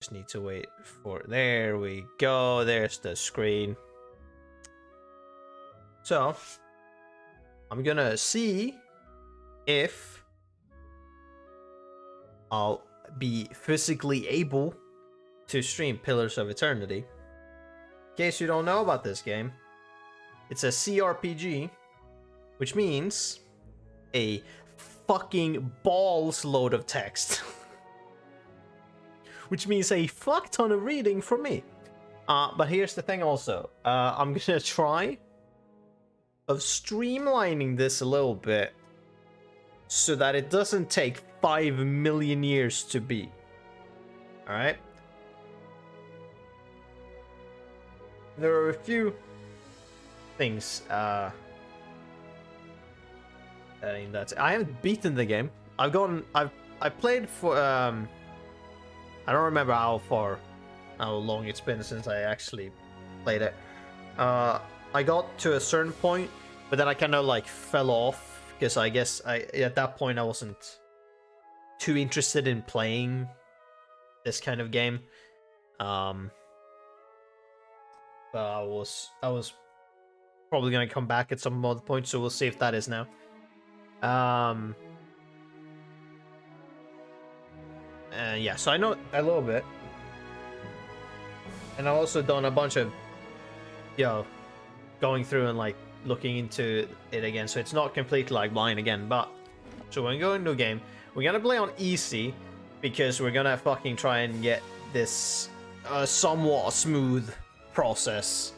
just need to wait for... There we go. There's the screen. So, I'm gonna see if I'll be physically able to stream Pillars of Eternity. In case you don't know about this game, it's a CRPG, which means a fucking balls load of text. Which means a fuck ton of reading for me. But here's the thing also. I'm gonna try of streamlining this a little bit so that it doesn't take 5 million years to beat. Alright? There are a few things I haven't beaten the game. I played for I don't remember how long it's been since I actually played it. I got to a certain point, but then I kind of like fell off because I guess at that point I wasn't too interested in playing this kind of game. But I was probably gonna come back at some other point, so we'll see if that is now. Yeah, so I know a little bit, and I've also done a bunch of, going through and like looking into it again, so it's not completely like blind again. But so when we go into a game, we're gonna play on easy because we're gonna fucking try and get this somewhat smooth process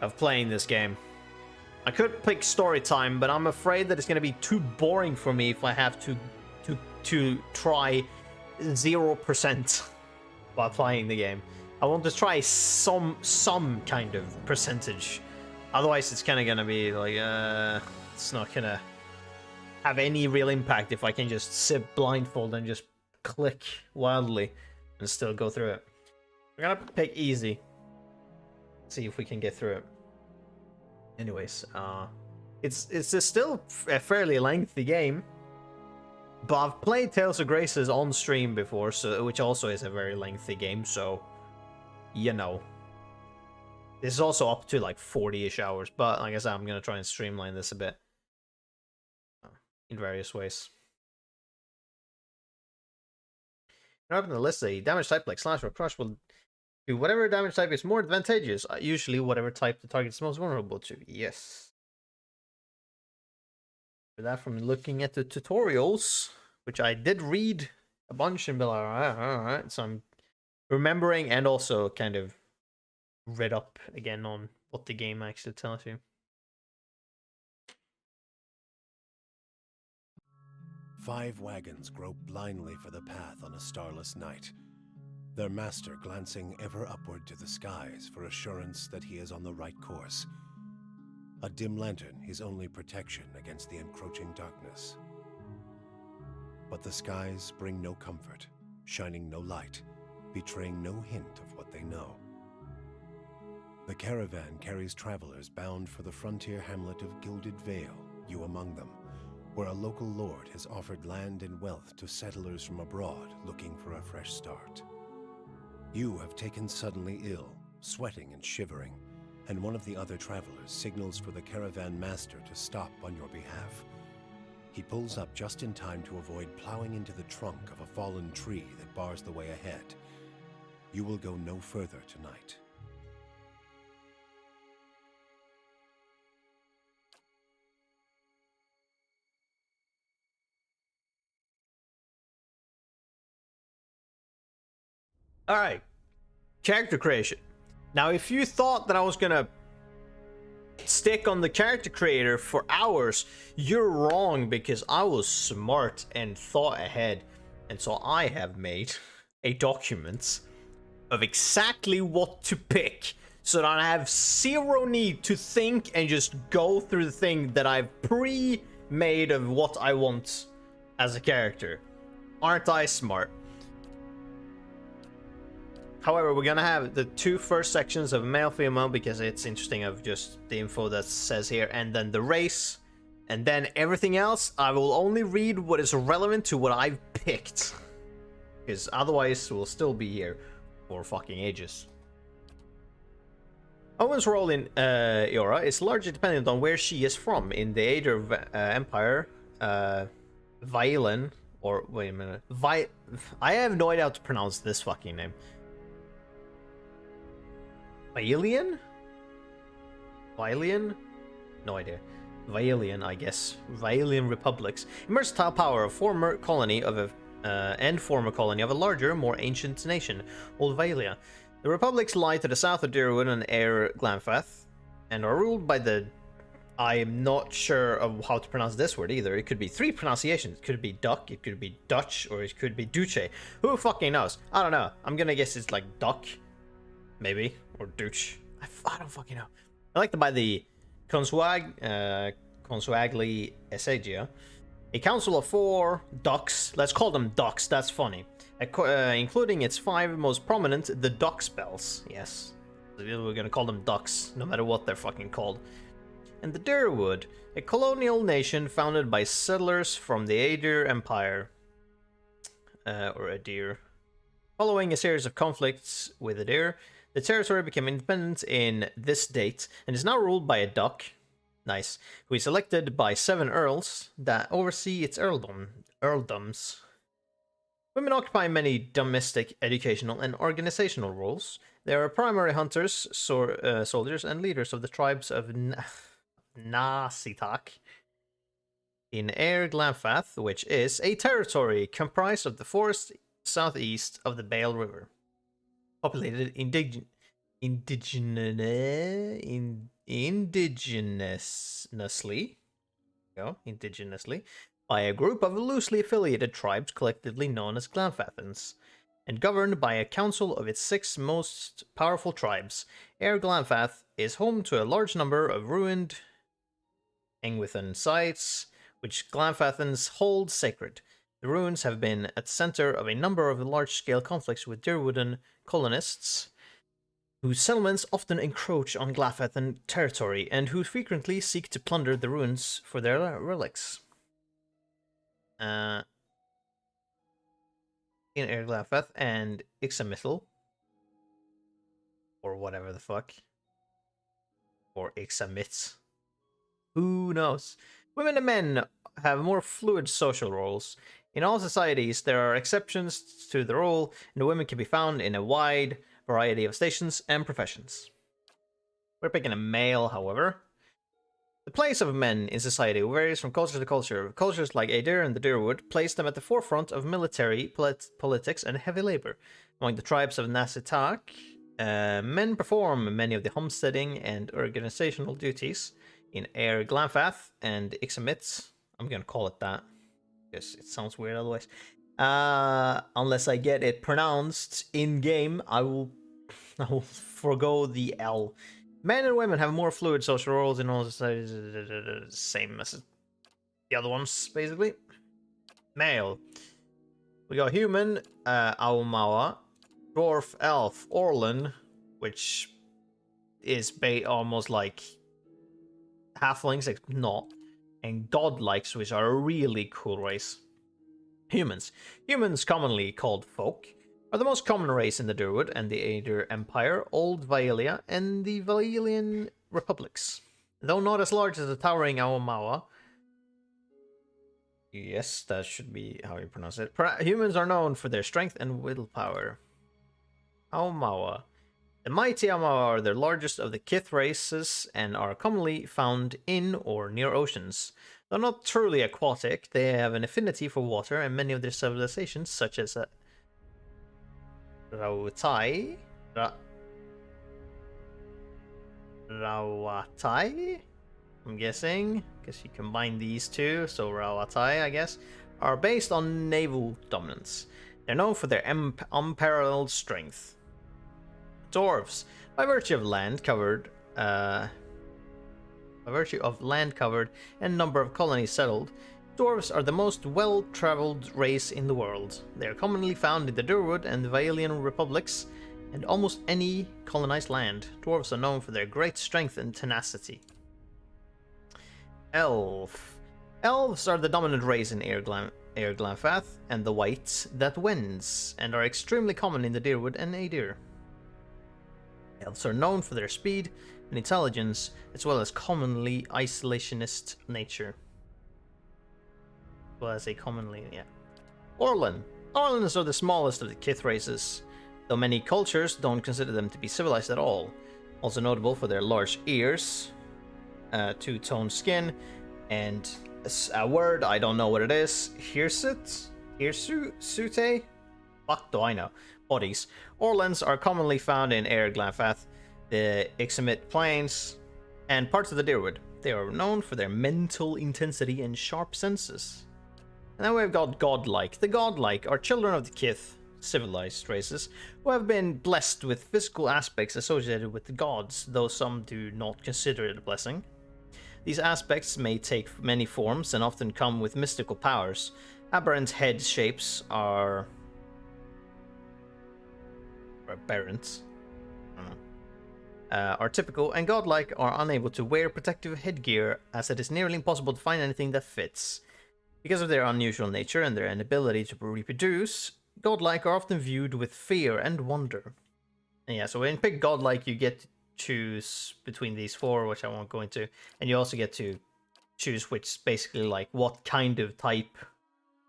of playing this game. I could pick story time, but I'm afraid that it's gonna be too boring for me if I have to try 0% while playing the game. I want to try some kind of percentage. Otherwise, it's kind of gonna be like, it's not gonna have any real impact if I can just sit blindfold and just click wildly and still go through it. We're gonna pick easy. See if we can get through it. Anyways, it's still a fairly lengthy game, but I've played Tales of Graces on stream before, so which also is a very lengthy game. So, you know. This is also up to like 40-ish hours, but like I said, I'm gonna try and streamline this a bit in various ways. Up in the list, a damage type like Slash or Crush will do whatever damage type is more advantageous, usually whatever type the target is most vulnerable to. Yes. For that, from looking at the tutorials, which I did read a bunch and be like, alright, so I'm remembering and also kind of read up again on what the game actually tells you. Five wagons grope blindly for the path on a starless night, their master glancing ever upward to the skies for assurance that he is on the right course. A dim lantern his only protection against the encroaching darkness. But the skies bring no comfort, shining no light, betraying no hint of what they know. The caravan carries travelers bound for the frontier hamlet of Gilded Vale, you among them, where a local lord has offered land and wealth to settlers from abroad looking for a fresh start. You have taken suddenly ill, sweating and shivering, and one of the other travelers signals for the caravan master to stop on your behalf. He pulls up just in time to avoid plowing into the trunk of a fallen tree that bars the way ahead. You will go no further tonight. Alright, character creation. Now, if you thought that I was gonna stick on the character creator for hours, you're wrong, because I was smart and thought ahead. And so I have made a document of exactly what to pick, so that I have zero need to think and just go through the thing that I've pre-made of what I want as a character. Aren't I smart? However, we're gonna have the two first sections of male, female, because it's interesting of just the info that says here, and then the race, and then everything else, I will only read what is relevant to what I've picked, because otherwise we'll still be here for fucking ages. Owen's role in Eora is largely dependent on where she is from. In the Aether Empire, Vaelen, or wait a minute, I have no idea how to pronounce this fucking name. Vaelian? Vaelian? No idea. Vaelian, I guess. Vaelian republics. Immersed power of former colony of a larger, more ancient nation, Old Vaelia. The republics lie to the south of Druid and Air Glanfath, and are ruled by the... I am not sure of how to pronounce this word either. It could be 3 pronunciations. It could be Duck, it could be Dutch, or it could be Duce. Who fucking knows? I don't know. I'm gonna guess it's like Duck, maybe, or Dutch. I don't fucking know. I like to buy the Consuagli Esagia, a council of 4 ducks. Let's call them ducks, that's funny. Including its 5 most prominent, the Druid Spells. Yes, we're gonna call them ducks, no matter what they're fucking called. And the Druid, a colonial nation founded by settlers from the Aether Empire. Or Adir. Following a series of conflicts with Adir, the territory became independent in this date, and is now ruled by a duck. Nice. Who is elected by 7 earls that oversee its earldoms. Women occupy many domestic, educational, and organizational roles. They are primary hunters, soldiers, and leaders of the tribes of Nasitak in Air Glanfath, which is a territory comprised of the forest southeast of the Bale River. Populated indigenously by a group of loosely affiliated tribes collectively known as Glanfathans, and governed by a council of its 6 most powerful tribes. Air Glanfath is home to a large number of ruined Engwithan sites, which Glanfathans hold sacred. The ruins have been at the center of a number of large-scale conflicts with Druidan colonists, whose settlements often encroach on Glanfathan territory, and who frequently seek to plunder the ruins for their relics. In Air Glanfath and Ixamithil, or whatever the fuck, or Ixamits, who knows? Women and men have more fluid social roles. In all societies, there are exceptions to the rule, and the women can be found in a wide variety of stations and professions. We're picking a male, however. The place of men in society varies from culture to culture. Cultures like Adir and the Druid place them at the forefront of military, politics, and heavy labor. Among the tribes of Nasitak, men perform many of the homesteading and organizational duties. In Air Glanfath and Ixamits, I'm gonna call it that, because it sounds weird otherwise. Unless I get it pronounced in-game, I will forgo the L. Men and women have more fluid social roles in all societies, same as the other ones, basically. Male. We got human, Aumawa, dwarf, elf, Orlan, which is almost like halflings, except not, and godlikes, which are a really cool race. Humans. Humans, commonly called folk, are the most common race in the Druid and the Aether Empire, Old Vaelia, and the Vaelian republics. Though not as large as the towering Aumawa. Yes, that should be how you pronounce it. Humans are known for their strength and willpower. Aumawa. The mighty Aumawa are the largest of the Kith races and are commonly found in or near oceans. Though not truly aquatic, they have an affinity for water, and many of their civilizations, such as Rawatai, I'm guessing, because you combine these two, so Rawatai, I guess, are based on naval dominance. They're known for their unparalleled strength. Dwarves, by virtue of land covered, and number of colonies settled, dwarves are the most well-traveled race in the world. They are commonly found in the Druid and the Vaelian republics, and almost any colonized land. Dwarves are known for their great strength and tenacity. Elf. Elves are the dominant race in Air Airglanfath, and the White that wins, and are extremely common in the Dyrwood and Aedir. Elves are known for their speed and intelligence, as well as commonly isolationist nature. Well, as a commonly, yeah. Orlan. Orlans are the smallest of the Kith races, though many cultures don't consider them to be civilized at all. Also notable for their large ears, two-tone skin, and a word, I don't know what it is, hirsute? Hirsute? Fuck do I know. Bodies. Orlans are commonly found in Airglanfath, the Ixamit Plains, and parts of the Dyrwood. They are known for their mental intensity and sharp senses. And then we've got Godlike. The Godlike are children of the Kith, civilized races, who have been blessed with physical aspects associated with the gods, though some do not consider it a blessing. These aspects may take many forms and often come with mystical powers. Aberrant head shapes are aberrant. Are typical, and Godlike are unable to wear protective headgear, as it is nearly impossible to find anything that fits. Because of their unusual nature and their inability to reproduce, Godlike are often viewed with fear and wonder. And yeah, so when you pick Godlike, you get to choose between these four, which I won't go into, and you also get to choose which, basically, like, what kind of type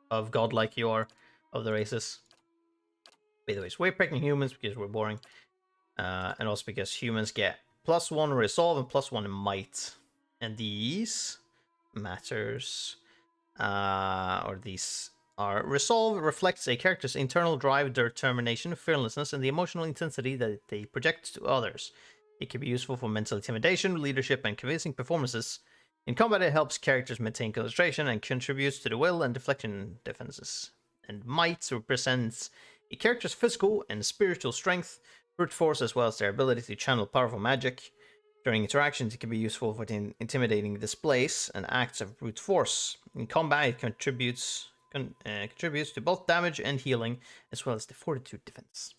of Godlike you are of the races. By the way, so we're picking humans because we're boring, and also because humans get +1 resolve and +1 in might, and these matters. Or these are resolve reflects a character's internal drive, determination, fearlessness, and the emotional intensity that they project to others. It can be useful for mental intimidation, leadership, and convincing performances. In combat, it helps characters maintain concentration and contributes to the will and deflection defenses. And might represents a character's physical and spiritual strength, brute force, as well as their ability to channel powerful magic. During interactions, it can be useful for intimidating displays and acts of brute force. In combat, it contributes to both damage and healing, as well as the fortitude defense.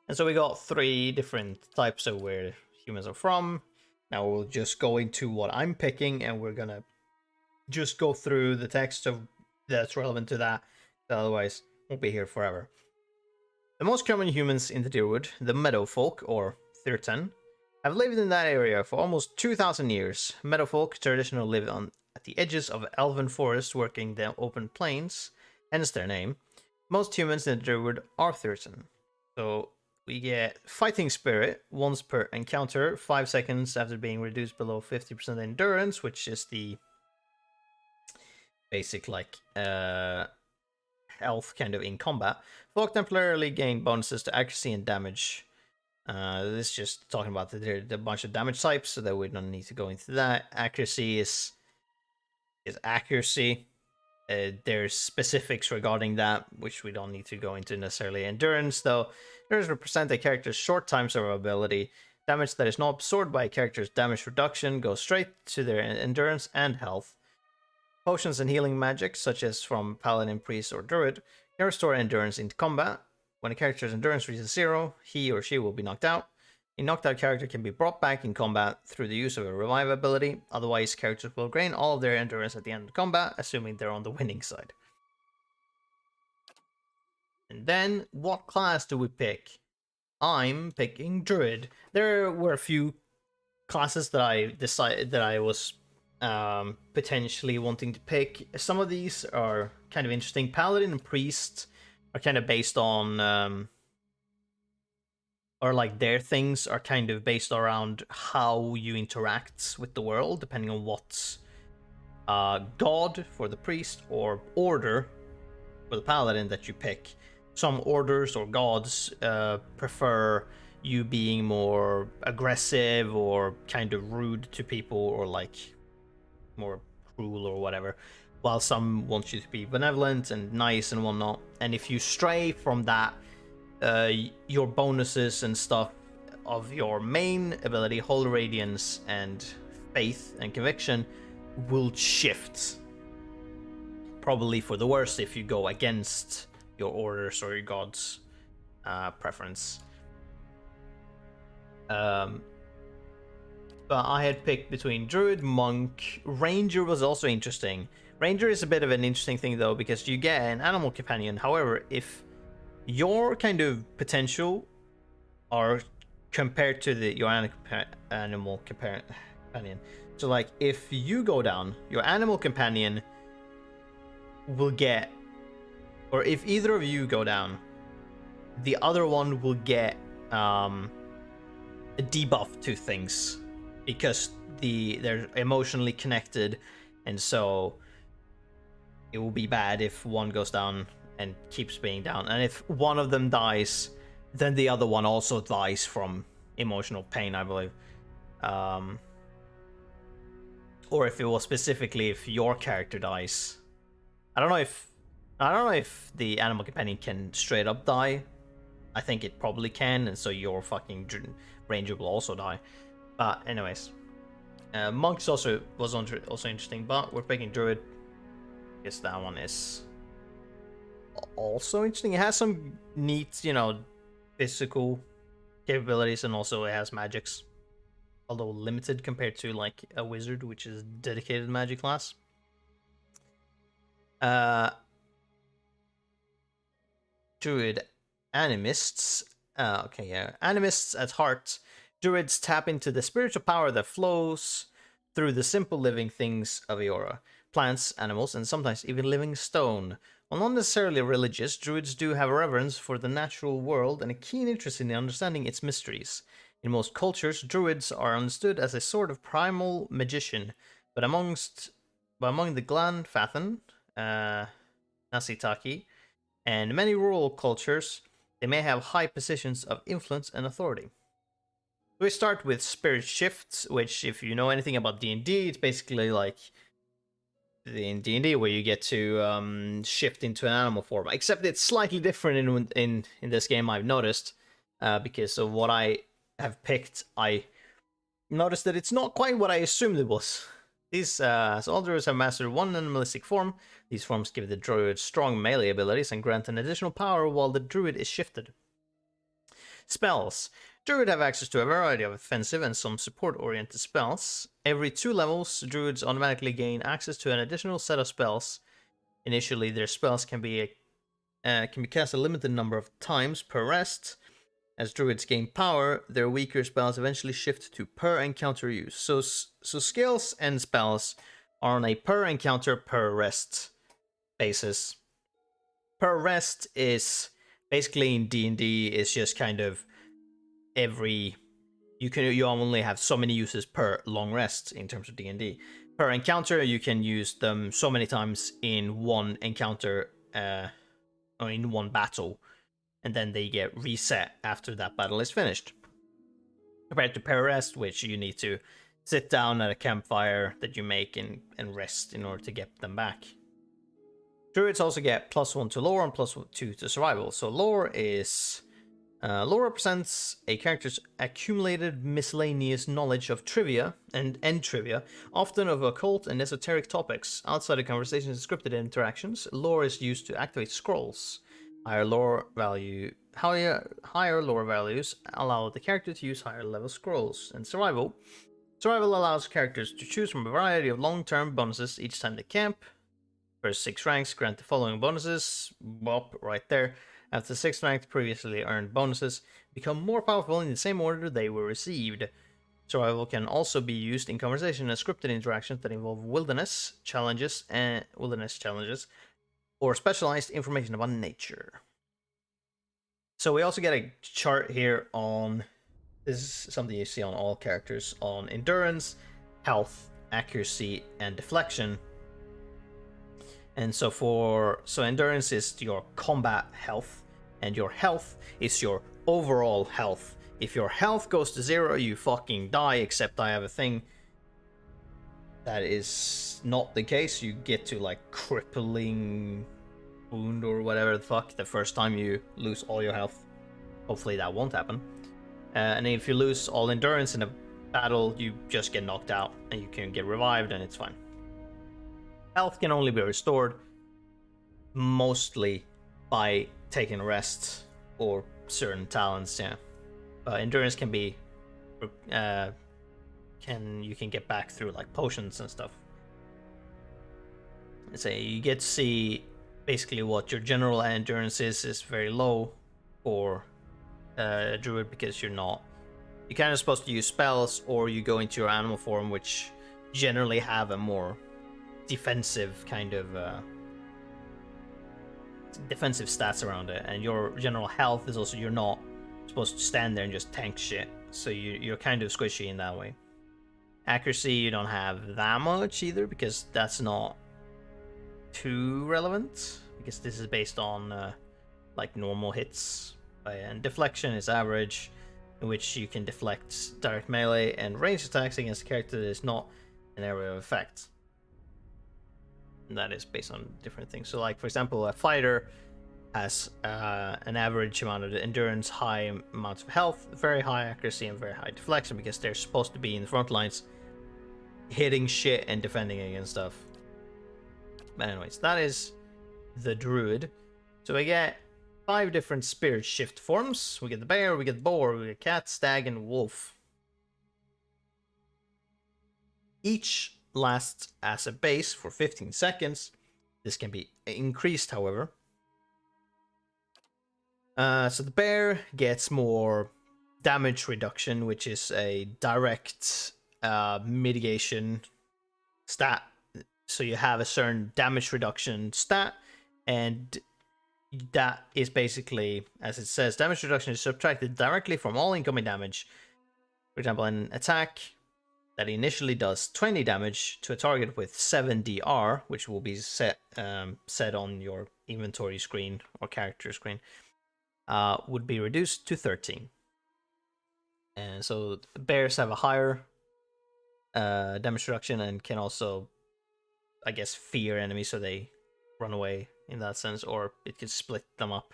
And so we got 3 different types of where humans are from. Now we'll just go into what I'm picking, and we're gonna just go through the text of that's relevant to that. Otherwise, won't be here forever. The most common humans in the Dyrwood, the Meadowfolk, or Thyrten, have lived in that area for almost 2,000 years. Meadowfolk traditionally live at the edges of elven forests, working the open plains, hence their name. Most humans in the Druid are Thyrten. So we get Fighting Spirit once per encounter, 5 seconds after being reduced below 50% endurance, which is the basic, like, health kind of in combat. Folk temporarily gain bonuses to accuracy and damage. This is just talking about the bunch of damage types, so that we don't need to go into that. Accuracy is accuracy. There's specifics regarding that, which we don't need to go into necessarily. Endurance, though, endurance represent a character's short time survivability. Damage that is not absorbed by a character's damage reduction goes straight to their endurance and health. Potions and healing magic, such as from Paladin, Priest, or Druid, can restore endurance into combat. When a character's endurance reaches 0, he or she will be knocked out. A knocked out character can be brought back in combat through the use of a revive ability. Otherwise, characters will gain all of their endurance at the end of combat, assuming they're on the winning side. And then, what class do we pick? I'm picking Druid. There were a few classes that I decided that I was potentially wanting to pick. Some of these are kind of interesting. Paladin and Priest are kind of based on or like their things are kind of based around how you interact with the world, depending on what god for the priest or order for the paladin that you pick. Some orders or gods prefer you being more aggressive or kind of rude to people, or like more cruel or whatever, while some want you to be benevolent and nice and whatnot. And if you stray from that, your bonuses and stuff of your main ability, Holy Radiance and Faith and Conviction, will shift. Probably for the worse if you go against your orders or your god's preference. But I had picked between Druid, Monk, Ranger was also interesting. Ranger is a bit of an interesting thing though, because you get an animal companion. However, if your kind of potential are compared to your animal companion, so like if you go down, your animal companion will get, or if either of you go down, the other one will get a debuff to things because they're emotionally connected, and so it will be bad if one goes down and keeps being down. And if one of them dies, then the other one also dies from emotional pain, I believe. Or if it was specifically if your character dies. I don't know if the animal companion can straight up die. I think it probably can, and so your fucking ranger will also die. But anyways, monks also was also interesting, but we're picking druid. Guess that one is also interesting. It has some neat, physical capabilities, and also it has magics, although limited compared to like a wizard, which is dedicated magic class. Druid Animists. Okay, yeah. Animists at heart. Druids tap into the spiritual power that flows through the simple living things of Eora. Plants, animals, and sometimes even living stone. While not necessarily religious, druids do have a reverence for the natural world and a keen interest in understanding its mysteries. In most cultures, druids are understood as a sort of primal magician, but among the Glan Fathan, Nasitaki, and many rural cultures, they may have high positions of influence and authority. We start with Spirit Shifts, which, if you know anything about D&D, it's basically like in D&D where you get to shift into an animal form. Except it's slightly different in this game, I've noticed, because of what I have picked. I noticed that it's not quite what I assumed it was. These all druids have mastered one animalistic form. These forms give the druid strong melee abilities and grant an additional power while the druid is shifted. Spells. Druid have access to a variety of offensive and some support-oriented spells. Every 2 levels, druids automatically gain access to an additional set of spells. Initially, their spells can be cast a limited number of times per rest. As druids gain power, their weaker spells eventually shift to per encounter use. So skills and spells are on a per encounter per rest basis. Per rest is basically in D&D is just kind of you only have so many uses per long rest in terms of D&D. Per encounter, you can use them so many times in one encounter or in one battle, and then they get reset after that battle is finished. Compared to per rest, which you need to sit down at a campfire that you make and rest in order to get them back. Druids also get +1 to lore and +2 to survival. So lore is lore represents a character's accumulated miscellaneous knowledge of trivia and trivia, often of occult and esoteric topics. Outside of conversations and scripted interactions, lore is used to activate scrolls. Higher lore values allow the character to use higher level scrolls. And survival allows characters to choose from a variety of long-term bonuses each time they camp. First 6 ranks grant the following bonuses. Bop, right there. After 6th rank, previously earned bonuses become more powerful in the same order they were received. Survival can also be used in conversation and scripted interactions that involve wilderness challenges, or specialized information about nature. So we also get a chart here on, this is something you see on all characters, on endurance, health, accuracy, and deflection. And so endurance is your combat health, and your health is your overall health. If your health goes to 0, you fucking die, except I have a thing that is not the case. You get to like crippling wound or whatever the fuck the first time you lose all your health. Hopefully that won't happen. And if you lose all endurance in a battle, you just get knocked out and you can get revived and it's fine. Health can only be restored mostly by taking rest or certain talents, yeah. But endurance can be you can get back through like potions and stuff. say you get to see basically what your general endurance is very low for Druid, because you're kind of supposed to use spells, or you go into your animal form, which generally have a more defensive kind of defensive stats around it, and your general health is also, you're not supposed to stand there and just tank shit, so you're kind of squishy in that way. Accuracy, you don't have that much either, because that's not too relevant, because this is based on like normal hits, and deflection is average, in which you can deflect direct melee and ranged attacks against a character that is not an area of effect. And that is based on different things. So, like, for example, a fighter has an average amount of endurance, high amounts of health, very high accuracy, and very high deflection, because they're supposed to be in the front lines hitting shit and defending against stuff. But anyways, that is the Druid. So we get 5 different spirit shift forms. We get the bear, we get the boar, we get cat, stag, and wolf. Each lasts as a base for 15 seconds. This can be increased, however. So the bear gets more damage reduction, which is a direct mitigation stat. So you have a certain damage reduction stat, and that is basically, as it says, damage reduction is subtracted directly from all incoming damage. For example, an attack that initially does 20 damage to a target with 7 DR, which will be set on your inventory screen or character screen, would be reduced to 13. And so bears have a higher damage reduction, and can also, I guess, fear enemies so they run away in that sense, or it could split them up.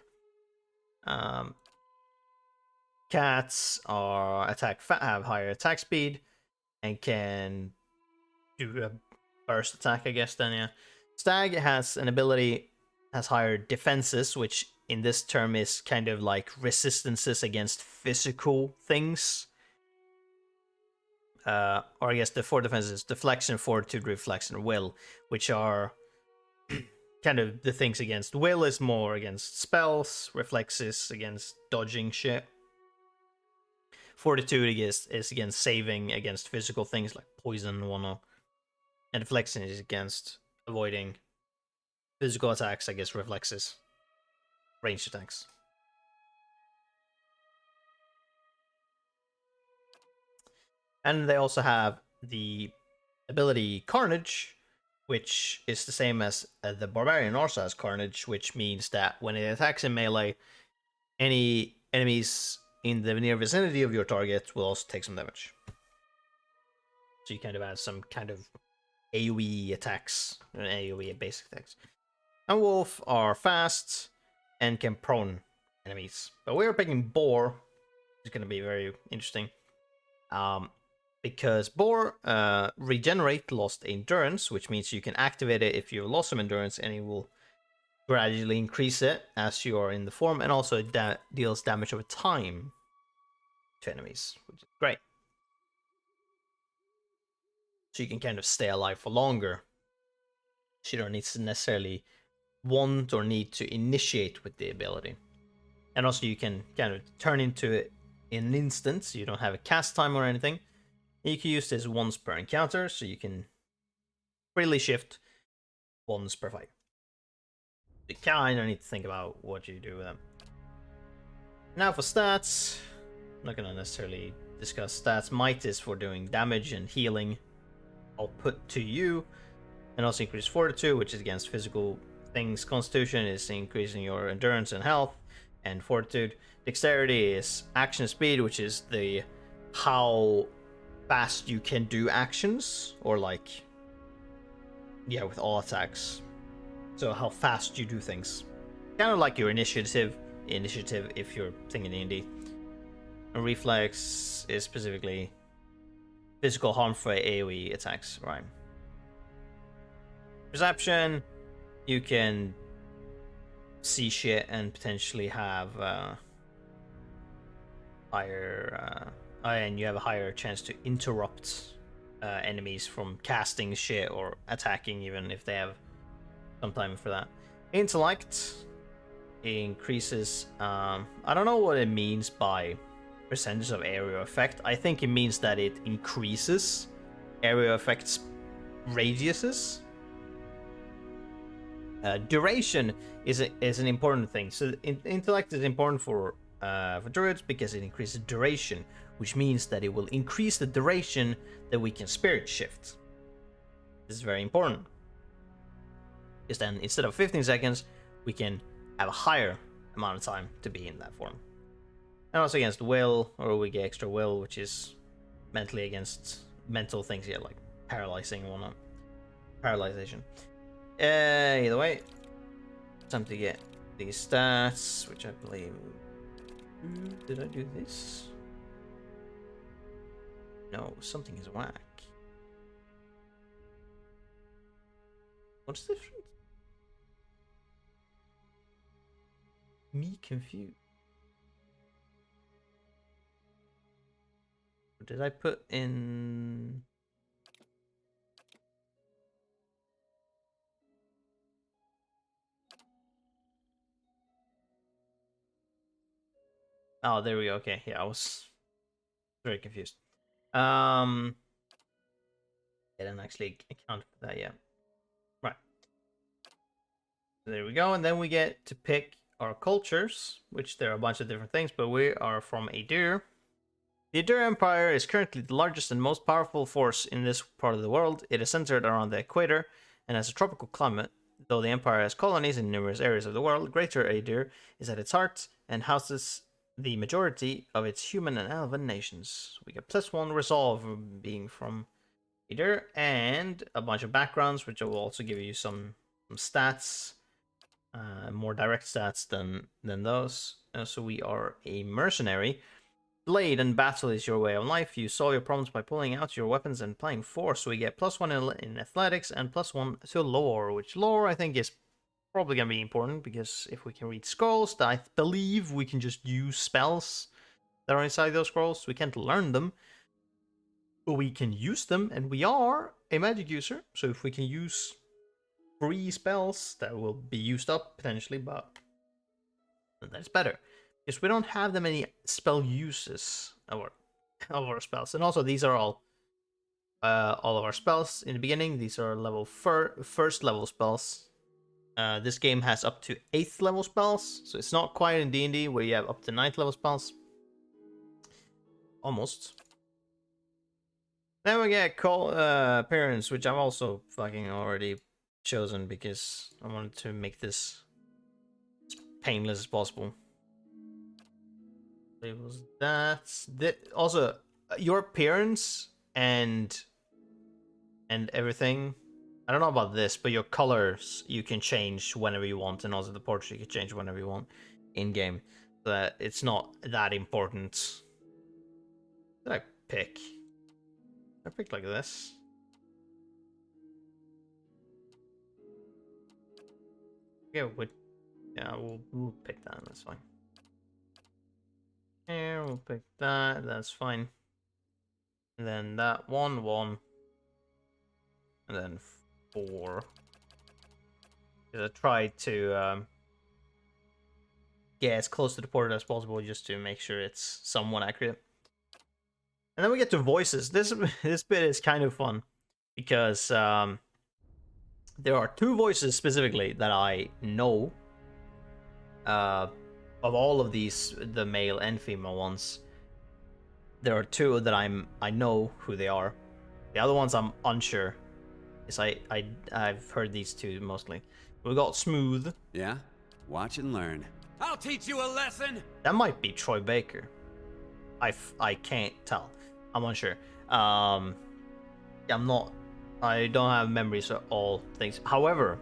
Cats have higher attack speed and can do a burst attack, I guess, then, yeah. Stag has an ability, has higher defenses, which in this term is kind of like resistances against physical things. Or I guess the 4 defenses: deflection, fortitude, reflection, will, which are kind of the things against. Will is more against spells, reflexes against dodging shit. Fortitude is against saving against physical things like poison and whatnot. And deflection is against avoiding physical attacks, I guess, reflexes, ranged attacks. And they also have the ability Carnage, which is the same as the Barbarian also has Carnage, which means that when it attacks in melee, any enemies in the near vicinity of your target will also take some damage. So you kind of add some kind of AoE attacks, AoE basic attacks. And Wolf are fast and can prone enemies. But we're picking Boar, which is going to be very interesting. Because Boar regenerate lost endurance, which means you can activate it if you lost some endurance, and it will gradually increase it as you are in the form, and also it deals damage over time to enemies, which is great. So you can kind of stay alive for longer. So you don't need to necessarily want or need to initiate with the ability. And also you can kind of turn into it in an instant, so you don't have a cast time or anything. You can use this once per encounter, so you can freely shift once per fight. You kind of need to think about what you do with them. Now for stats, I'm not going to necessarily discuss stats. Might is for doing damage and healing. I'll put to you. And also increase fortitude, which is against physical things. Constitution is increasing your endurance and health. And fortitude. Dexterity is action speed, which is the how fast you can do actions, or like, yeah, with all attacks. So how fast you do things, kind of like your initiative if you're thinking D&D. And reflex is specifically physical harm for AoE attacks, right? Perception, you can see shit and potentially have higher and you have a higher chance to interrupt enemies from casting shit or attacking, even if they have some time for that. Intellect increases. I don't know what it means by percentage of area effect. I think it means that it increases area effects radiuses. Duration is an important thing. So intellect is important for druids because it increases duration, which means that it will increase the duration that we can spirit shift. This is very important, because then instead of 15 seconds, we can have a higher amount of time to be in that form. And also against will, or we get extra will, which is mentally against mental things, yeah, like paralyzing and whatnot. Paralyzation. Either way, time to get these stats, which I believe. Did I do this? No, something is whack. What's different? Me confused. Did I put in? Oh, there we go. Okay, yeah, I was very confused. I didn't actually account for that yet. Right. So there we go, and then we get to pick our cultures, which there are a bunch of different things, but we are from Adir. The Adir Empire is currently the largest and most powerful force in this part of the world. It is centered around the equator and has a tropical climate. Though the Empire has colonies in numerous areas of the world, Greater Adir is at its heart and houses the majority of its human and elven nations. We get +1 resolve being from Adir, and a bunch of backgrounds, which will also give you some stats, more direct stats than those. So we are a mercenary. Blade and battle is your way of life. You solve your problems by pulling out your weapons and playing force. So we get +1 in athletics and +1 to lore, which lore I think is probably going to be important, because if we can read scrolls, I believe we can just use spells that are inside those scrolls. We can't learn them, but we can use them, and we are a magic user. So if we can use free spells, that will be used up potentially, but that's better, because we don't have that many spell uses of our spells. And also, these are all of our spells in the beginning. These are level first level spells. This game has up to 8th level spells, so it's not quite in D&D where you have up to 9th level spells. Almost. Then we get appearance, which I've also fucking already chosen because I wanted to make this as painless as possible. Labels that. Also, your appearance and everything. I don't know about this, but your colors you can change whenever you want, and also the portrait you can change whenever you want in game. So that it's not that important. What did I pick? I picked like this. Yeah, we'll pick that. That's fine. Here we'll pick that. That's fine. And then that 1, and then 4. Because I tried to get as close to the portrait as possible, just to make sure it's somewhat accurate. And then we get to voices. This bit is kind of fun, because there are 2 voices specifically that I know. Of all of these, the male and female ones, there are 2 that I know who they are. The other ones I'm unsure. Yes, I've heard these 2 mostly. We got Smooth. Yeah? Watch and learn. I'll teach you a lesson! That might be Troy Baker. I can't tell. I'm unsure. I don't have memories of all things. However,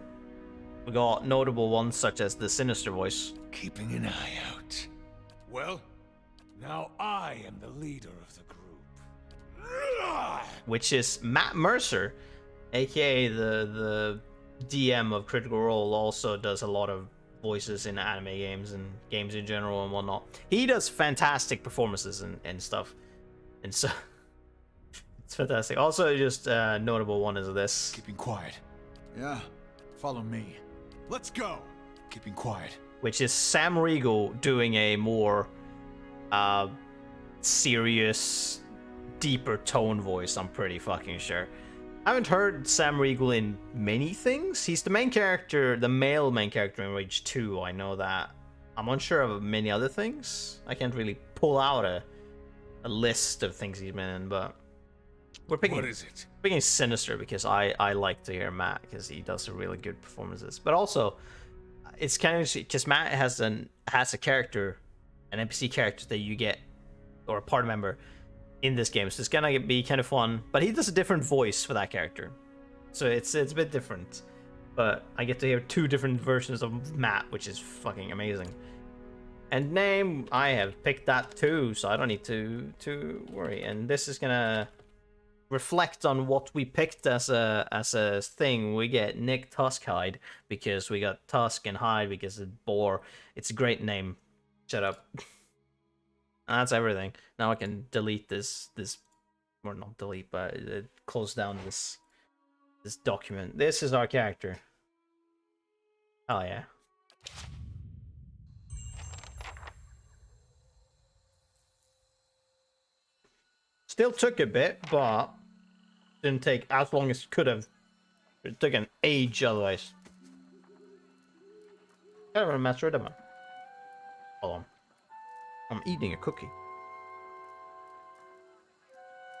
we got notable ones such as the Sinister voice. Keeping an eye out. Well, now I am the leader of the group. Which is Matt Mercer, aka the DM of Critical Role, also does a lot of voices in anime games and games in general and whatnot. He does fantastic performances and stuff. And so it's fantastic. Also, just notable one is this. Keeping quiet. Yeah, follow me. Let's go. Keeping quiet. which is Sam Riegel doing a more serious, deeper tone voice, I'm pretty fucking sure. I haven't heard Sam Riegel in many things. He's the main character, the male main character in Rage 2, I know that. I'm unsure of many other things. I can't really pull out a list of things he's been in, but we're picking, What is it? picking Sinister because I like to hear Matt because he does a really good performances. But also, it's kind of because Matt has a character, an NPC character that you get, or a party member in this game, so it's gonna be kind of fun. But he does a different voice for that character, so it's a bit different. But I get to hear two different versions of Matt, which is fucking amazing. And name, I have picked that too, so I don't need to worry. And this is gonna reflect on what we picked as a thing. We get Nick Tuskhide because we got Tusk and Hide because it's boar. It's a great name. Shut up. That's everything. Now I can delete this, or not delete, but close down this document. This is our character. Oh yeah. Still took a bit, but didn't take as long as it could have. It took an age otherwise. Caravan Master Edema. Hold on. I'm eating a cookie.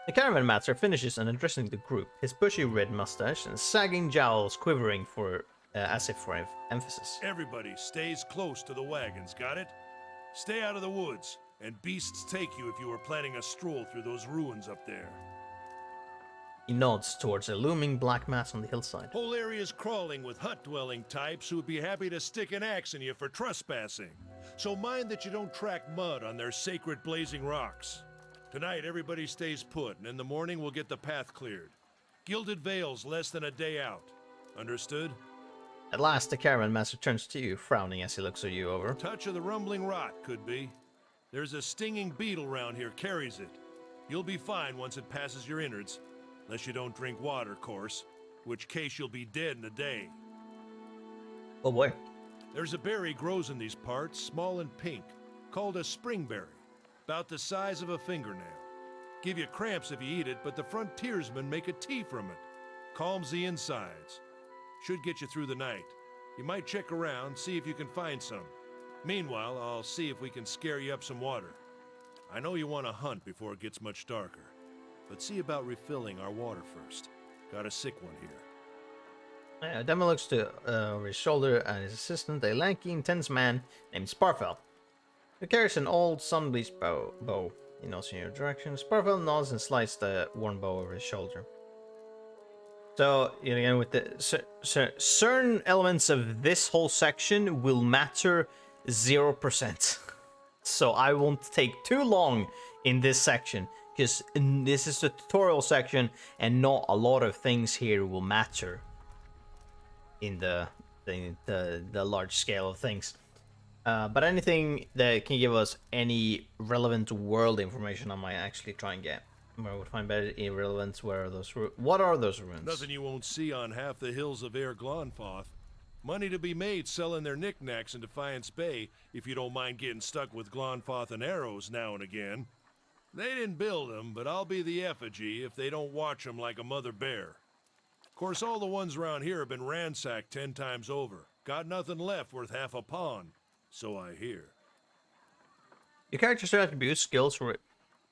The Caravan Master finishes and addressing the group, his bushy red mustache and sagging jowls quivering for as if for emphasis. Everybody stays close to the wagons, got it? Stay out of the woods, and beasts take you if you were planning a stroll through those ruins up there. He nods towards a looming black mass on the hillside. Whole area's crawling with hut-dwelling types who would be happy to stick an axe in you for trespassing. So mind that you don't track mud on their sacred blazing rocks. Tonight, everybody stays put, and in the morning we'll get the path cleared. Gilded Vale's less than a day out. Understood? At last, the Caravan Master turns to you, frowning as he looks at you over. Touch of the rumbling rot, could be. There's a stinging beetle round here, carries it. You'll be fine once it passes your innards. Unless you don't drink water, course. Which case you'll be dead in a day. Oh boy. There's a berry grows in these parts, small and pink, called a springberry. About the size of a fingernail. Give you cramps if you eat it, but the frontiersmen make a tea from it. Calms the insides. Should get you through the night. You might check around, see if you can find some. Meanwhile, I'll see if we can scare you up some water. I know you want to hunt before it gets much darker, but see about refilling our water first. Got a sick one here. Demo looks to over his shoulder at his assistant, a lanky, intense man named Sparfell, who carries an old sun-bleached bow. He nods in your direction. Sparfell nods and slides the worn bow over his shoulder. So, again, with the certain elements of this whole section will matter 0%. So I won't take too long in this section, because this is the tutorial section, and not a lot of things here will matter in the large scale of things. But anything that can give us any relevant world information, I might actually try and get. Where I would find better irrelevance. Where are those? What are those ruins? Nothing you won't see on half the hills of Air Glonfoth. Money to be made selling their knickknacks in Defiance Bay, if you don't mind getting stuck with Glonfoth and arrows now and again. They didn't build them, but I'll be the effigy if they don't watch them like a mother bear. Of course, all the ones around here have been ransacked 10 times over. Got nothing left worth half a pawn, so I hear. Your character's attributes, skills,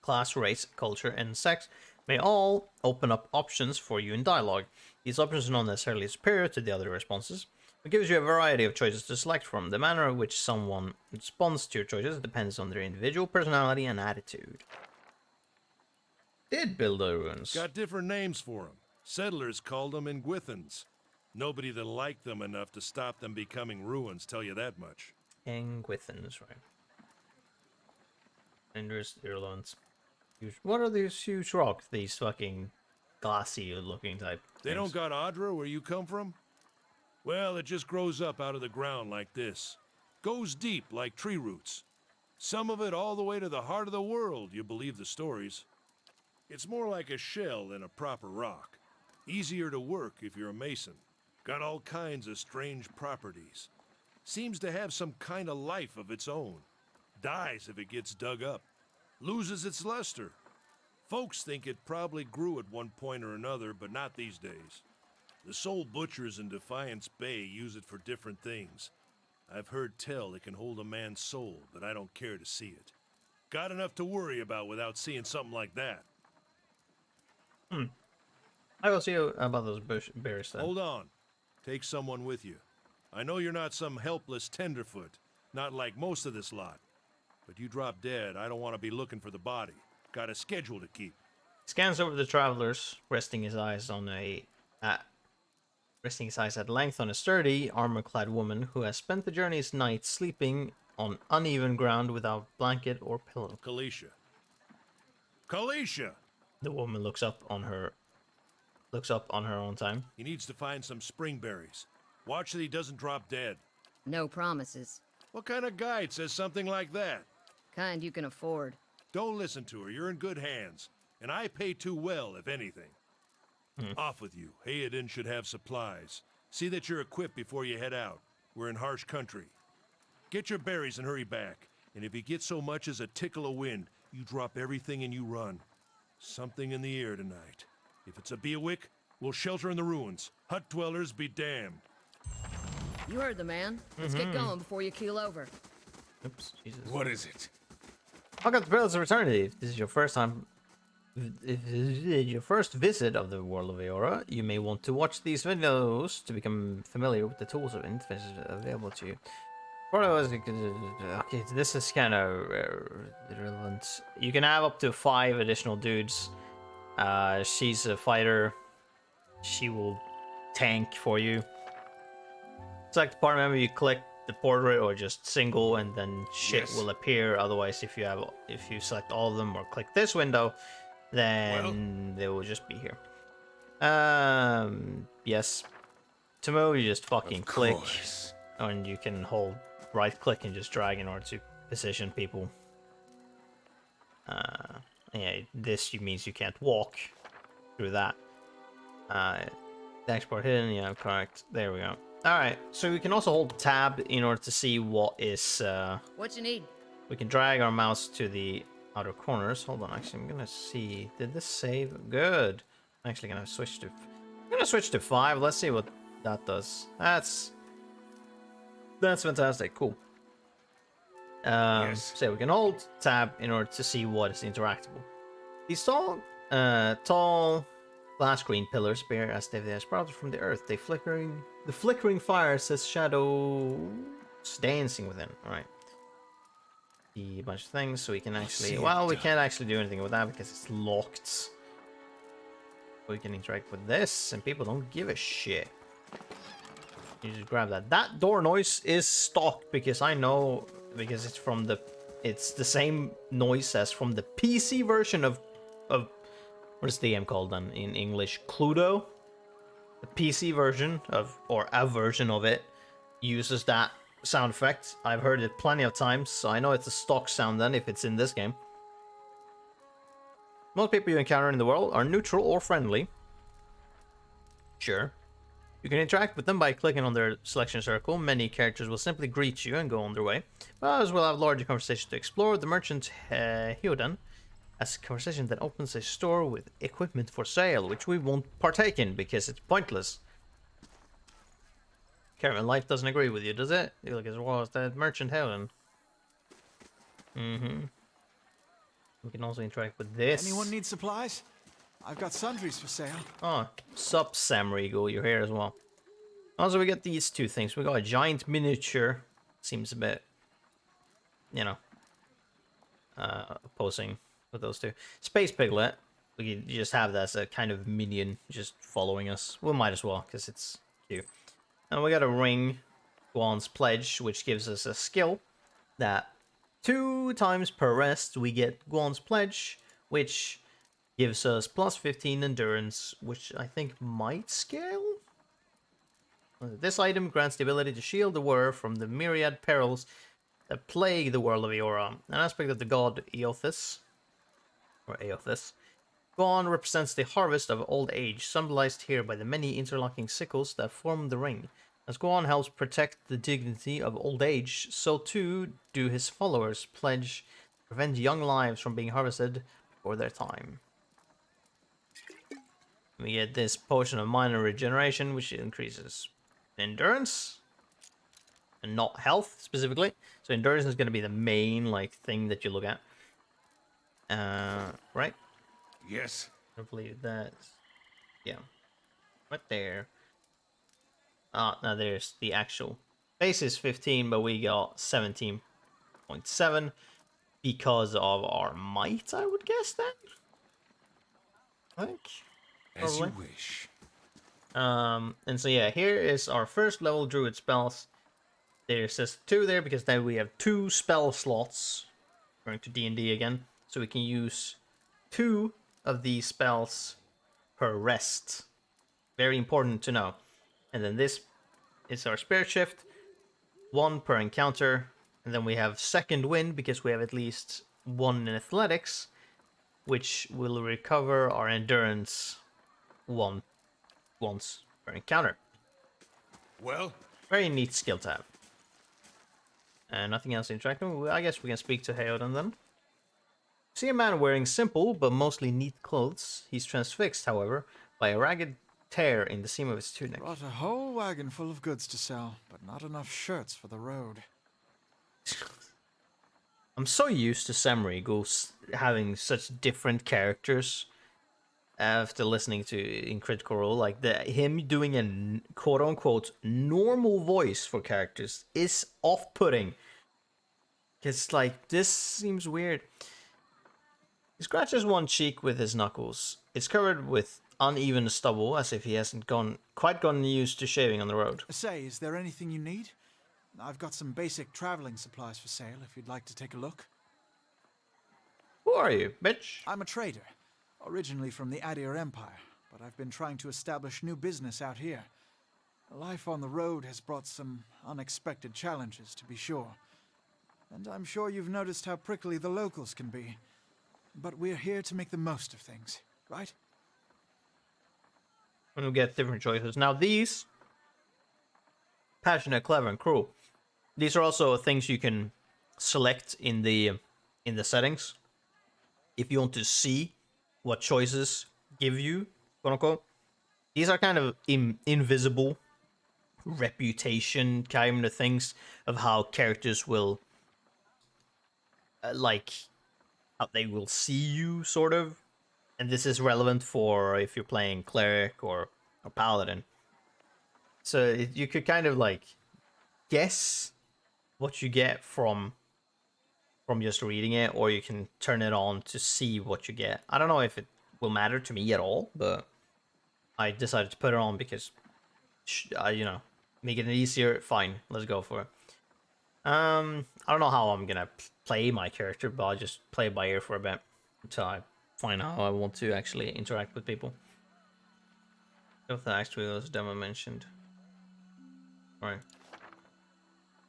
class, race, culture, and sex may all open up options for you in dialogue. These options are not necessarily superior to the other responses, but gives you a variety of choices to select from. The manner in which someone responds to your choices depends on their individual personality and attitude. Did build the ruins. Got different names for them. Settlers called them Ingwithans. Nobody that liked them enough to stop them becoming ruins, tell you that much. Ingwithans, right. And there's irrelevance. What are these huge rocks? These fucking glassy looking type They things? don't got Adra where you come from? Well, it just grows up out of the ground like this. Goes deep like tree roots. Some of it all the way to the heart of the world, you believe the stories. It's more like a shell than a proper rock. Easier to work if you're a mason. Got all kinds of strange properties. Seems to have some kind of life of its own. Dies if it gets dug up. Loses its luster. Folks think it probably grew at one point or another, but not these days. The soul butchers in Defiance Bay use it for different things. I've heard tell it can hold a man's soul, but I don't care to see it. Got enough to worry about without seeing something like that. I will see you about those berries then. Hold on. Take someone with you. I know you're not some helpless tenderfoot, not like most of this lot. But you drop dead, I don't want to be looking for the body. Got a schedule to keep. Scans over the travelers, resting his eyes at length on a sturdy, armor-clad woman who has spent the journey's night sleeping on uneven ground without blanket or pillow. Kalisha. Kalisha! The woman looks up on her own time. He needs to find some springberries. Watch that he doesn't drop dead. No promises. What kind of guide says something like that? Kind you can afford. Don't listen to her. You're in good hands. And I pay too well, if anything. Off with you. Hayden should have supplies. See that you're equipped before you head out. We're in harsh country. Get your berries and hurry back. And if you get so much as a tickle of wind, you drop everything and you run. Something in the air tonight. If it's a Beawick, we'll shelter in the ruins. Hut dwellers be damned. You heard the man. Let's get going before you keel over. Oops, Jesus. What is it? Welcome to Pillars of Eternity. If this is your first time, if this is your first visit of the world of Eora, you may want to watch these videos to become familiar with the tools of interface available to you. Okay, this is kind of relevant. You can have up to 5 additional dudes. She's a fighter. She will tank for you. Select the part member, you click the portrait or just single, and then shit will appear. Otherwise, if you select all of them or click this window, then they will just be here. Yes. To move, you just fucking click, and you can hold right click and just drag in order to position people. Yeah, this means you can't walk through that. The export hidden, yeah, correct. There we go. Alright, so we can also hold tab in order to see what is... What you need? We can drag our mouse to the outer corners. Hold on, actually, I'm gonna see... Did this save? Good. I'm actually gonna switch to... I'm gonna switch to 5. Let's see what that does. That's fantastic. Cool. So we can hold tab in order to see what is interactable. These tall glass green pillars bear as they sprouted from the earth. The flickering fire says shadows dancing within. All right. A bunch of things, so we can actually. Well, we can't actually do anything with that because it's locked. We can interact with this, and people don't give a shit. You just grab that. That door noise is stock because I know, because it's from the, it's the same noise as from the PC version of what is the game called then in English? Cluedo. The PC version of, or a version of it, uses that sound effect. I've heard it plenty of times, so I know it's a stock sound then if it's in this game. Most people you encounter in the world are neutral or friendly. Sure. You can interact with them by clicking on their selection circle. Many characters will simply greet you and go on their way. But others will have larger conversations to explore. The merchant Hyodan has a conversation that opens a store with equipment for sale, which we won't partake in because it's pointless. Caravan Life doesn't agree with you, does it? You look as well as that merchant Hyodan. We can also interact with this. Anyone need supplies? I've got sundries for sale. Oh, sup, Sam Regal, you're here as well. Also, we get these two things. We got a giant miniature. Seems a bit, you know, opposing with those two. Space Piglet. We can just have that as a kind of minion just following us. We might as well, because it's cute. And we got a ring, Guan's Pledge, which gives us a skill that 2 times per rest we get Guan's Pledge, which gives us plus 15 endurance, which I think might scale? This item grants the ability to shield the wearer from the myriad perils that plague the world of Eora. An aspect of the god Eothas, or Eothas. Goan represents the harvest of old age, symbolized here by the many interlocking sickles that form the ring. As Goan helps protect the dignity of old age, so too do his followers pledge to prevent young lives from being harvested before their time. We get this potion of minor regeneration, which increases endurance and not health specifically. So endurance is going to be the main like thing that you look at. Right? Yes. I believe that's yeah, right there. Ah, now there's the actual base is 15, but we got 17.7 because of our might. I would guess then. I think. As you Probably. wish. And so yeah, here is our first level Druid spells. There's just 2 there because then we have 2 spell slots. Going to D&D again, so we can use 2 of these spells per rest. Very important to know. And then this is our Spirit Shift, 1 per encounter, and then we have Second Wind because we have at least 1 in Athletics, which will recover our Endurance once per encounter. Well, Very neat skill to have. And nothing else interacting. I guess we can speak to Heoden then. See a man wearing simple but mostly neat clothes. He's transfixed, however, by a ragged tear in the seam of his tunic. Brought a whole wagon full of goods to sell, but not enough shirts for the road. I'm so used to Samurai Ghosts having such different characters after listening to in Critical Role. Like him doing a quote-unquote normal voice for characters is off-putting. Because like, this seems weird. He scratches one cheek with his knuckles. It's covered with uneven stubble, as if he hasn't quite gotten used to shaving on the road. Say, is there anything you need? I've got some basic traveling supplies for sale if you'd like to take a look. Who are you, bitch? I'm a trader, originally from the Adir Empire, but I've been trying to establish new business out here. Life on the road has brought some unexpected challenges, to be sure. And I'm sure you've noticed how prickly the locals can be. But we're here to make the most of things, right? And we get different choices. Now these, passionate, clever, and cruel. These are also things you can select in the settings. If you want to see what choices give you, quote unquote. These are kind of invisible reputation kind of things of how characters will, like, how they will see you, sort of. And this is relevant for if you're playing cleric or paladin. So you could kind of like guess what you get from just reading it, or you can turn it on to see what you get. I don't know if it will matter to me at all, but I decided to put it on because, you know, making it easier. Fine, let's go for it. I don't know how I'm gonna play my character, but I'll just play by ear for a bit until I find out how I want to actually interact with people. If that actually was demo mentioned. Right.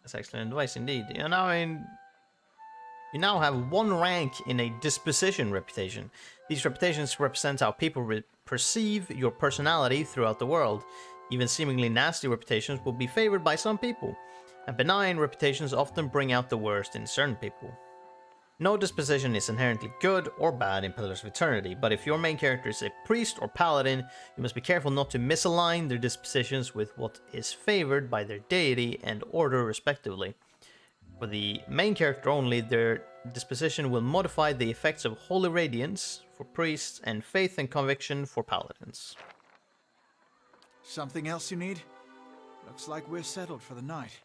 That's excellent advice indeed. You know, I mean, you now have 1 rank in a Disposition Reputation. These reputations represent how people perceive your personality throughout the world. Even seemingly nasty reputations will be favored by some people, and benign reputations often bring out the worst in certain people. No disposition is inherently good or bad in Pillars of Eternity, but if your main character is a priest or paladin, you must be careful not to misalign their dispositions with what is favored by their deity and order respectively. For the main character only, their disposition will modify the effects of Holy Radiance for priests and Faith and Conviction for paladins. Something else you need? Looks like we're settled for the night.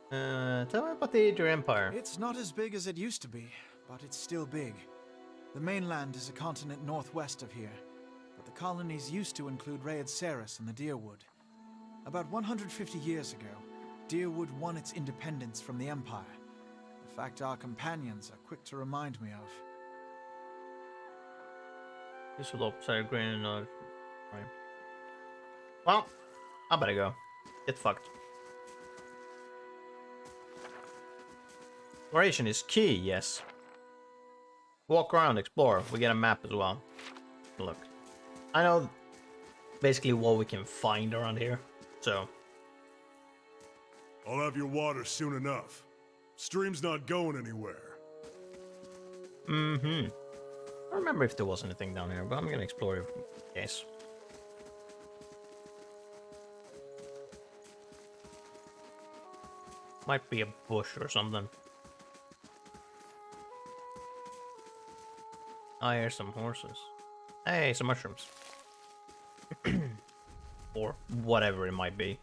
Tell me about the Adir Empire. It's not as big as it used to be, but it's still big. The mainland is a continent northwest of here, but the colonies used to include Raed Ceres and the Deerwood. About 150 years ago, Deerwood won its independence from the Empire. A fact our companions are quick to remind me of. This will upside green and right. Well, I better go. Get fucked. Exploration is key, yes. Walk around, explore. We get a map as well. Look, I know basically what we can find around here, so... I'll have your water soon enough. Stream's not going anywhere. I don't remember if there was anything down here, but I'm gonna explore it in case. Might be a bush or something. I hear some horses. Hey, some mushrooms. Or whatever it might be.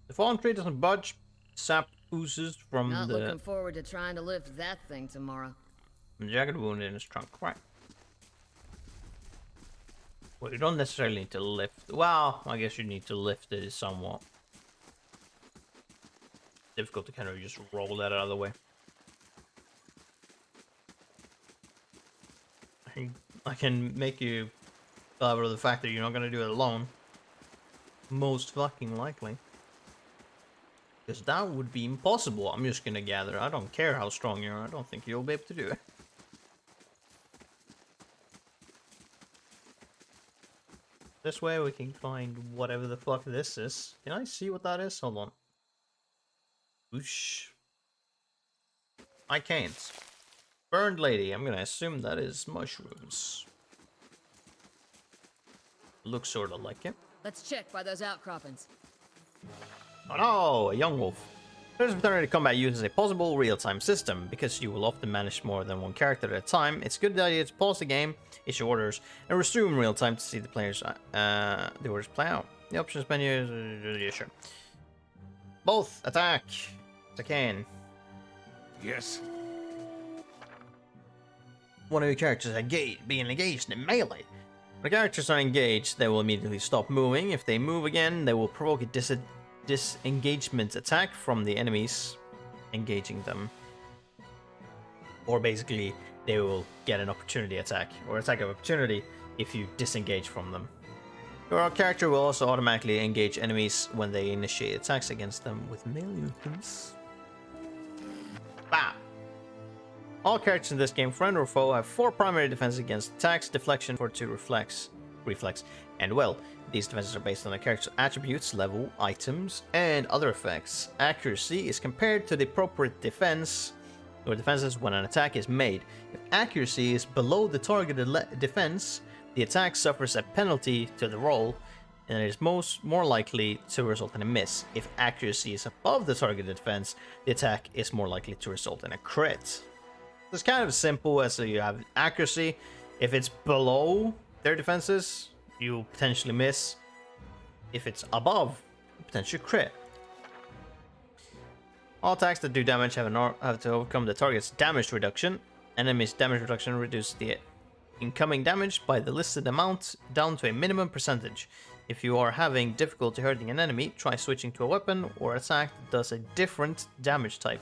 The fallen tree doesn't budge. Sap oozes from Not the looking forward to trying to lift that thing tomorrow. jagged wound in his trunk. Right. Well, you don't necessarily need to lift. Well, I guess you need to lift it somewhat. Difficult to kind of just roll that out of the way. I can make you clever of the fact that you're not gonna do it alone. Most fucking likely. Because that would be impossible, I'm just gonna gather. I don't care how strong you are, I don't think you'll be able to do it. This way we can find whatever the fuck this is. Can I see what that is? Hold on. Whoosh. I can't. Burned lady, I'm gonna assume that is mushrooms. Looks sort of like it. Let's check by those outcroppings. Oh no, a young wolf. Players returning to combat uses a possible real-time system. Because you will often manage more than one character at a time, it's a good idea to pause the game, issue orders, and resume real-time to see the players the orders play out. The options menu is yeah, sure. Both attack. If I can. Yes. One of your characters being engaged in melee. When the characters are engaged, they will immediately stop moving. If they move again, they will provoke a disengagement attack from the enemies engaging them. Or basically, they will get an opportunity attack, or attack of opportunity if you disengage from them. Your character will also automatically engage enemies when they initiate attacks against them with melee weapons. Bah! All characters in this game, friend or foe, have 4 primary defenses against attacks, deflection, fortitude, reflex, and will. These defenses are based on the character's attributes, level, items, and other effects. Accuracy is compared to the appropriate defense or defenses when an attack is made. If accuracy is below the targeted defense, the attack suffers a penalty to the roll, and it is more likely to result in a miss. If accuracy is above the targeted defense, the attack is more likely to result in a crit. It's kind of simple as you have accuracy. If it's below their defenses, you potentially miss. If it's above, you potentially crit. All attacks that do damage have to overcome the target's damage reduction. Enemy's damage reduction reduces the incoming damage by the listed amount down to a minimum percentage. If you are having difficulty hurting an enemy, try switching to a weapon or attack that does a different damage type.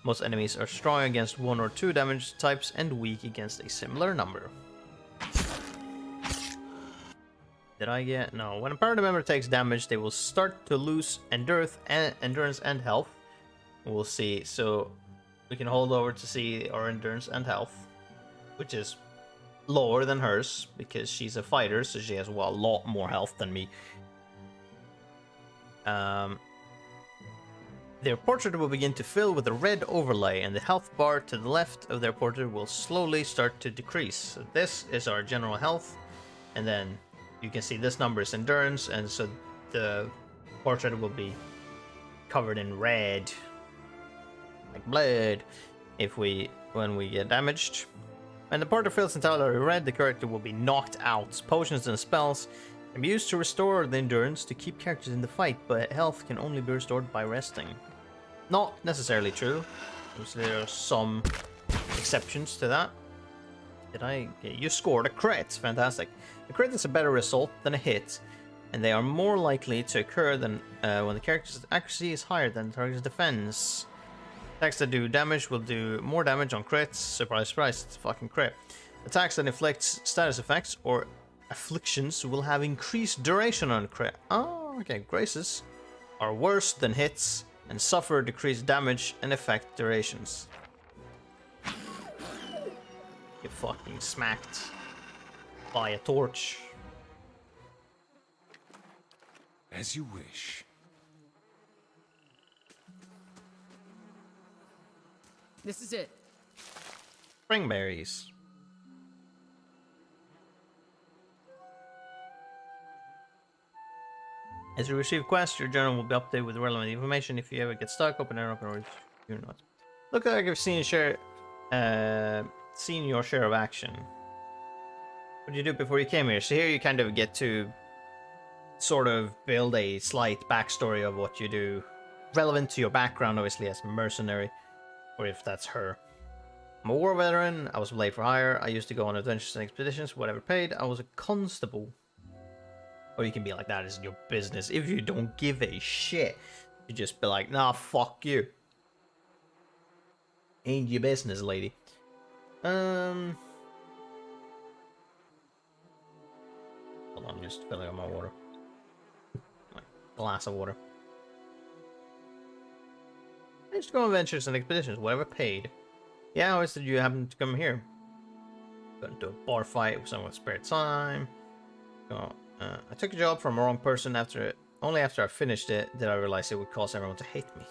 Most enemies are strong against 1 or 2 damage types and weak against a similar number. Did I get... No. When a party member takes damage, they will start to lose endurance and health. We'll see. So we can hold over to see our endurance and health, which is lower than hers because she's a fighter, so she has a lot more health than me. Their portrait will begin to fill with a red overlay, and the health bar to the left of their portrait will slowly start to decrease. So this is our general health, and then you can see this number is endurance, and so the portrait will be covered in red, like blood, when we get damaged. When the portrait fills entirely red, the character will be knocked out. Potions and spells can be used to restore the endurance to keep characters in the fight, but health can only be restored by resting. Not necessarily true. There are some exceptions to that. You scored a crit. Fantastic. A crit is a better result than a hit, and they are more likely to occur than when the character's accuracy is higher than the target's defense. Attacks that do damage will do more damage on crits. Surprise, surprise, it's a fucking crit. Attacks that inflict status effects or afflictions will have increased duration on crit. Oh, okay. Graces are worse than hits and suffer decreased damage and effect durations. Get fucking smacked by a torch. As you wish. This is it. Springberries. As you receive quests, your journal will be updated with relevant information. If you ever get stuck, open it up or you're not. Look like I've seen your share of action. What did you do before you came here? So here you kind of get to sort of build a slight backstory of what you do, relevant to your background, obviously, as a mercenary, or if that's her. I'm a war veteran. I was blade for hire. I used to go on adventures and expeditions, whatever paid. I was a constable. Or you can be like, that isn't your business. If you don't give a shit, you just be like, nah, fuck you. Ain't your business, lady. Hold on, I'm just filling up my water. My glass of water. I used to go on adventures and expeditions, whatever paid. Yeah, how is it you happen to come here? Got into a bar fight with someone with spare time. I took a job from a wrong person only after I finished it did I realize it would cause everyone to hate me.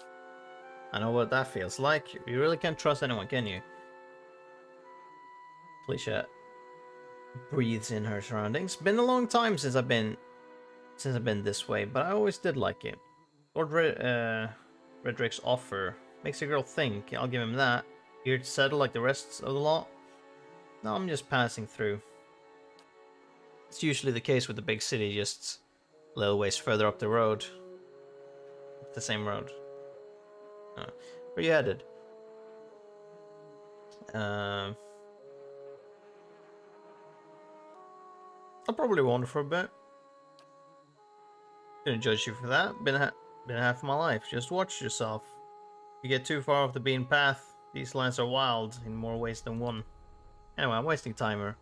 I know what that feels like. You really can't trust anyone, can you? Felicia breathes in her surroundings. Been a long time since I've been this way, but I always did like it. Lord Redrick's offer makes a girl think. I'll give him that. Here to settle like the rest of the lot? No, I'm just passing through. It's usually the case with the big city, just a little ways further up the road. The same road. Where you headed? I'll probably wander for a bit. Gonna judge you for that. Been half my life. Just watch yourself. You get too far off the beaten path. These lands are wild in more ways than one. Anyway, I'm wasting time here.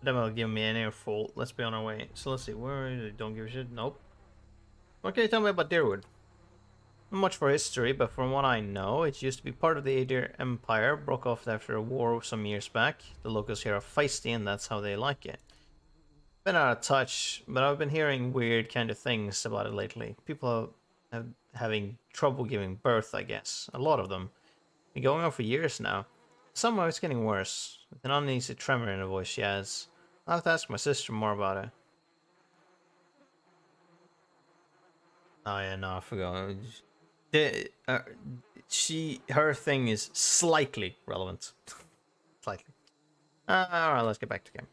Them will give me an earful. Let's be on our way. So let's see. Where? Don't give a shit. Nope. What can you tell me about Deerwood? Not much for history, but from what I know, it used to be part of the Adir Empire. Broke off after a war some years back. The locals here are feisty, and that's how they like it. Been out of touch, but I've been hearing weird kind of things about it lately. People have having trouble giving birth, I guess. A lot of them. Been going on for years now. Somehow it's getting worse. With an uneasy tremor in her voice she has. I'll have to ask my sister more about it. Oh yeah, no, I forgot. Her thing is slightly relevant. Slightly. Alright, let's get back to the game.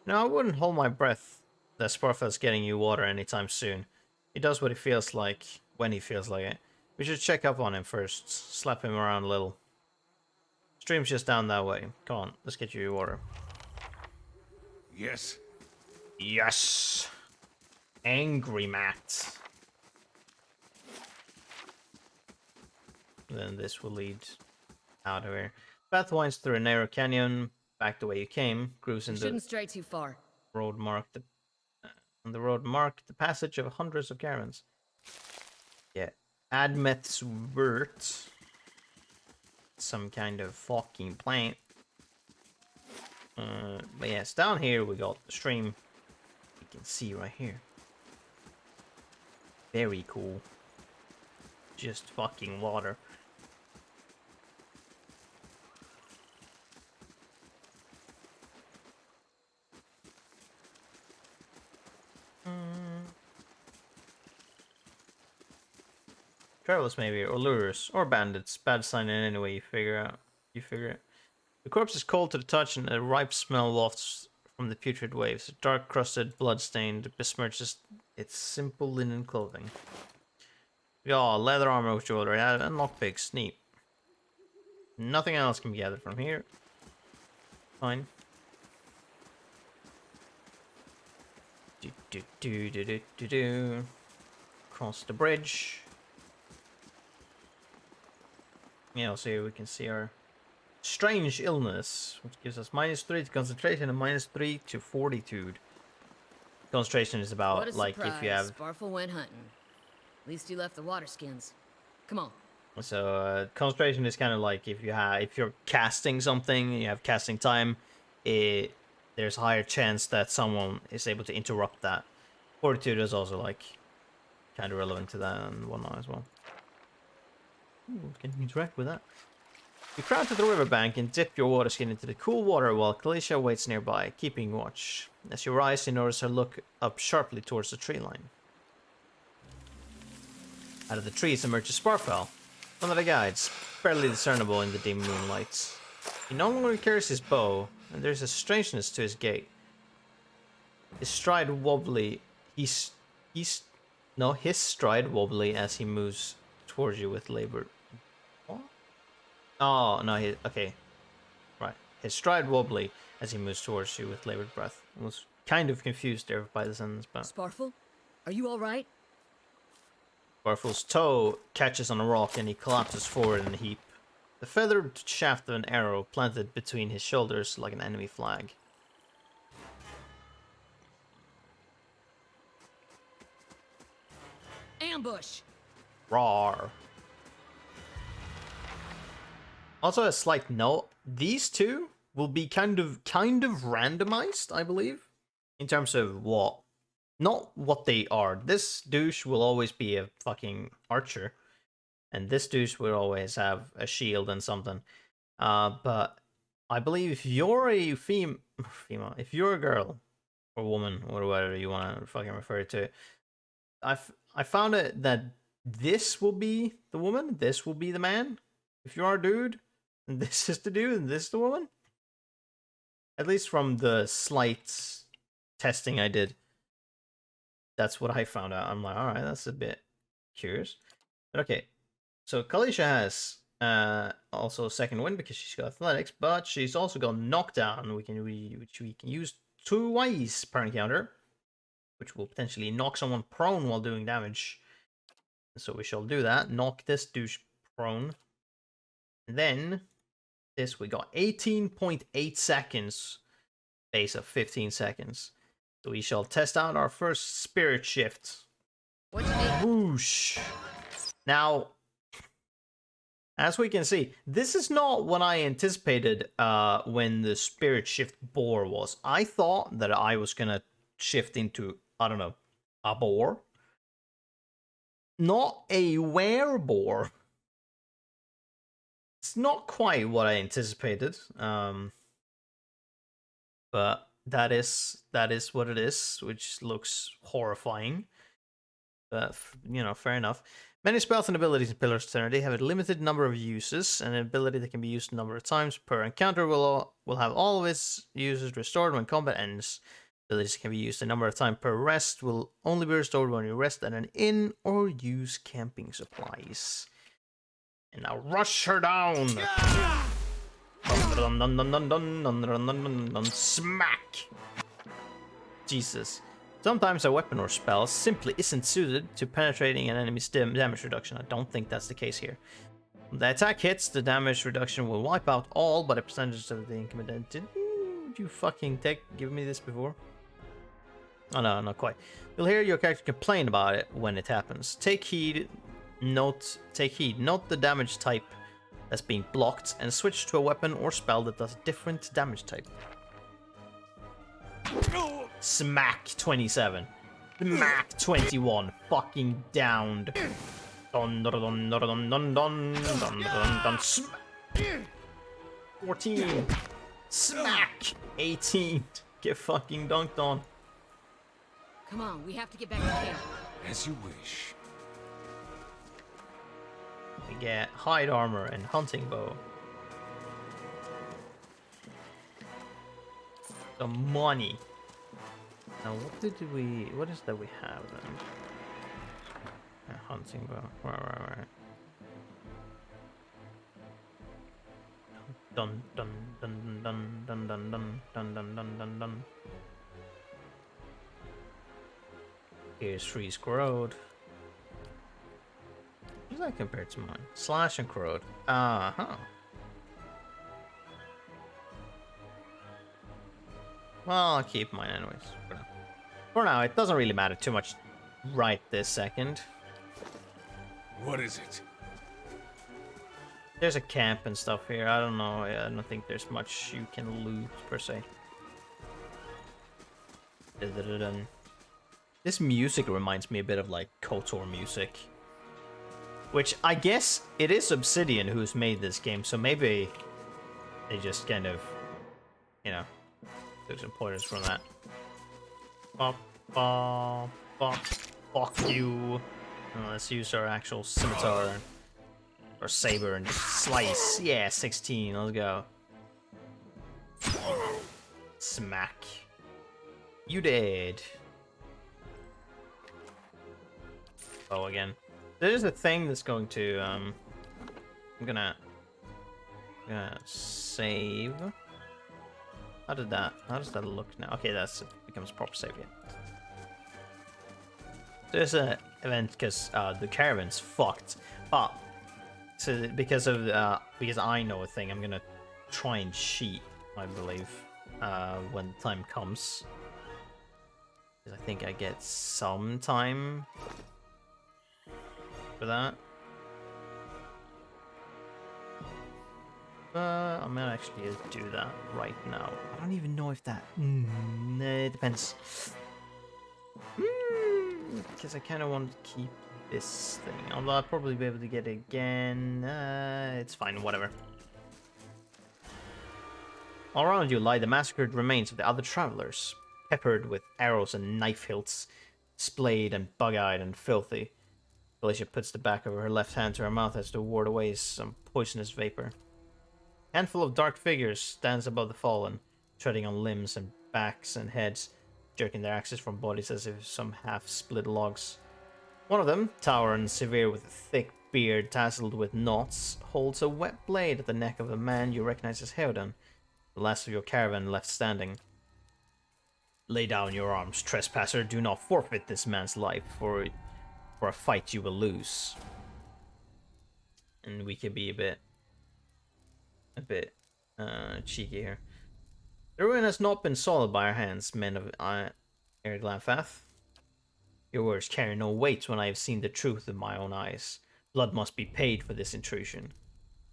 No, I wouldn't hold my breath that Sparfel's getting you water anytime soon. He does what he feels like, when he feels like it. We should check up on him first. Slap him around a little. Stream's just down that way. Come on, let's get you your water. Yes. Yes! Angry Matt. Then this will lead out of here. Path winds through a narrow canyon, back the way you came. Grooves in Shouldn't stray too far. Road marked the passage of hundreds of caravans. Yeah, Admeth's wort. Some kind of fucking plant. But yes, down here we got the stream. You can see right here. Very cool. Just fucking water. Travelers maybe, or lurers, or bandits. Bad sign in any way you figure it. The corpse is cold to the touch and a ripe smell wafts from the putrid waves. Dark crusted, blood-stained, besmirches its simple linen clothing. Yeah, leather armor which you already had, and lockpicks. Neat. Nothing else can be gathered from here. Fine. Cross the bridge. Yeah, so we can see our strange illness, which gives us -3 to concentration and -3 to fortitude. Concentration is about What a like surprise. if you have. Sparfel went hunting. At least you left the water skins. Come on. So concentration is kind of like if you're casting something, you have casting time. there's a higher chance that someone is able to interrupt that. Fortitude is also like kind of relevant to that and whatnot as well. Ooh, can interact with that. You crowd to the riverbank and dip your water skin into the cool water while Kalisha waits nearby, keeping watch. As you rise, you notice her look up sharply towards the tree line. Out of the trees emerges Sparfell, one of the guides, barely discernible in the dim moonlight. He no longer carries his bow, and there's a strangeness to his gait. His stride wobbly. His stride wobbly as he moves towards you with labored. What? Oh no, okay. Right. His stride wobbly as he moves towards you with labored breath. I was kind of confused there by the sentence, but Sparfell, are you all right? Sparfell's toe catches on a rock and he collapses forward in a heap. The feathered shaft of an arrow planted between his shoulders like an enemy flag. Ambush! Rawr. Also, a slight note: these two will be kind of randomized, I believe, in terms of not what they are. This douche will always be a fucking archer, and this douche will always have a shield and something. But I believe if you're a female, if you're a girl or woman or whatever you want to fucking refer to, I found it that this will be the woman, this will be the man. If you're a dude, and this is the dude, and this is the woman. At least from the slight testing I did, that's what I found out. I'm like, all right, that's a bit curious. But okay, so Kalisha has also a second win because she's got athletics, but she's also got knockdown, which we can use twice per encounter, which will potentially knock someone prone while doing damage. So we shall do that. Knock this douche prone. And then this we got 18.8 seconds, base of 15 seconds. So we shall test out our first spirit shift. What'd you need? Whoosh. Now, as we can see, this is not what I anticipated when the spirit shift boar was. I thought that I was gonna shift into, I don't know, a boar. Not a were-boar. It's not quite what I anticipated. But that is what it is, which looks horrifying. But, you know, fair enough. Many spells and abilities in Pillar of Eternity have a limited number of uses, and an ability that can be used a number of times per encounter will have all of its uses restored when combat ends. Abilities can be used a number of times per rest, will only be restored when you rest at an inn or use camping supplies. And now rush her down! Smack! Jesus. Sometimes a weapon or spell simply isn't suited to penetrating an enemy's damage reduction. I don't think that's the case here. When the attack hits, the damage reduction will wipe out all but a percentage of the incoming. Did you fucking give me this before? Oh no, not quite. You'll hear your character complain about it when it happens. Take heed. Note the damage type that's being blocked and switch to a weapon or spell that does a different damage type. Smack 27. Smack 21. Fucking downed. Dun dun dun dun dun dun dun dun dun dun. 14. Smack 18. Get fucking dunked on. Come on, we have to get back to camp. As you wish. We get hide armor and hunting bow. Some money. Now what is that we have then? A hunting bow. Right. Dun dun dun dun dun dun dun dun dun dun dun dun. Here's Freeze Corrode. How does that compare to mine? Slash and Corrode. Uh-huh. Well, I'll keep mine anyways. For now, it doesn't really matter too much right this second. What is it? There's a camp and stuff here. I don't know. I don't think there's much you can loot per se. Dun-dun-dun-dun. This music reminds me a bit of like KOTOR music. Which I guess it is Obsidian who's made this game, so maybe they just kind of, you know, took some pointers from that. Fuck you. Let's use our actual scimitar or saber and just slice. Yeah, 16. Let's go. Smack. You dead. Oh, again. There's a thing that's going to I'm gonna save. How does that look now? Okay, that's becomes proper save yet. There's an event because the caravan's fucked. But so because I know a thing, I'm gonna try and cheat, I believe, when the time comes. Because I think I get some time for that. I'm gonna actually do that right now. I don't even know if that. It depends. Because I kind of want to keep this thing. Although I'll probably be able to get it again. It's fine, whatever. All around you lie the massacred remains of the other travelers, peppered with arrows and knife hilts, splayed and bug-eyed and filthy. Alicia puts the back of her left hand to her mouth as to ward away some poisonous vapor. A handful of dark figures stands above the fallen, treading on limbs and backs and heads, jerking their axes from bodies as if some half-split logs. One of them, towering and severe with a thick beard tasseled with knots, holds a wet blade at the neck of a man you recognize as Heodan, the last of your caravan left standing. Lay down your arms, trespasser. Do not forfeit this man's life, for a fight you will lose. And we could be a bit cheeky here. The ruin has not been soiled by our hands, men of Erglanfath. Your words carry no weight when I have seen the truth with my own eyes. Blood must be paid for this intrusion.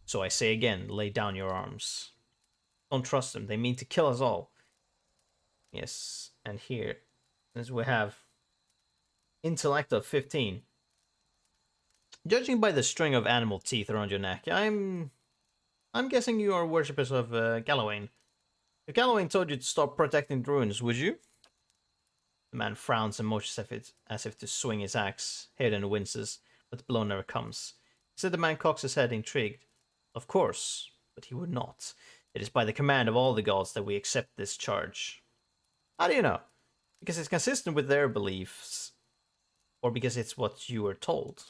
So I say again, lay down your arms. Don't trust them, they mean to kill us all. Yes, and here, as we have intellect of 15. Judging by the string of animal teeth around your neck, I'm guessing you are worshippers of Galawain. If Galawain told you to stop protecting the ruins, would you? The man frowns and motions as if to swing his axe. Hayden winces, but the blow never comes. Instead, the man cocks his head, intrigued. Of course, but he would not. It is by the command of all the gods that we accept this charge. How do you know? Because it's consistent with their beliefs, or because it's what you were told?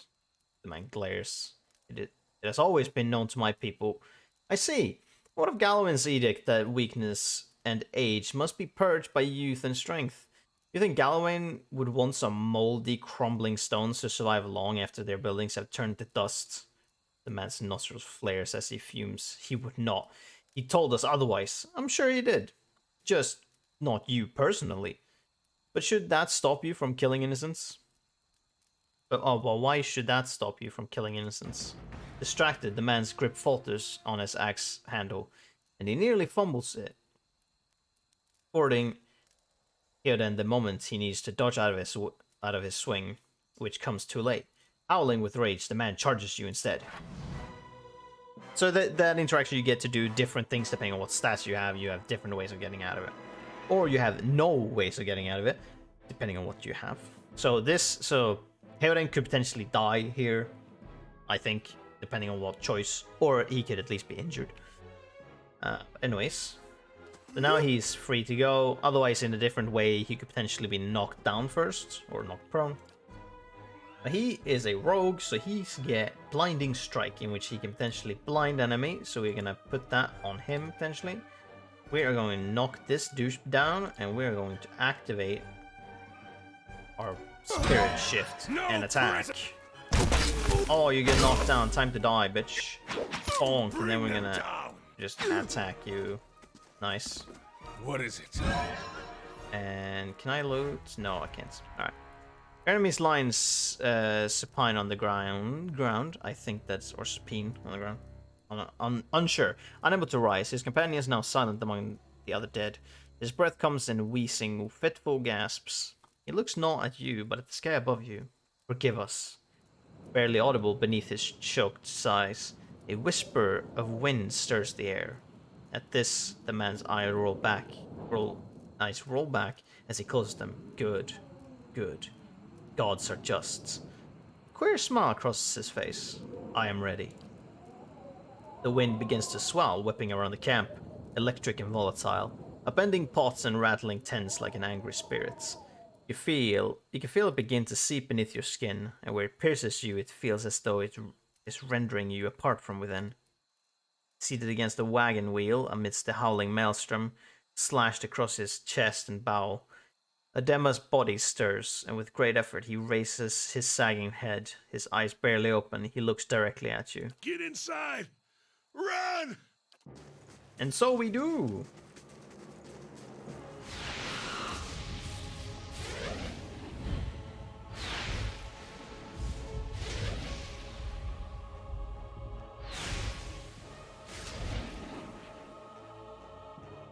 The man glares. It has always been known to my people. I see. What of Galawain's edict that weakness and age must be purged by youth and strength? You think Galawain would want some moldy, crumbling stones to survive long after their buildings have turned to dust? The man's nostrils flares as he fumes. He would not. He told us otherwise. I'm sure he did. Just not you personally. But should that stop you from killing innocents? Well, why should that stop you from killing innocents? Distracted, the man's grip falters on his axe handle, and he nearly fumbles it. Fording here then the moment he needs to dodge out of his swing, which comes too late. Howling with rage, the man charges you instead. So that interaction, you get to do different things depending on what stats you have. You have different ways of getting out of it. Or you have no ways of getting out of it, depending on what you have. So Heodan could potentially die here, I think, depending on what choice. Or he could at least be injured. Anyways. So now he's free to go. Otherwise, in a different way, he could potentially be knocked down first. Or knocked prone. But he is a rogue, so he's get Blinding Strike, in which he can potentially blind enemy. So we're gonna put that on him, potentially. We are going to knock this douche down, and we're going to activate our Spirit Shift and attack. Oh, you get knocked down. Time to die, bitch. Bonk, and then we're gonna just attack you. Nice. What is it? And can I loot? No, I can't. Alright. Enemy's lines supine on the ground. I think that's, or supine on the ground. Unsure, unable to rise, his companion is now silent among the other dead. His breath comes in wheezing, fitful gasps. He looks not at you, but at the sky above you. Forgive us. Barely audible beneath his choked sighs, a whisper of wind stirs the air. At this, the man's eyes roll back as he closes them. Good, good. Gods are just. A queer smile crosses his face. I am ready. The wind begins to swell, whipping around the camp, electric and volatile, upending pots and rattling tents like an angry spirit. You can feel it begin to seep beneath your skin, and where it pierces you, it feels as though it is rendering you apart from within. Seated against the wagon wheel, amidst the howling maelstrom, slashed across his chest and bow, Adema's body stirs, and with great effort he raises his sagging head. His eyes barely open, he looks directly at you. Get inside! Run! And so we do!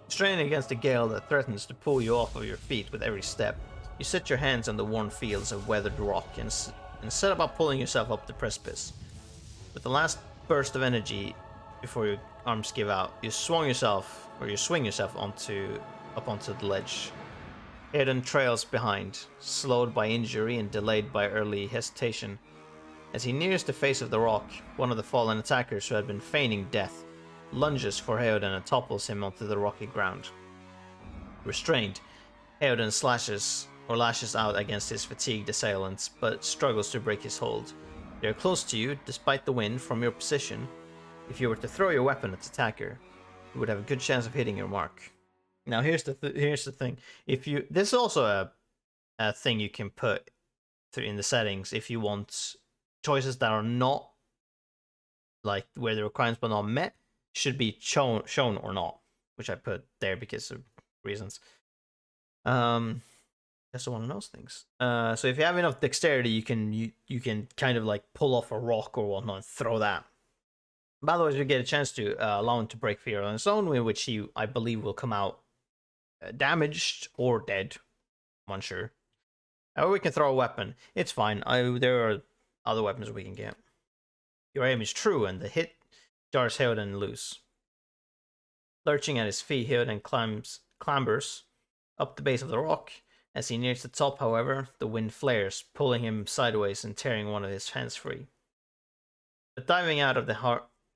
Straining against a gale that threatens to pull you off of your feet with every step, you set your hands on the worn fields of weathered rock and set about pulling yourself up the precipice. With the last burst of energy before your arms give out, you swing yourself up onto the ledge. Aiden trails behind, slowed by injury and delayed by early hesitation. As he nears the face of the rock, one of the fallen attackers who had been feigning death lunges for Heoden and topples him onto the rocky ground. Restrained, Heoden lashes out against his fatigued assailants, but struggles to break his hold. They are close to you, despite the wind, from your position. If you were to throw your weapon at the attacker, you would have a good chance of hitting your mark. Now here's the thing. This is also a thing you can put in the settings if you want choices that are not like where the requirements are not met should be shown or not, which I put there because of reasons. That's one of those things. So if you have enough dexterity, you can kind of like pull off a rock or whatnot and throw that. But otherwise, you get a chance to allow him to break fear on his own, in which he, I believe, will come out damaged or dead. I'm unsure. Or we can throw a weapon. It's fine. There are other weapons we can get. Your aim is true, and the hit jars Heoden loose. Lurching at his feet, Heoden clambers up the base of the rock. As he nears the top, however, the wind flares, pulling him sideways and tearing one of his hands free. But diving out of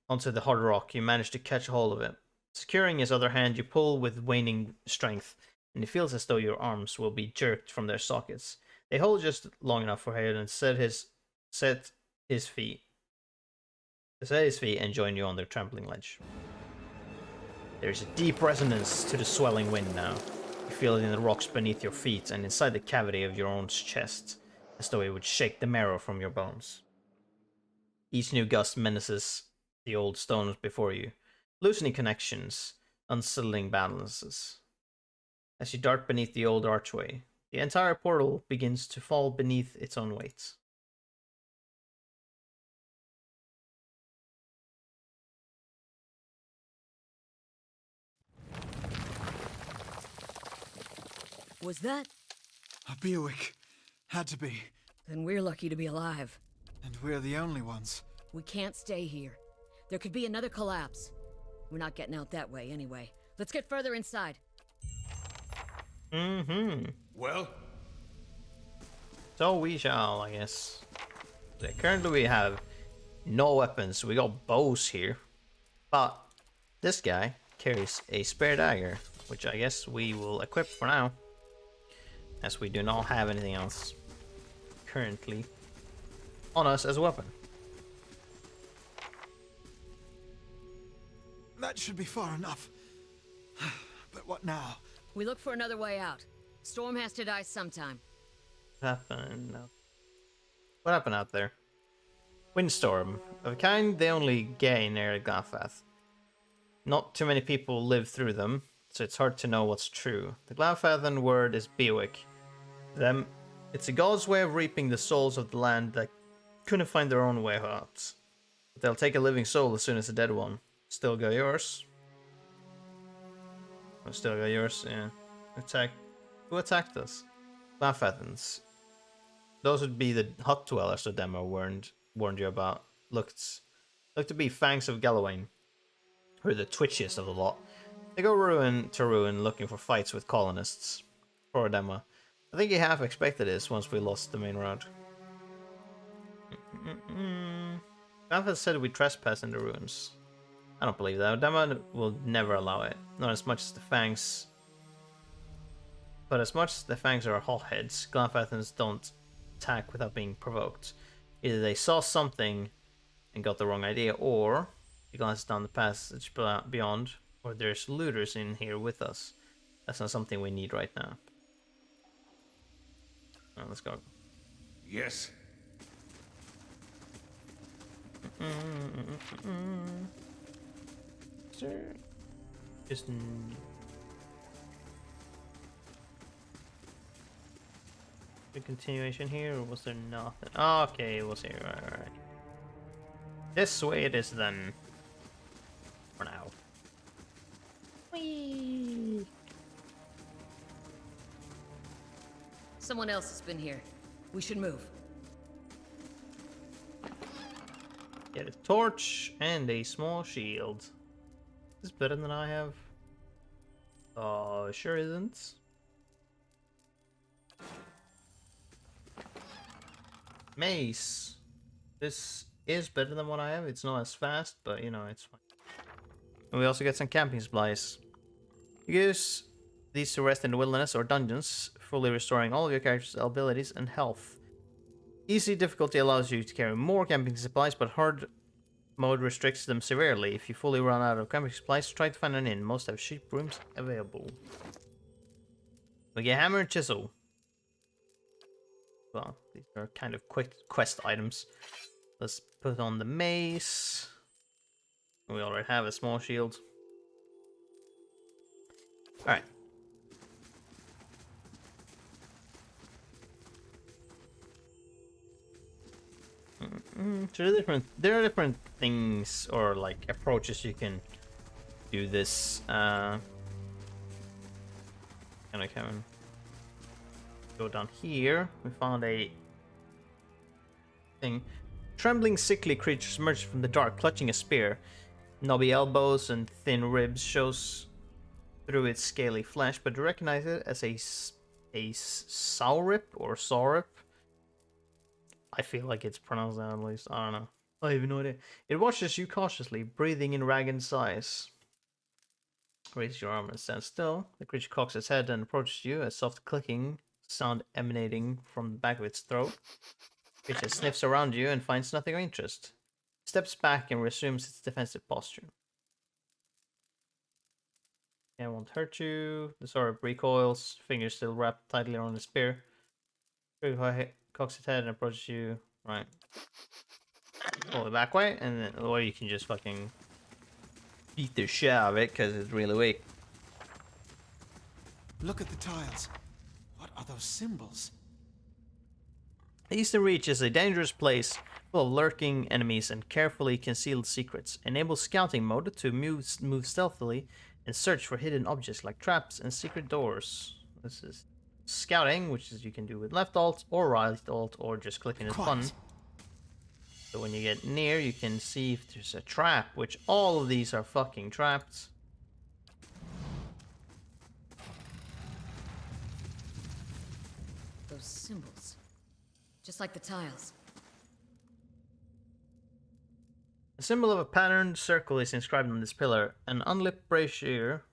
onto the hard rock, you manage to catch a hold of it. Securing his other hand, you pull with waning strength, and it feels as though your arms will be jerked from their sockets. They hold just long enough for Heoden to set his feet and join you on the trampling ledge. There is a deep resonance to the swelling wind now. You feel it in the rocks beneath your feet and inside the cavity of your own chest, as though it would shake the marrow from your bones. Each new gust menaces the old stones before you, loosening connections, unsettling balances. As you dart beneath the old archway, the entire portal begins to fall beneath its own weight. Was that? A Bewick. Had to be. Then we're lucky to be alive. And we're the only ones. We can't stay here. There could be another collapse. We're not getting out that way anyway. Let's get further inside. Well? So we shall, I guess. Currently we have no weapons. We got bows here. But this guy carries a spare dagger, which I guess we will equip for now, as we do not have anything else currently on us as a weapon. That should be far enough. But what now? We look for another way out. Storm has to die sometime. What happened out there? Windstorm. Of a kind they only get in Area Glanfath. Not too many people live through them, so it's hard to know what's true. The Glanfathan word is Bewick. To them, it's a god's way of reaping the souls of the land that couldn't find their own way out. They'll take a living soul as soon as a dead one. Still got yours. Oh, still got yours, yeah. Attack. Who attacked us? Laugh-Athens. Those would be the hut dwellers the demo warned you about. Looked to be Fangs of Galawain, who are the twitchiest of the lot. They go ruin to ruin looking for fights with colonists. Poor demo. I think he half expected this once we lost the main route. Alpha said we trespass in the ruins. I don't believe that. Demo will never allow it. Not as much as the Fangs. But as much as the Fangs are hotheads, Glanfathans don't attack without being provoked. Either they saw something and got the wrong idea, or he glances down the passage beyond, or there's looters in here with us. That's not something we need right now. Alright, let's go. Yes. Sir. Just the continuation here, or was there nothing? Oh, okay, it was here. Alright. This way it is then. For now. Whee! Someone else has been here. We should move. Get a torch and a small shield. This is better than I have. Oh, sure isn't. Mace. This is better than what I have. It's not as fast, but you know, it's fine. And we also get some camping supplies. You use these to rest in the wilderness or dungeons, fully restoring all of your character's abilities and health. Easy difficulty allows you to carry more camping supplies, but hard mode restricts them severely. If you fully run out of camping supplies, try to find an inn. Most have sheep rooms available. We get hammer and chisel. Well, these are kind of quick quest items. Let's put on the mace. We already have a small shield. Alright. So there are different things or like approaches you can do this. Can I come go down here? We found a thing. Trembling, sickly creatures emerge from the dark, clutching a spear. Knobby elbows and thin ribs shows through its scaly flesh, but you recognize it as a saurip or saurip. I feel like it's pronounced that at least. I don't know. I have no idea. It watches you cautiously, breathing in ragged sighs. Raise your arm and stand still. The creature cocks its head and approaches you, a soft clicking sound emanating from the back of its throat. The creature sniffs around you and finds nothing of interest. Steps back and resumes its defensive posture. It won't hurt you. The saurip recoils, fingers still wrapped tightly around the spear. Cocks its head and approaches you. Right. Pull it back way, and then, or you can just fucking beat the shit out of it because it's really weak. Look at the tiles. What are those symbols? The Eastern Reach is a dangerous place full of lurking enemies and carefully concealed secrets. Enable scouting mode to move stealthily and search for hidden objects like traps and secret doors. This is scouting, which is you can do with left alt or right alt or just clicking the button. So when you get near, you can see if there's a trap, which all of these are fucking traps. Those symbols. Just like the tiles. A symbol of a patterned circle is inscribed on this pillar. An unlit brazier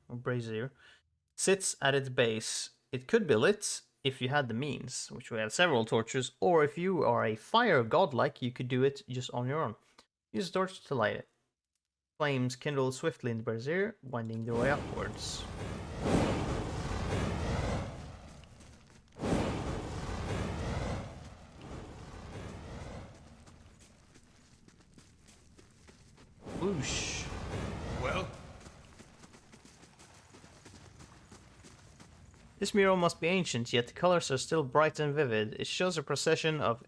sits at its base. It could be lit if you had the means, which we have several torches, or if you are a fire godlike, you could do it just on your own. Use a torch to light it. Flames kindle swiftly in the brazier, winding their way upwards. Whoosh. Well? This mural must be ancient, yet the colors are still bright and vivid. It shows a procession of...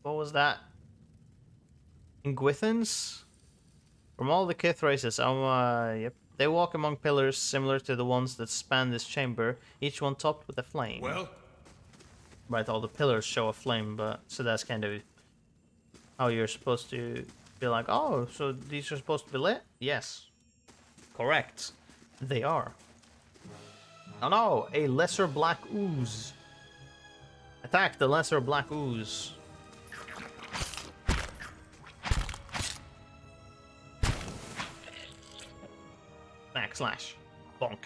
What was that? Ingwithans? From all the Kith races, yep. They walk among pillars similar to the ones that span this chamber, each one topped with a flame. Well? Right, all the pillars show a flame, but so that's kind of how you're supposed to be like, oh, so these are supposed to be lit? Yes. Correct. They are. Oh no, a lesser black ooze. Attack the lesser black ooze. Slash. Bonk.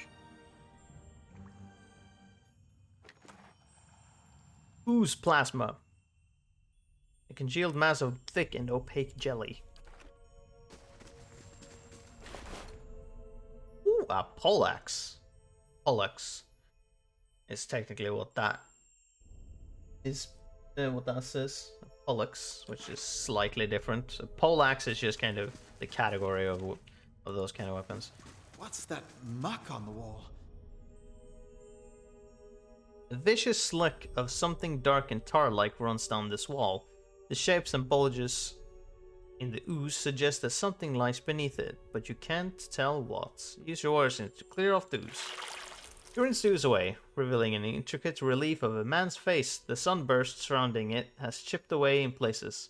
Ooze plasma. A congealed mass of thick and opaque jelly. Ooh, a poleaxe. Poleaxe is technically what that is. What that says. Poleaxe, which is slightly different. A poleaxe is just kind of the category of those kind of weapons. What's that muck on the wall? A vicious slick of something dark and tar-like runs down this wall. The shapes and bulges in the ooze suggest that something lies beneath it, but you can't tell what. Use your words to clear off the ooze. You rinse the ooze away, revealing an intricate relief of a man's face. The sunburst surrounding it has chipped away in places.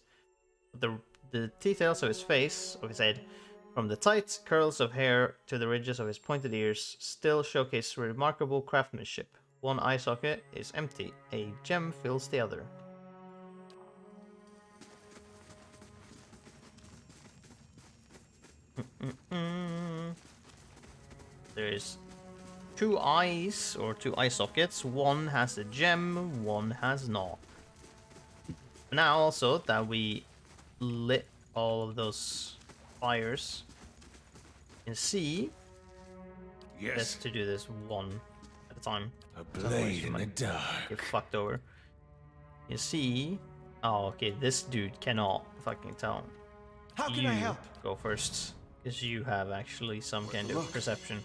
The details of his face, of his head, from the tight curls of hair to the ridges of his pointed ears, still showcase remarkable craftsmanship. One eye socket is empty. A gem fills the other. There's two eyes, or two eye sockets. One has a gem, one has not. Now also that we lit all of those fires, you can see Yes. to do this one at a time. A blade in the Get dark. fucked over. You see, oh okay, this dude cannot fucking tell. How can I help? Go first, because you have actually some kind of Look. perception.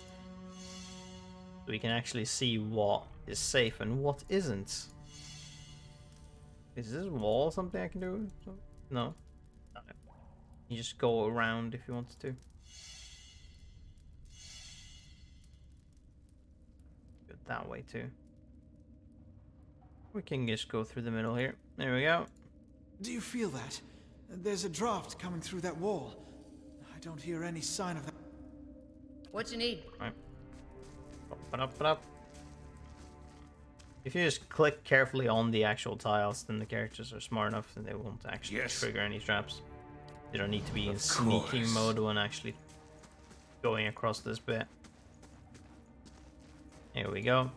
So we can actually see what is safe and what isn't. Is this wall something I can do? No. You just go around if you wanted to. Go that way too. We can just go through the middle here. There we go. Do you feel that? There's a draft coming through that wall. I don't hear any sign of that. What you need? Right. Up. If you just click carefully on the actual tiles, then the characters are smart enough and they won't actually trigger any traps. You don't need to be in sneaking mode when actually going across this bit. Here we go.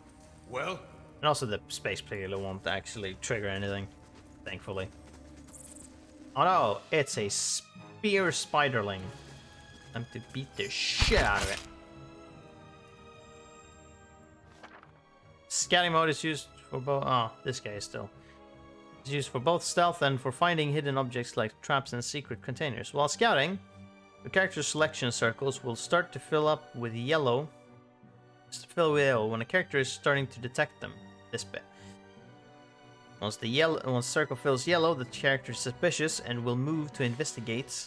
Well? And also the space player won't actually trigger anything, thankfully. Oh no, it's a spear spiderling. Time to beat the shit out of it. Scouting mode is used for both. Oh, this guy is still. It's used for both stealth and for finding hidden objects like traps and secret containers. While scouting, the character selection circles will start to fill up with yellow. When a character is starting to detect them. This bit. Once the circle fills yellow, the character is suspicious and will move to investigate.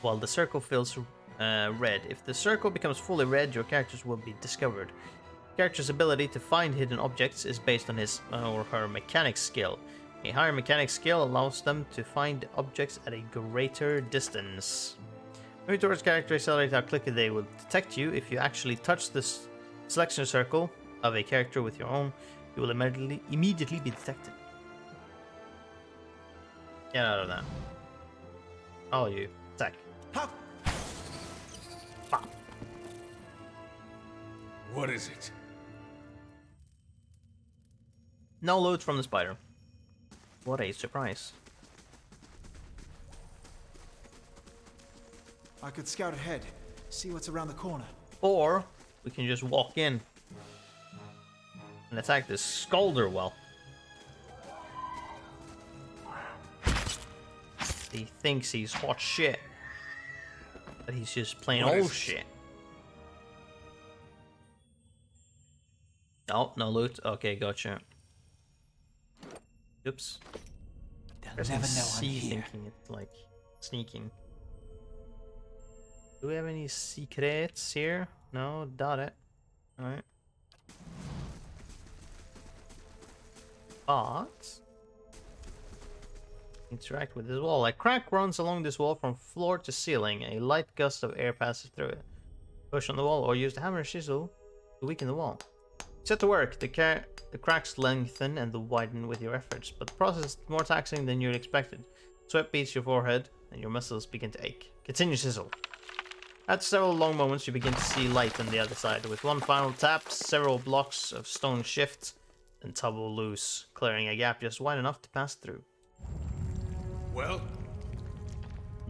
While the circle fills red. If the circle becomes fully red, your characters will be discovered. The character's ability to find hidden objects is based on his or her mechanics skill. A higher mechanics skill allows them to find objects at a greater distance. Moving towards character, accelerate how quickly they will detect you. If you actually touch this selection circle of a character with your own, you will immediately be detected. Get out of that. All you. Attack. How? Bop. What is it? No loot from the spider. What a surprise. I could scout ahead, see what's around the corner. Or we can just walk in and attack this Scolder well. He thinks he's hot shit, but he's just plain What is old it? shit. Oh, no loot. Okay, gotcha. Oops. never know I'm C here. thinking it's like sneaking. Do we have any secrets here? No, doubt it. Alright. But interact with this wall. A crack runs along this wall from floor to ceiling. A light gust of air passes through it. Push on the wall or use the hammer or chisel to weaken the wall. Set to work. The cracks lengthen and widen with your efforts, but the process is more taxing than you'd expected. Sweat beats your forehead and your muscles begin to ache. Continue chisel. After several long moments, you begin to see light on the other side. With one final tap, several blocks of stone shift and tumble loose, clearing a gap just wide enough to pass through. Well,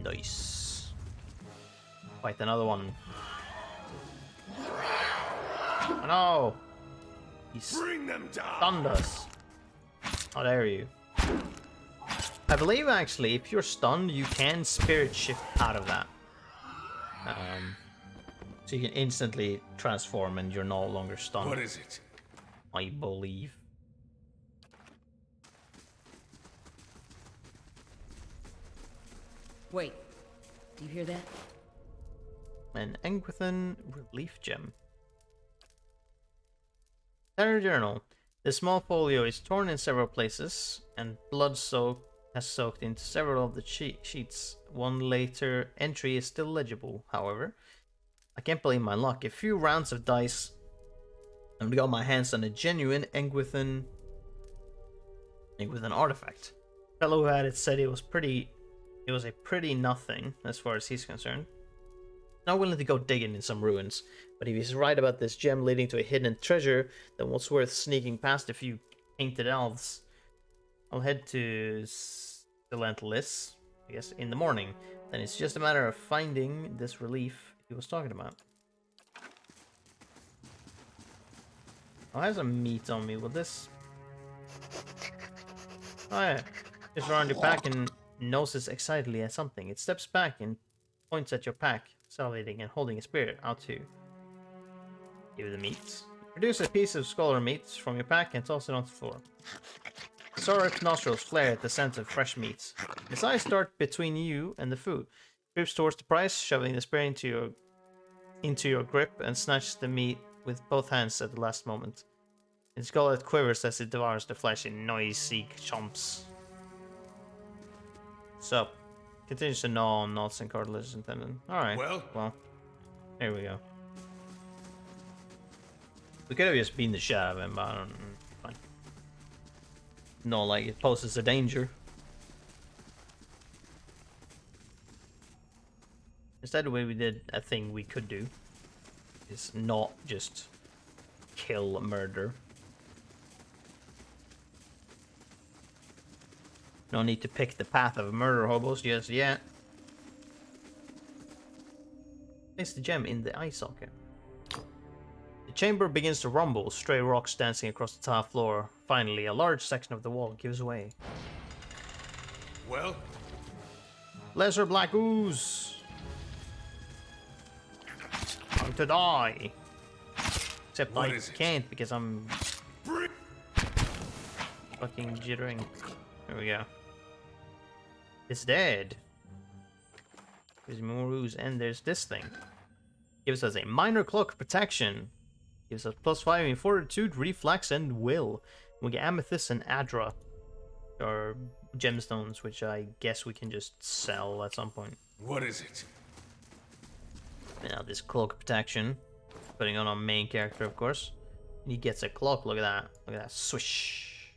Nice. Quite another one. Oh no! He's bring them down. stunned us. How dare you? I believe actually, if you're stunned, you can spirit shift out of that. So you can instantly transform and you're no longer stunned. What is it? I believe. Wait, do you hear that? An Engwithan relief gem. Terror Journal. The small folio is torn in several places, and blood has soaked into several of the sheets. One later entry is still legible, however. I can't believe my luck. A few rounds of dice, and got my hands on a genuine Engwithan artifact. The fellow who had it said it was a pretty nothing as far as he's concerned. Not willing to go digging in some ruins, but if he's right about this gem leading to a hidden treasure, then what's worth sneaking past a few painted elves? I'll head to Silentless, I guess, in the morning. Then it's just a matter of finding this relief he was talking about. I have some meat on me. Will this... Oh yeah. Just around your pack and noses excitedly at something. It steps back and points at your pack, salivating and holding a spear out to give you the meat. Produce a piece of scholar meat from your pack and toss it onto the floor. Sorik's nostrils flare at the scent of fresh meat. His eyes dart between you and the food. Grips towards the prize, shoving the spear into your grip, and snatches the meat with both hands at the last moment. Its gullet quivers as it devours the flesh in noisy chomps. So, continues to gnaw on nuts and cartilage and tendon. Alright, well, here we go. We could have just beaten the shit out of him, but I don't know. Fine. No, like, it poses a danger. Instead, the way we did a thing we could do is not just kill murder. No need to pick the path of murder hobos just yet. Place the gem in the eye socket. The chamber begins to rumble, stray rocks dancing across the tile floor. Finally, a large section of the wall gives way. Well, Lesser black ooze. Time to die. Except What I is it? can't because I'm fucking jittering. There we go. It's dead. There's more ooze, and there's this thing. Gives us a minor cloak protection. Gives us +5 in fortitude, reflex, and will. We get amethyst and adra, or gemstones, which I guess we can just sell at some point. what is it? Now this cloak protection, putting on our main character, of course. And he gets a cloak. Look at that. Look at that swish.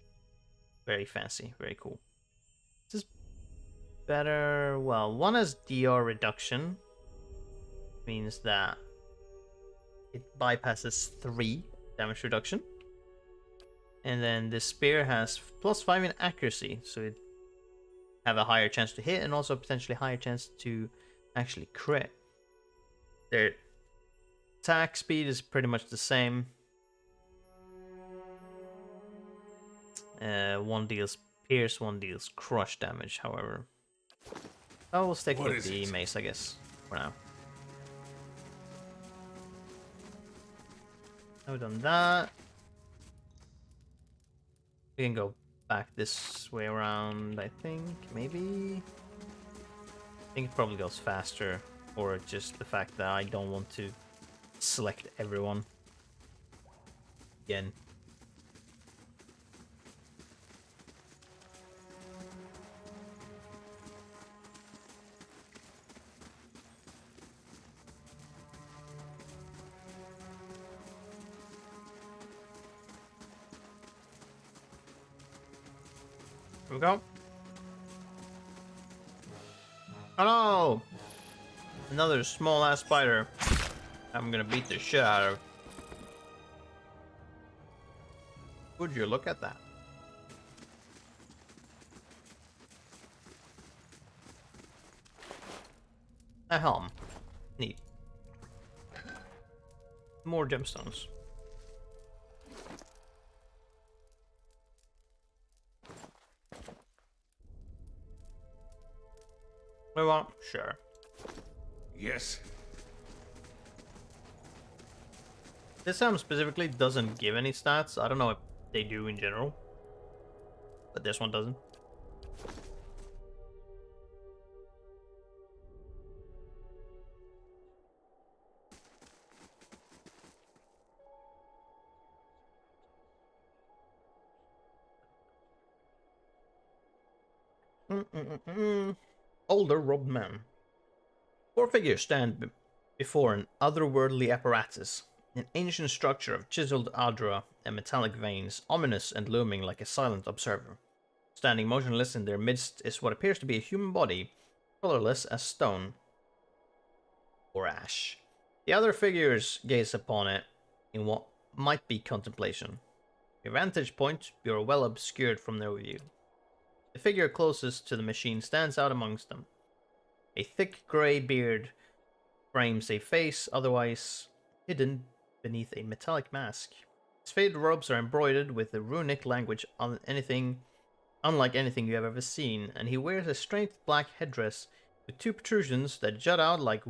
Very fancy. Very cool. This is better. Well, one has DR reduction. Means that it bypasses 3 damage reduction. And then the spear has +5 in accuracy, so it have a higher chance to hit and also potentially higher chance to actually crit. Their attack speed is pretty much the same. One deals pierce, one deals crush damage, however. I will stick What with is the it? mace, I guess, for now. Now we've done that. We can go back this way around, I think. Maybe? I think it probably goes faster. Or just the fact that I don't want to select everyone. Again. Here we go. Oh no! Another small ass spider. I'm gonna beat the shit out of. Would you look at that? A helm. Neat. More gemstones. We want? Sure. Yes. This helm specifically doesn't give any stats. I don't know if they do in general. But this one doesn't. Older robbed man. Four figures stand before an otherworldly apparatus, an ancient structure of chiseled adra and metallic veins, ominous and looming like a silent observer. Standing motionless in their midst is what appears to be a human body, colorless as stone or ash. The other figures gaze upon it in what might be contemplation. Your vantage point, you are well obscured from their view. The figure closest to the machine stands out amongst them. A thick grey beard frames a face otherwise hidden beneath a metallic mask. His faded robes are embroidered with a runic language unlike anything you have ever seen, and he wears a strange black headdress with two protrusions that jut out like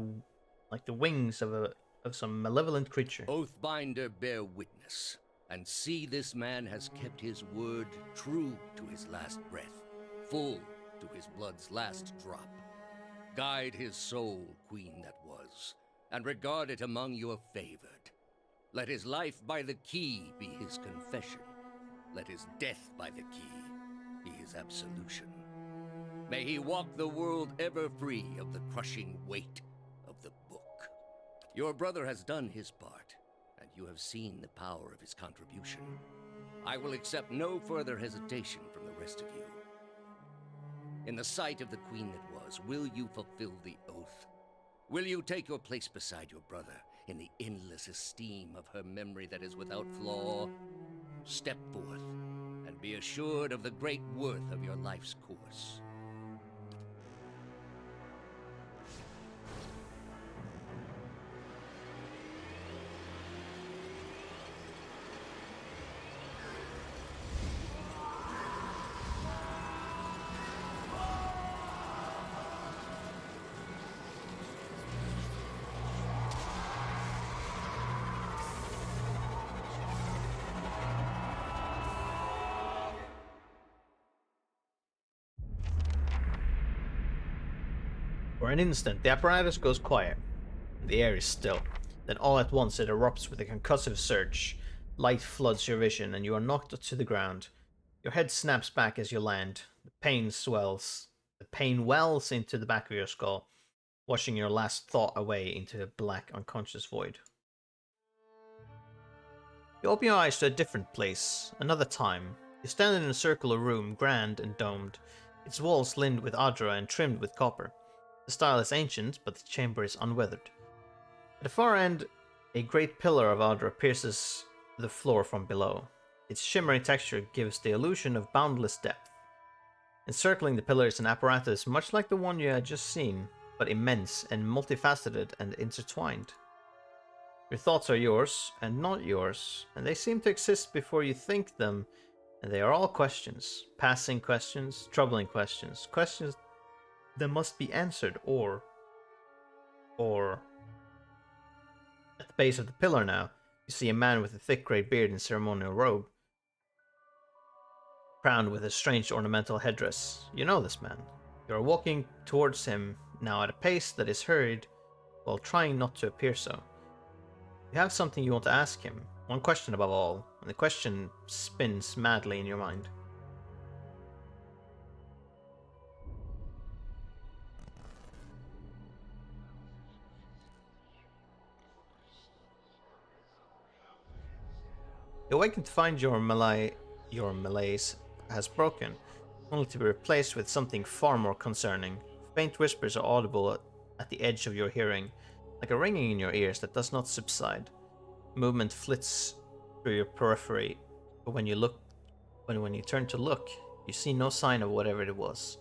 the wings of some malevolent creature. Oathbinder, bear witness, and see this man has kept his word true to his last breath, full to his blood's last drop. Guide his soul, queen that was, and regard it among your favored. Let his life by the key be his confession. Let his death by the key be his absolution. May he walk the world ever free of the crushing weight of the book. Your brother has done his part, and you have seen the power of his contribution. I will accept no further hesitation from the rest of you. In the sight of the queen that was, will you fulfill the oath? Will you take your place beside your brother in the endless esteem of her memory that is without flaw? Step forth, and be assured of the great worth of your life's course. For an instant, the apparatus goes quiet. The air is still. Then all at once it erupts with a concussive surge. Light floods your vision, and you are knocked to the ground. Your head snaps back as you land. The pain swells. The pain wells into the back of your skull, washing your last thought away into a black, unconscious void. You open your eyes to a different place, another time. You stand in a circular room, grand and domed, its walls lined with adra and trimmed with copper. The style is ancient, but the chamber is unweathered. At the far end, a great pillar of adra pierces the floor from below. Its shimmery texture gives the illusion of boundless depth. Encircling the pillar is an apparatus much like the one you had just seen, but immense and multifaceted and intertwined. Your thoughts are yours, and not yours, and they seem to exist before you think them, and they are all questions. Passing questions, troubling questions, questions that must be answered, or... At the base of the pillar now, you see a man with a thick grey beard and ceremonial robe. crowned with a strange ornamental headdress. You know this man. You are walking towards him now at a pace that is hurried, while trying not to appear so. You have something you want to ask him, one question above all, and the question spins madly in your mind. You awaken to find your malaise has broken, only to be replaced with something far more concerning. Faint whispers are audible at the edge of your hearing, like a ringing in your ears that does not subside. Movement flits through your periphery, but when you turn to look, you see no sign of whatever it was.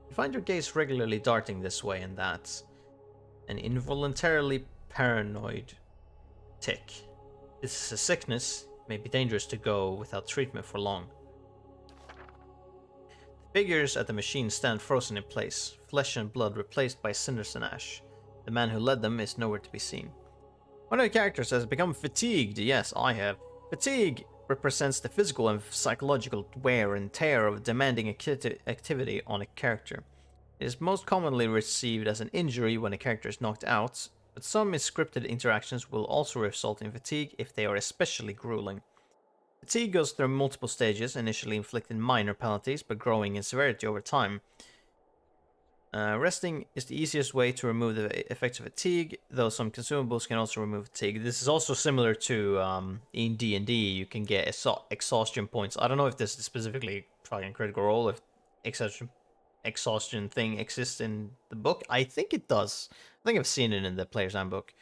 You find your gaze regularly darting this way and that, an involuntarily paranoid tic. This is a sickness. It may be dangerous to go without treatment for long. The figures at the machine stand frozen in place, flesh and blood replaced by cinders and ash. The man who led them is nowhere to be seen. One of the characters has become fatigued. Yes, I have. Fatigue represents the physical and psychological wear and tear of demanding activity on a character. It is most commonly received as an injury when a character is knocked out, but some scripted interactions will also result in fatigue if they are especially grueling. Fatigue goes through multiple stages, initially inflicting minor penalties, but growing in severity over time. Resting is the easiest way to remove the effects of fatigue, though some consumables can also remove fatigue. This is also similar to in D&D, you can get exhaustion points. I don't know if this is specifically fucking Critical Role, if exhaustion thing exists in the book. I think it does. I think I've seen it in the Player's Handbook,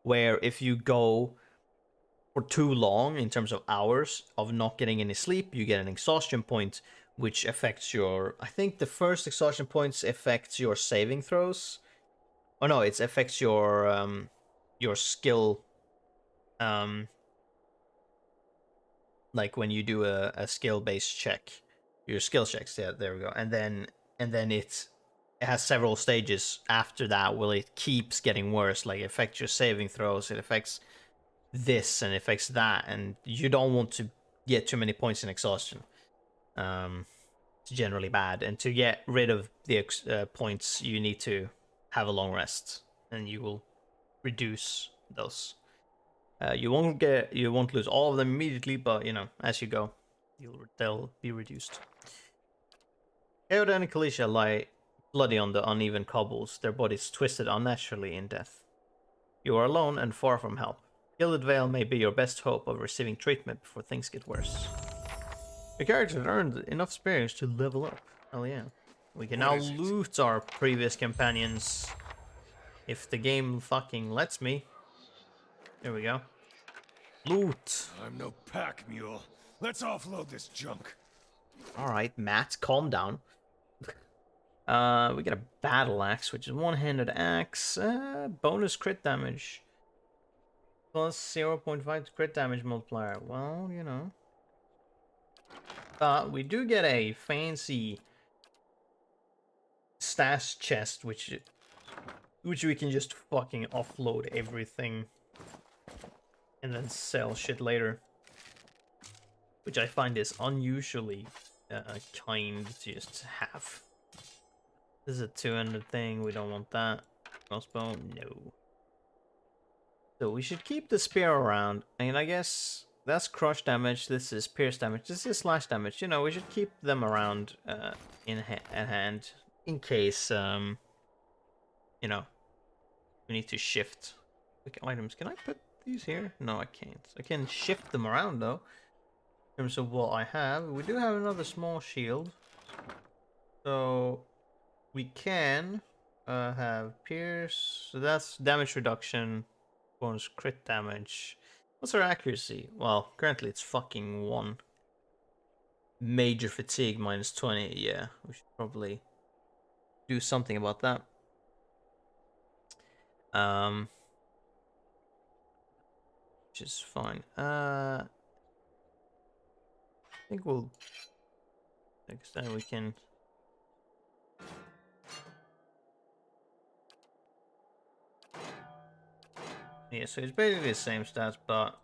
where if you go for too long in terms of hours of not getting any sleep, you get an exhaustion point, which affects your... I think the first exhaustion points affects your saving throws. Oh no, it affects your skill. Like when you do a skill-based check, your skill checks. Yeah, there we go. And then it has several stages after that where it keeps getting worse. Like it affects your saving throws, it affects this and affects that, and you don't want to get too many points in exhaustion. It's generally bad, and to get rid of the points, you need to have a long rest, and you will reduce those. You won't lose all of them immediately, but you know, as you go, they'll be reduced. Eoda and Kalisha lie bloody on the uneven cobbles, their bodies twisted unnaturally in death. You are alone and far from help. Gilded Vale may be your best hope of receiving treatment before things get worse. Your character earned enough experience to level up. Hell yeah. We can now loot our previous companions. If the game fucking lets me. There we go. Loot. I'm no pack mule. Let's offload this junk. Alright, Matt, calm down. We get a battle axe, which is one-handed axe. Bonus crit damage. Plus 0.5 to crit damage multiplier. Well, you know. But we do get a fancy stash chest, which we can just fucking offload everything and then sell shit later. Which I find is unusually kind to just have. This is a 200 thing, we don't want that. Crossbow, no. So we should keep the spear around, and I guess that's crush damage, this is pierce damage, this is slash damage. You know, we should keep them around at hand in case, you know, we need to shift. Quick items, can I put these here? No, I can't. I can shift them around though, in terms of what I have. We do have another small shield, so we can have pierce, so that's damage reduction, bonus crit damage. What's our accuracy? Well, currently it's fucking 1. Major fatigue minus 20. Yeah, we should probably do something about that. Which is fine. I think we'll next time we can. Yeah, so it's basically the same stats, but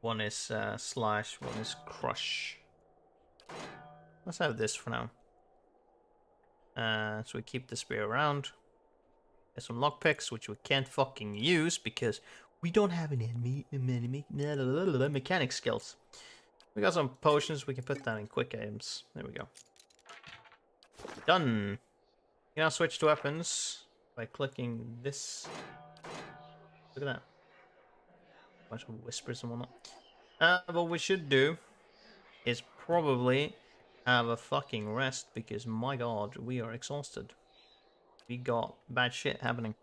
one is slash, one is crush. Let's have this for now. So we keep the spear around. Get some lockpicks, which we can't fucking use because we don't have any mechanic skills. We got some potions, we can put that in quick items. There we go. Done. You can now switch to weapons by clicking this. Look at that. Bunch of whispers and whatnot. What we should do is probably have a fucking rest because my god, we are exhausted. We got bad shit happening.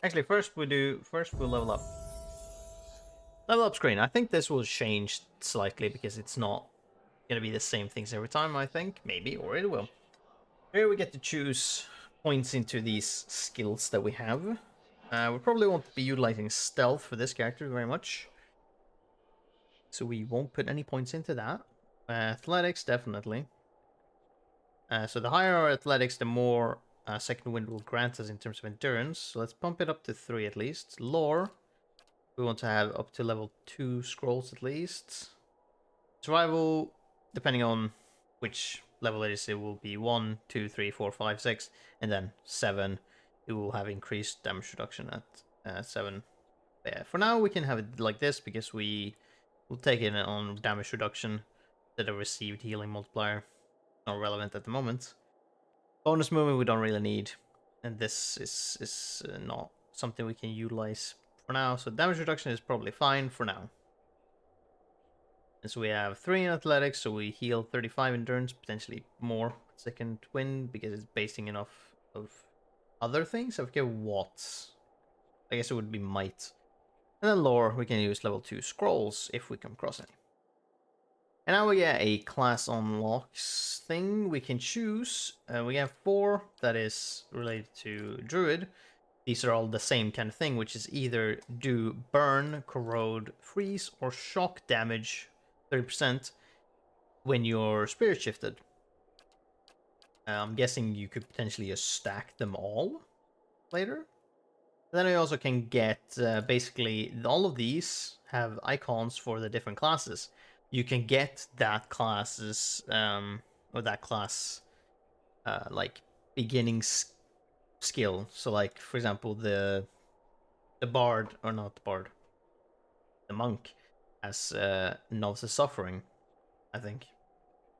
Actually, first we'll level up. Level up screen. I think this will change slightly because it's not gonna be the same things every time, I think. Maybe, or it will. Here we get to choose points into these skills that we have. We probably won't be utilizing stealth for this character very much. So we won't put any points into that. Athletics, definitely. So the higher our athletics, the more second wind will grant us in terms of endurance. So let's pump it up to 3 at least. Lore, we want to have up to level 2 scrolls at least. Survival, depending on which level it is, it will be 1, 2, 3, 4, 5, 6, and then 7. It will have increased damage reduction at 7. But yeah, for now we can have it like this because we will take it on damage reduction instead of received healing multiplier. Not relevant at the moment. Bonus movement we don't really need, and this is not something we can utilize for now. So damage reduction is probably fine for now. And so we have 3 in athletics, so we heal 35 endurance, potentially more second wind because it's basing enough of other things. I forget what. I guess it would be might. And then lore, we can use level 2 scrolls if we come across any. And now we get a class unlocks thing we can choose. We have 4 that is related to Druid. These are all the same kind of thing, which is either do burn, corrode, freeze, or shock damage 30% when you're spirit shifted. I'm guessing you could potentially just stack them all later. Then we also can get, basically, all of these have icons for the different classes. You can get that class's, or that class, like, beginning skill. So, like, for example, the bard, or not the bard, the monk has Novice Suffering, I think.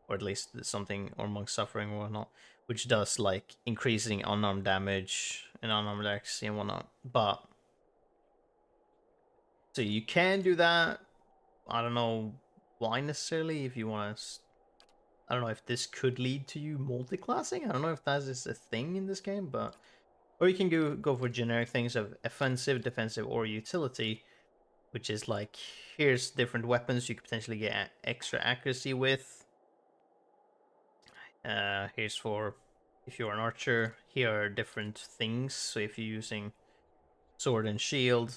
Or at least something, or Monk Suffering or whatnot, which does, like, increasing unarmed damage and unarmed accuracy and whatnot. But, so you can do that. I don't know why necessarily, if you want to, I don't know if this could lead to you multi-classing. I don't know if that is a thing in this game, but, or you can go for generic things of offensive, defensive, or utility, which is like, here's different weapons you could potentially get extra accuracy with. Here's for if you're an archer. Here are different things. So if you're using sword and shield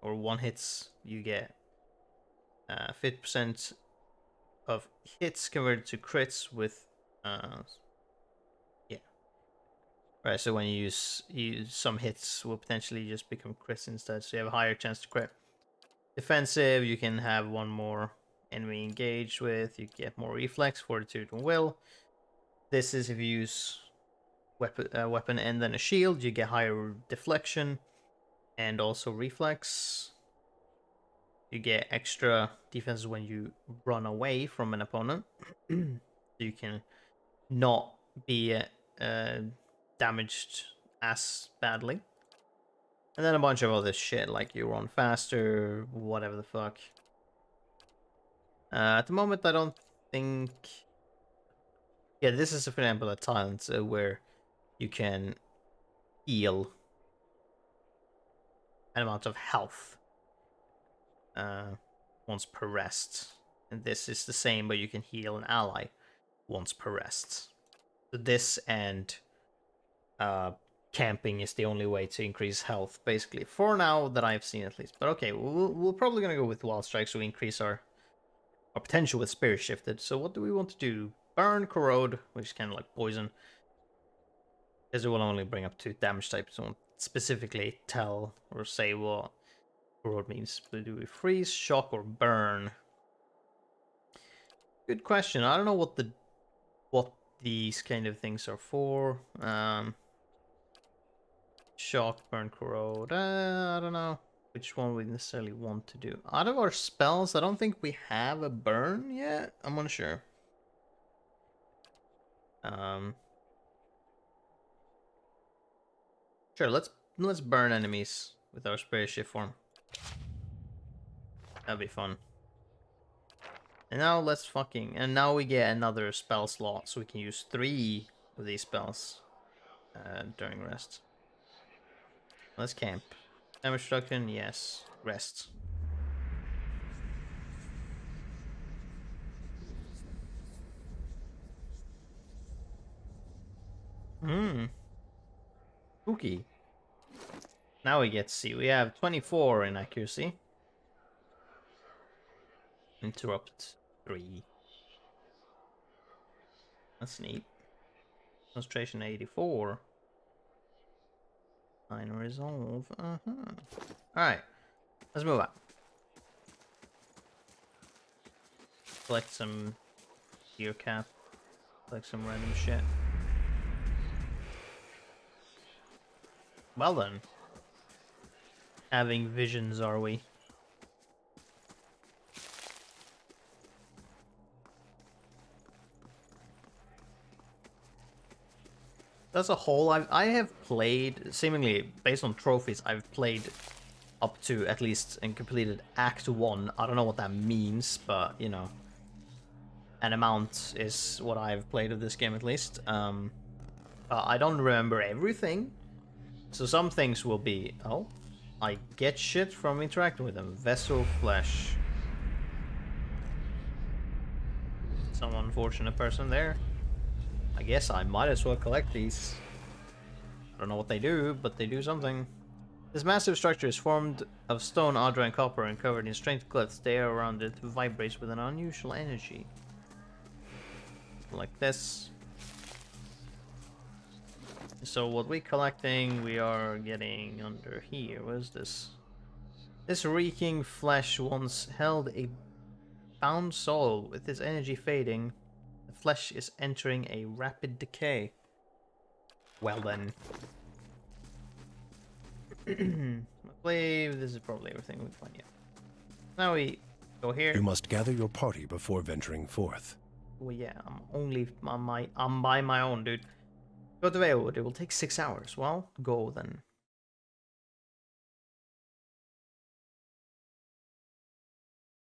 or one hits, you get 50% of hits converted to crits with yeah. Right, so when you use some hits will potentially just become crits instead, so you have a higher chance to crit. Defensive, you can have one more enemy engaged with, you get more reflex, fortitude, and will. This is if you use weapon and then a shield, you get higher deflection and also reflex. You get extra defense when you run away from an opponent. You can not be damaged as badly. And then a bunch of other shit, like you run faster, whatever the fuck. At the moment, I don't think... Yeah, this is, for example, a talent where you can heal an amount of health once per rest. And this is the same, but you can heal an ally once per rest. So this and camping is the only way to increase health, basically, for now that I've seen at least. But okay, we're probably gonna go with Wild Strike, so we increase our potential with Spirit Shifted. So what do we want to do? Burn, corrode, which is kind of like poison, because it will only bring up 2 damage types. So won't specifically tell or say what corrode means. But do we freeze, shock, or burn? Good question. I don't know what the what these kind of things are for. Shock, burn, corrode. I don't know which one we necessarily want to do. Out of our spells, I don't think we have a burn yet. I'm unsure. Sure, let's burn enemies with our spirit shift form. That'd be fun. And now let's fucking... And now we get another spell slot, so we can use 3 of these spells during rest. Let's camp. Damage reduction, yes. Rest. Spooky. Now we get to see. We have 24 in accuracy. Interrupt 3. That's neat. Concentration 84. 9 resolve. Alright. Let's move on. Collect some gear cap. Collect some random shit. Well then. Having visions, are we? As a whole, I have played, seemingly based on trophies, I've played up to at least and completed Act 1. I don't know what that means, but you know, an amount is what I've played of this game at least. I don't remember everything, so some things will be, oh, I get shit from interacting with them. Vessel flesh. Some unfortunate person there. I guess I might as well collect these. I don't know what they do, but they do something. This massive structure is formed of stone, adra, and copper and covered in strange glyphs. The air around it vibrates with an unusual energy. Like this. So what we're collecting, we are getting under here. What is this? This reeking flesh once held a bound soul. With its energy fading, the flesh is entering a rapid decay. Well then. I believe this is probably everything we find here. Now we go here. You must gather your party before venturing forth. Well, yeah, I'm by my own, dude. Go to Valewood. It will take 6 hours. Well, go then.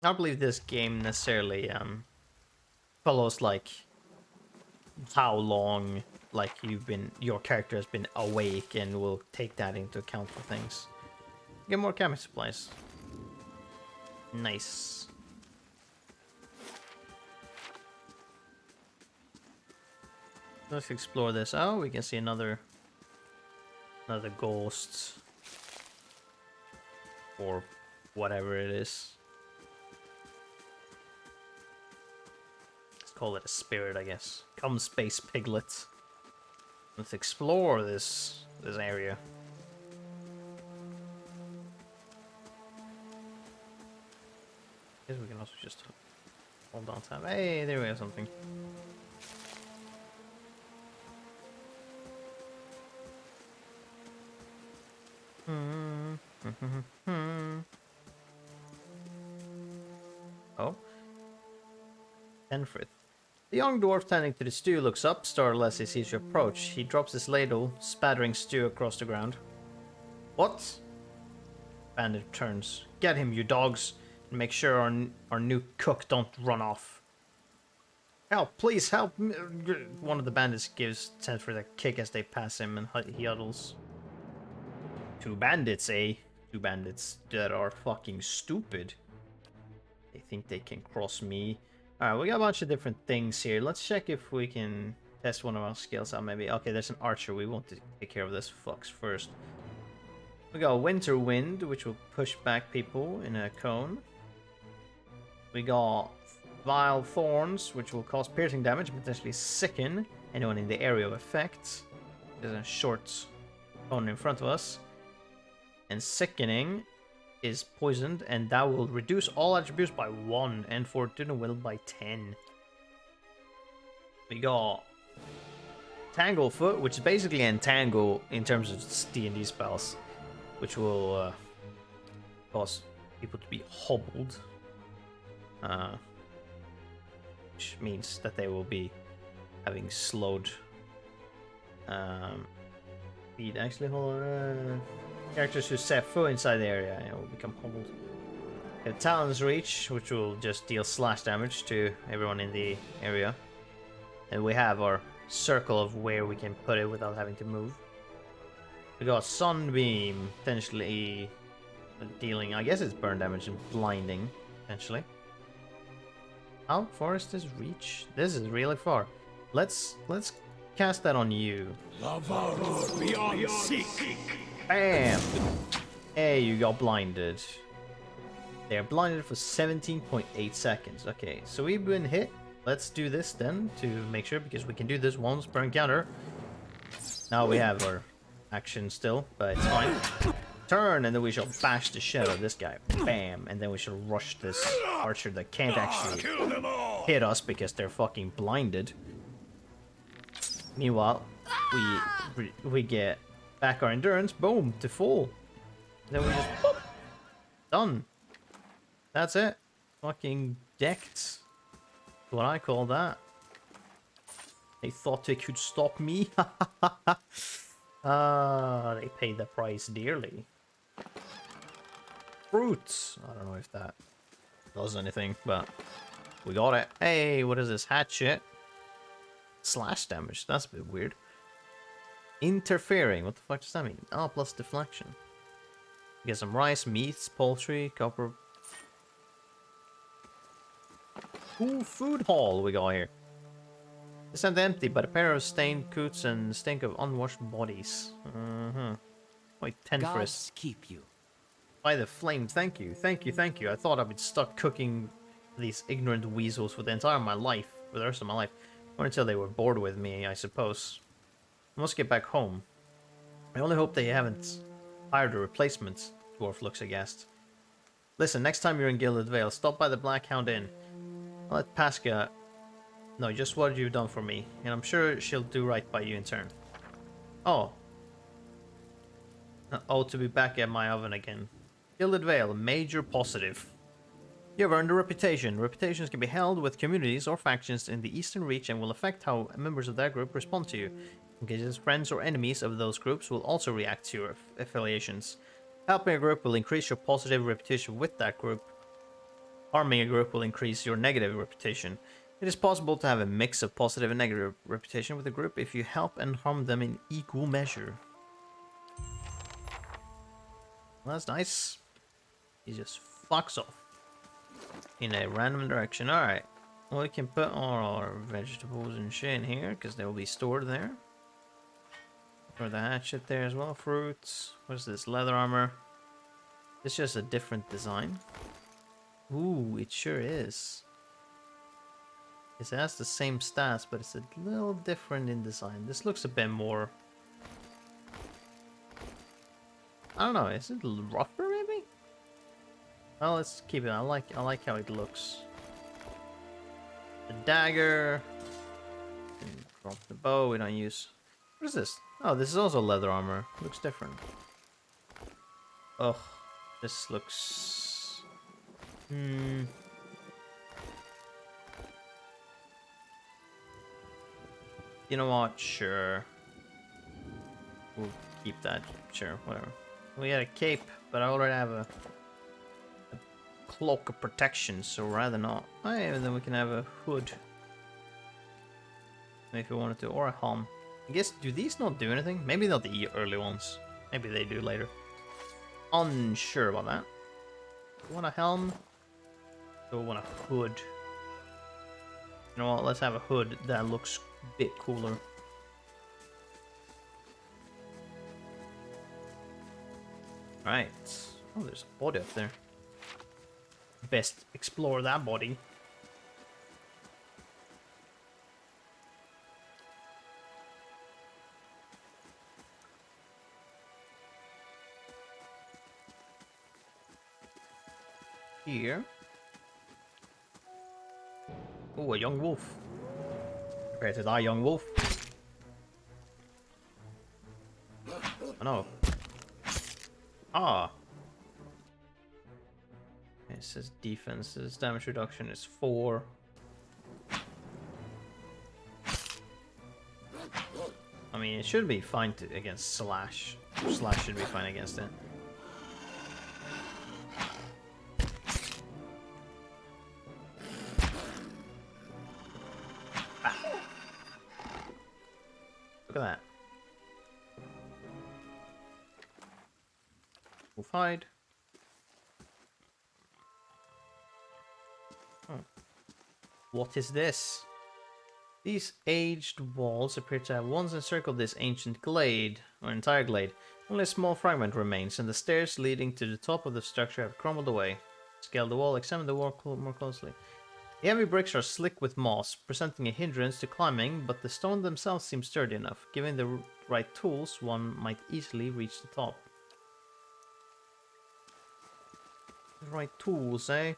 I don't believe this game necessarily follows like how long like your character has been awake, and will take that into account for things. Get more camping supplies. Nice. Let's explore this. Oh, we can see another ghost, or whatever it is. Let's call it a spirit, I guess. Come, space piglet. Let's explore this area. Guess we can also just hold on to. Hey, there we have something. Oh. Tenfrith. The young dwarf tending to the stew looks up, startled as he sees you approach. He drops his ladle, spattering stew across the ground. What? Bandit turns. Get him, you dogs, and make sure our new cook don't run off. Help, please help me. One of the bandits gives Tenfrith a kick as they pass him, and he huddles. 2 bandits, eh? 2 bandits that are fucking stupid. They think they can cross me. Alright, we got a bunch of different things here. Let's check if we can test one of our skills out, maybe. Okay, there's an archer. We want to take care of this fucks first. We got Winter Wind, which will push back people in a cone. We got Vile Thorns, which will cause piercing damage and potentially sicken anyone in the area of effect. There's a short cone in front of us. And Sickening is poisoned, and that will reduce all attributes by 1 and Fortune will by 10. We got Tanglefoot, which is basically entangle in terms of D&D spells, which will cause people to be hobbled, which means that they will be having slowed speed. Actually, hold on. Characters who set foot inside the area will become hobbled. We have Talon's Reach, which will just deal slash damage to everyone in the area. And we have our circle of where we can put it without having to move. We got Sunbeam, potentially dealing, I guess it's burn damage and blinding, potentially. How far is this reach? This is really far. Let's cast that on you. Beyond seek. Bam! Hey, you got blinded. They're blinded for 17.8 seconds. Okay, so we've been hit. Let's do this then to make sure, because we can do this once per encounter. Now we have our action still, but it's fine. Turn, and then we shall bash the shit out of this guy. Bam! And then we shall rush this archer that can't actually hit us because they're fucking blinded. Meanwhile, we get back our endurance. Boom! To full. Then we just... Boop, done. That's it. Fucking decked. What I call that. They thought they could stop me. They paid the price dearly. Fruits. I don't know if that does anything, but we got it. Hey, what is this? Hatchet. Slash damage. That's a bit weird. Interfering. What the fuck does that mean? Oh, plus deflection. Get some rice, meats, poultry, copper. Cool food haul we got here. It's not empty, but a pair of stained coots and stink of unwashed bodies. Quite tenderous. Gods keep you. By the flame, thank you, thank you, thank you. I thought I'd be stuck cooking these ignorant weasels for the entire my life, for the rest of my life. Or until they were bored with me, I suppose. I must get back home. I only hope they haven't hired a replacement, Dwarf looks aghast. Listen, next time you're in Gilded Vale, stop by the Black Hound Inn. I'll let Pasca know just what you've done for me, and I'm sure she'll do right by you in turn. Oh. Oh, to be back at my oven again. Gilded Vale, major positive. You have earned a reputation. Reputations can be held with communities or factions in the Eastern Reach and will affect how members of that group respond to you. In cases friends or enemies of those groups will also react to your affiliations. Helping a group will increase your positive reputation with that group. Harming a group will increase your negative reputation. It is possible to have a mix of positive and negative reputation with a group if you help and harm them in equal measure. Well, that's nice. He just fucks off in a random direction. Alright. Well, we can put all our vegetables and shit in here because they will be stored there. Or the hatchet there as well. Fruits. What's this? Leather armor. It's just a different design. Ooh, it sure is. It has the same stats, but it's a little different in design. This looks a bit more... I don't know, is it a little rougher maybe? Well, let's keep it. I like how it looks. The dagger. And drop the bow we don't use. What is this? Oh, this is also leather armor. Looks different. Ugh, this looks... You know what? Sure. We'll keep that. Sure, whatever. We had a cape, but I already have a cloak of protection, so rather not. Oh, yeah, then we can have a hood. If you wanted to, or a helm. I guess, do these not do anything? Maybe not the early ones. Maybe they do later. Unsure about that. Want a helm? Do I want a hood? You know what? Let's have a hood that looks a bit cooler. Right. Oh, there's a body up there. Best explore that body. Here. Oh, a young wolf. Prepare to die, young wolf. Oh no. Ah. It says defenses. Damage reduction is 4. I mean, it should be fine against Slash. Slash should be fine against it. Ah. Look at that. Wolf hide. Oh. What is this? These aged walls appear to have once encircled this ancient glade, or entire glade. Only a small fragment remains, and the stairs leading to the top of the structure have crumbled away. Scale the wall, examine the wall more closely. The heavy bricks are slick with moss, presenting a hindrance to climbing, but the stone themselves seem sturdy enough. Given the right tools, one might easily reach the top. The right tools, eh?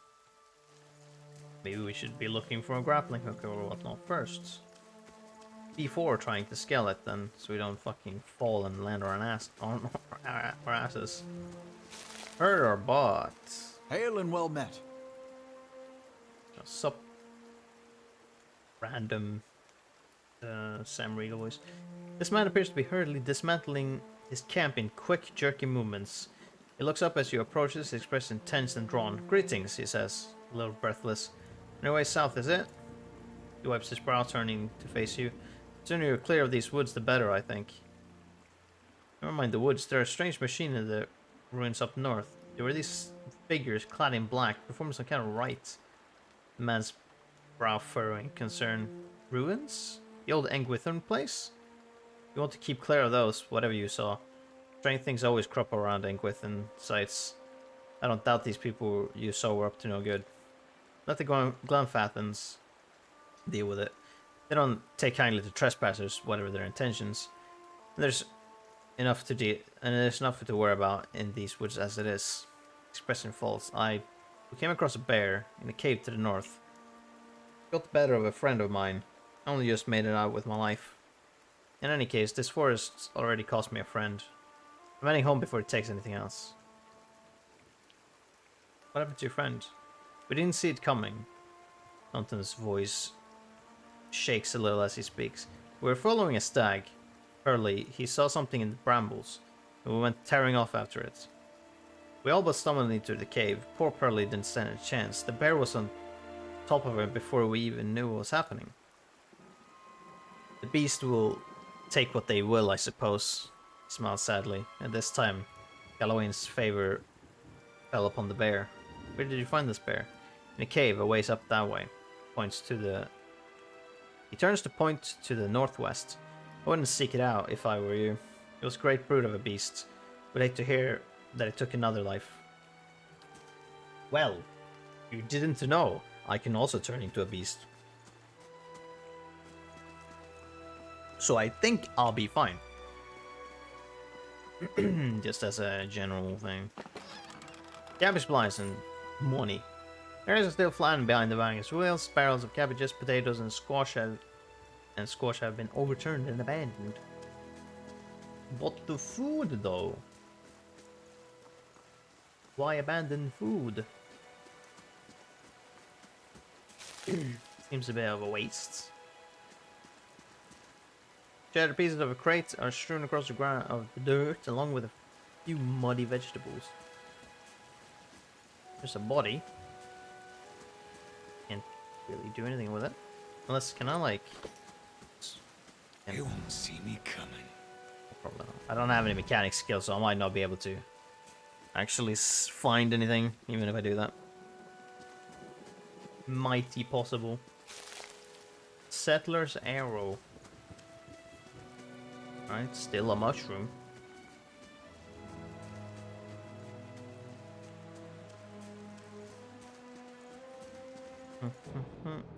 Maybe we should be looking for a grappling hook or whatnot first. Before trying to scale it then, so we don't fucking fall and land on our asses. Heard our bot. Hail and well met. Sup. Random Sam Regal voice. This man appears to be hurriedly dismantling his camp in quick, jerky movements. He looks up as you approach, his expression tense and drawn. Greetings, he says, a little breathless. No way south, is it? He wipes his brow, turning to face you. The sooner you're clear of these woods, the better, I think. Never mind the woods, there are a strange machine in the ruins up north. There were these figures clad in black, performing some kind of rite. The man's brow furrowing concern. Ruins? The old Engwithern place? You want to keep clear of those, whatever you saw. Strange things always crop around Engwithern sites. I don't doubt these people you saw were up to no good. Let the Glenfathans deal with it. They don't take kindly to trespassers, whatever their intentions. And there's enough to worry about in these woods as it is. Expressing faults. We came across a bear in a cave to the north. Got the better of a friend of mine. I only just made it out with my life. In any case, this forest already cost me a friend. I'm heading home before it takes anything else. What happened to your friend? We didn't see it coming. Anton's voice shakes a little as he speaks. We were following a stag. Early, he saw something in the brambles, and we went tearing off after it. We all but stumbled into the cave. Poor Pearly didn't stand a chance. The bear was on top of him before we even knew what was happening. The beast will take what they will, I suppose. He smiled sadly, and this time, Gallowayne's favor fell upon the bear. Where did you find this bear? In a cave, a ways up that way. He turns to point to the northwest. I wouldn't seek it out if I were you. It was a great brute of a beast. Would hate to hear that it took another life. Well, you didn't know. I can also turn into a beast. So I think I'll be fine. Just as a general thing. Cabbage blinds and money. There is still flying behind the wagons. Wheels, barrels of cabbages, potatoes, and squash have been overturned and abandoned. But the food, though. Why abandon food? Seems a bit of a waste. Shattered pieces of a crate are strewn across the ground of the dirt, along with a few muddy vegetables. There's a body. Can't really do anything with it. Unless, can I like... They won't see me coming. Probably not. I don't have any mechanic skills, so I might not be able to actually find anything, even if I do that. Mighty possible. Settler's arrow. Alright, still a mushroom.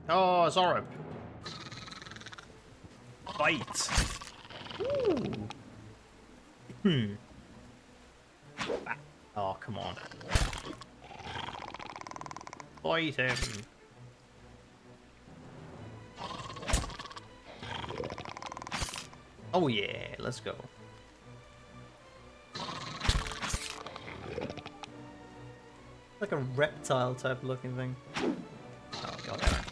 Oh, Zorb! Fight! Ooh. Oh, come on. Fight him! Oh yeah, let's go. Like a reptile type looking thing. Oh god damn it.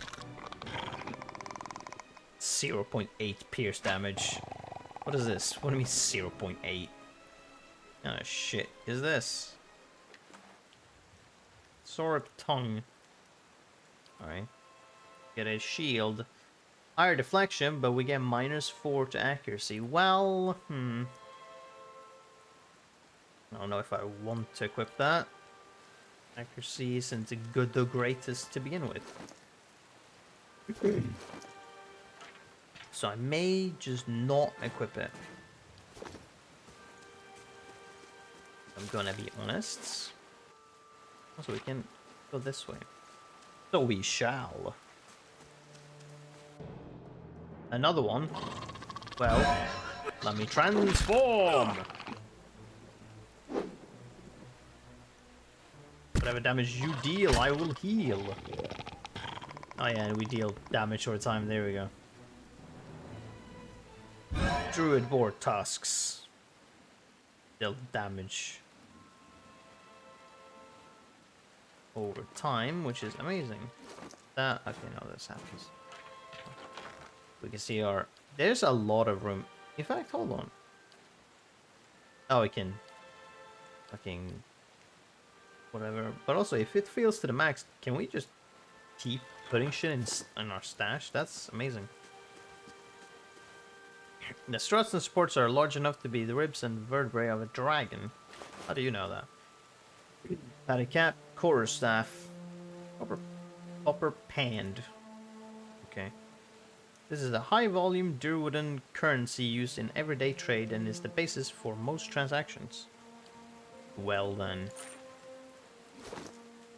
0.8 pierce damage. What is this? What do you mean 0.8? Oh shit, is this? Sword tongue. Alright. Get a shield. Higher deflection, but we get -4 to accuracy. Well, I don't know if I want to equip that. Accuracy isn't the greatest to begin with. So I may just not equip it. I'm gonna be honest. Also, we can go this way. So we shall. Another one. Well, let me transform. Whatever damage you deal, I will heal. Oh yeah, and we deal damage over time. There we go. Druid board tusks. Deal damage over time, which is amazing. That okay, no, this happens. We can see our. There's a lot of room. In fact, hold on. Oh, we can. Fucking. Whatever. But also, if it feels to the max, can we just keep putting shit in our stash? That's amazing. The struts and supports are large enough to be the ribs and vertebrae of a dragon. How do you know that? Patty cap, quarterstaff, copper panned. Okay. This is a high-volume Druidan currency used in everyday trade and is the basis for most transactions. Well then.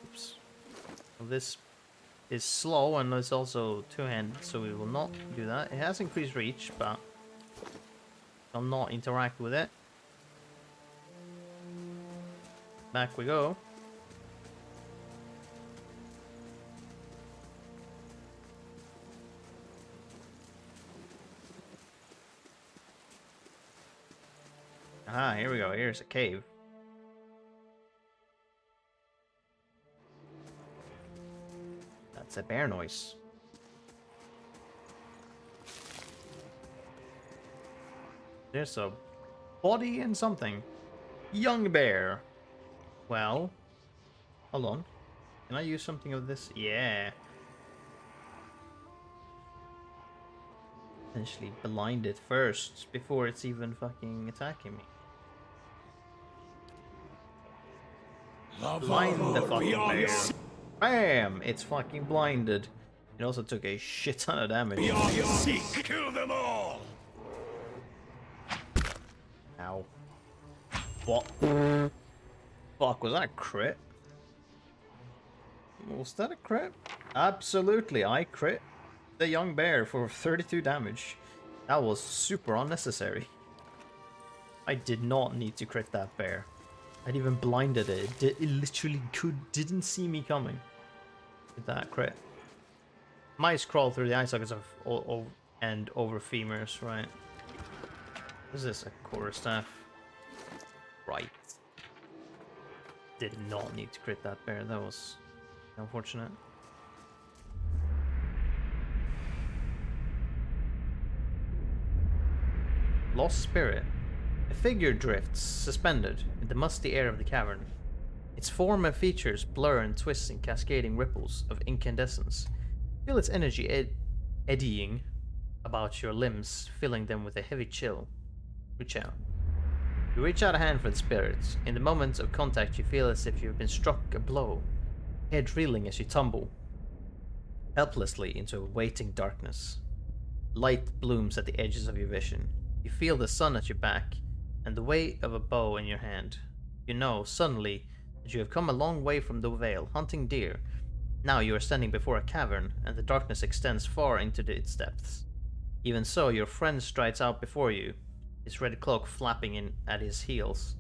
Oops. Well, this is slow and it's also two-handed, so we will not do that. It has increased reach, but I'll not interact with it. Back we go. Ah, here we go. Here's a cave. That's a bear noise. There's a body and something. Young bear. Well, hold on. Can I use something of this? Yeah. Essentially blind it first before it's even fucking attacking me. Blind the fucking bear. Bam! It's fucking blinded. It also took a shit ton of damage. Kill them all! Ow. What? Fuck, was that a crit? Was that a crit? Absolutely, I crit the young bear for 32 damage. That was super unnecessary. I did not need to crit that bear. I'd even blinded it. It literally didn't see me coming. With that crit. Mice crawl through the eye sockets of and over femurs, right? What is this? A quarterstaff? Right. Did not need to crit that bear. That was unfortunate. Lost spirit. A figure drifts, suspended, in the musty air of the cavern. Its form and features blur and twist in cascading ripples of incandescence. Feel its energy eddying about your limbs, filling them with a heavy chill. Reach out. You reach out a hand for the spirit. In the moment of contact, you feel as if you've been struck a blow, head reeling as you tumble helplessly into a waiting darkness. Light blooms at the edges of your vision. You feel the sun at your back and the weight of a bow in your hand. You know, suddenly, that you have come a long way from the vale, hunting deer. Now you are standing before a cavern, and the darkness extends far into its depths. Even so, your friend strides out before you, his red cloak flapping in at his heels.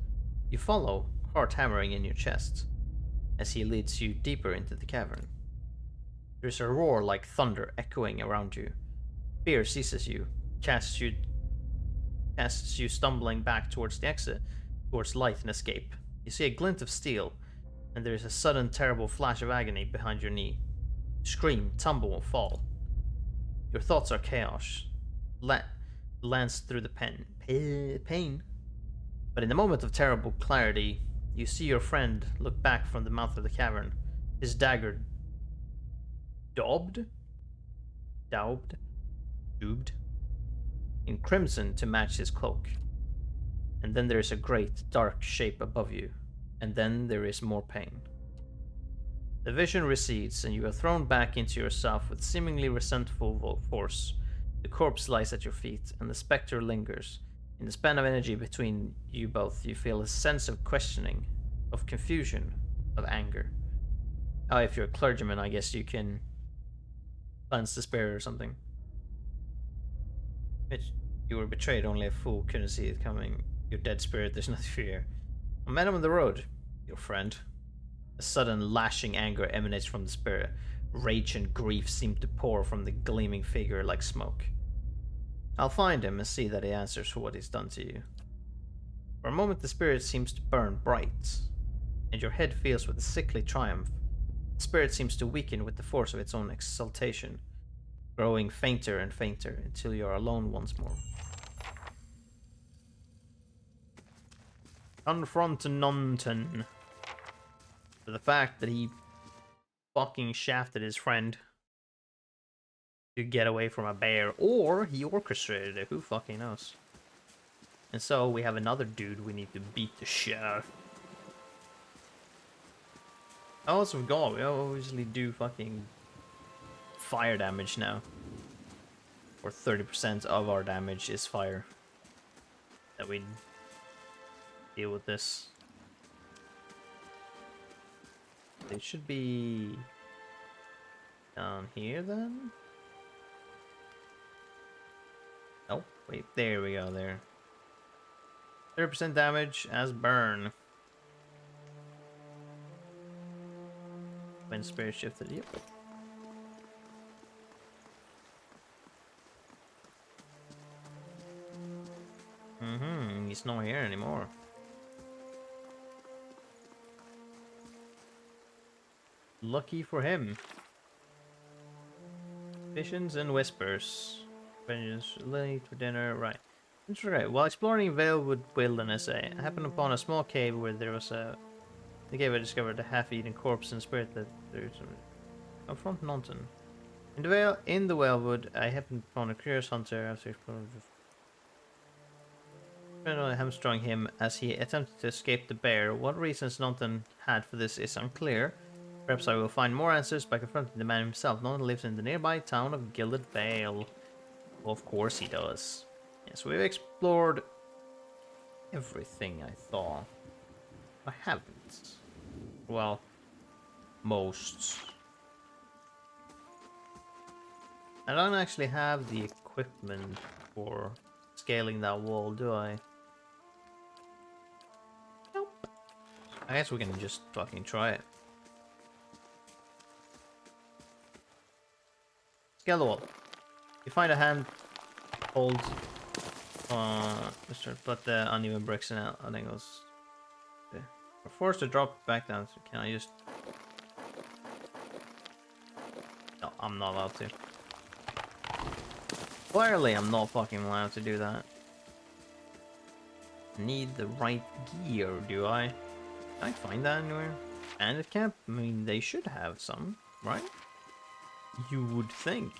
You follow, heart hammering in your chest, as he leads you deeper into the cavern. There is a roar like thunder echoing around you. Fear seizes you, casts you casts you stumbling back towards the exit, towards light and escape. You see a glint of steel, and there is a sudden terrible flash of agony behind your knee. You scream, tumble, and fall. Your thoughts are chaos. Lance through the pain. But in the moment of terrible clarity, you see your friend look back from the mouth of the cavern, his dagger daubed in crimson to match his cloak. And then there is a great dark shape above you, and then there is more pain. The vision recedes, and you are thrown back into yourself with seemingly resentful force. The corpse lies at your feet, and the specter lingers. In the span of energy between you both, you feel a sense of questioning, of confusion, of anger. Oh, if you're a clergyman, I guess you can cleanse the spirit or something. You were betrayed, only a fool couldn't see it coming. Your dead spirit, there's nothing fear. I met him on the road, your friend. A sudden lashing anger emanates from the spirit. Rage and grief seem to pour from the gleaming figure like smoke. I'll find him and see that he answers for what he's done to you. For a moment the spirit seems to burn bright, and your head feels with a sickly triumph. The spirit seems to weaken with the force of its own exaltation, growing fainter and fainter until you are alone once more. Confront Nonton for the fact that he fucking shafted his friend to get away from a bear, or he orchestrated it, who fucking knows. And so we have another dude we need to beat the shit out of. How else have we got? We obviously do fucking fire damage now. Or 30% of our damage is fire. That we deal with this. They should be down here then? Oh, wait, there we go, there. 30% damage as burn. When spirit shifted, yep. He's not here anymore. Lucky for him. Visions and whispers. Vengeance late for dinner, right. That's right. While exploring Valewood Wilderness, I happened upon a small cave where there was a... In the cave I discovered a half-eaten corpse and spirit that there's a... Confront Nonton. In the Wildwood, I happened upon a curious hunter after exploring... hamstrung him as he attempted to escape the bear. What reasons Nonton had for this is unclear. Perhaps I will find more answers by confronting the man himself. Nonton lives in the nearby town of Gilded Vale. Well, of course he does. Yes, we've explored everything, I thought. I haven't. Well, most. I don't actually have the equipment for scaling that wall, do I? Nope. I guess we can just fucking try it. Scale the wall. You find a hand hold Mr. Put the uneven bricks in angles. Okay. We're forced to drop back down, so can I just... No, I'm not allowed to. Clearly I'm not fucking allowed to do that. Need the right gear, do I? Can I find that anywhere? Bandit camp? I mean, they should have some, right? You would think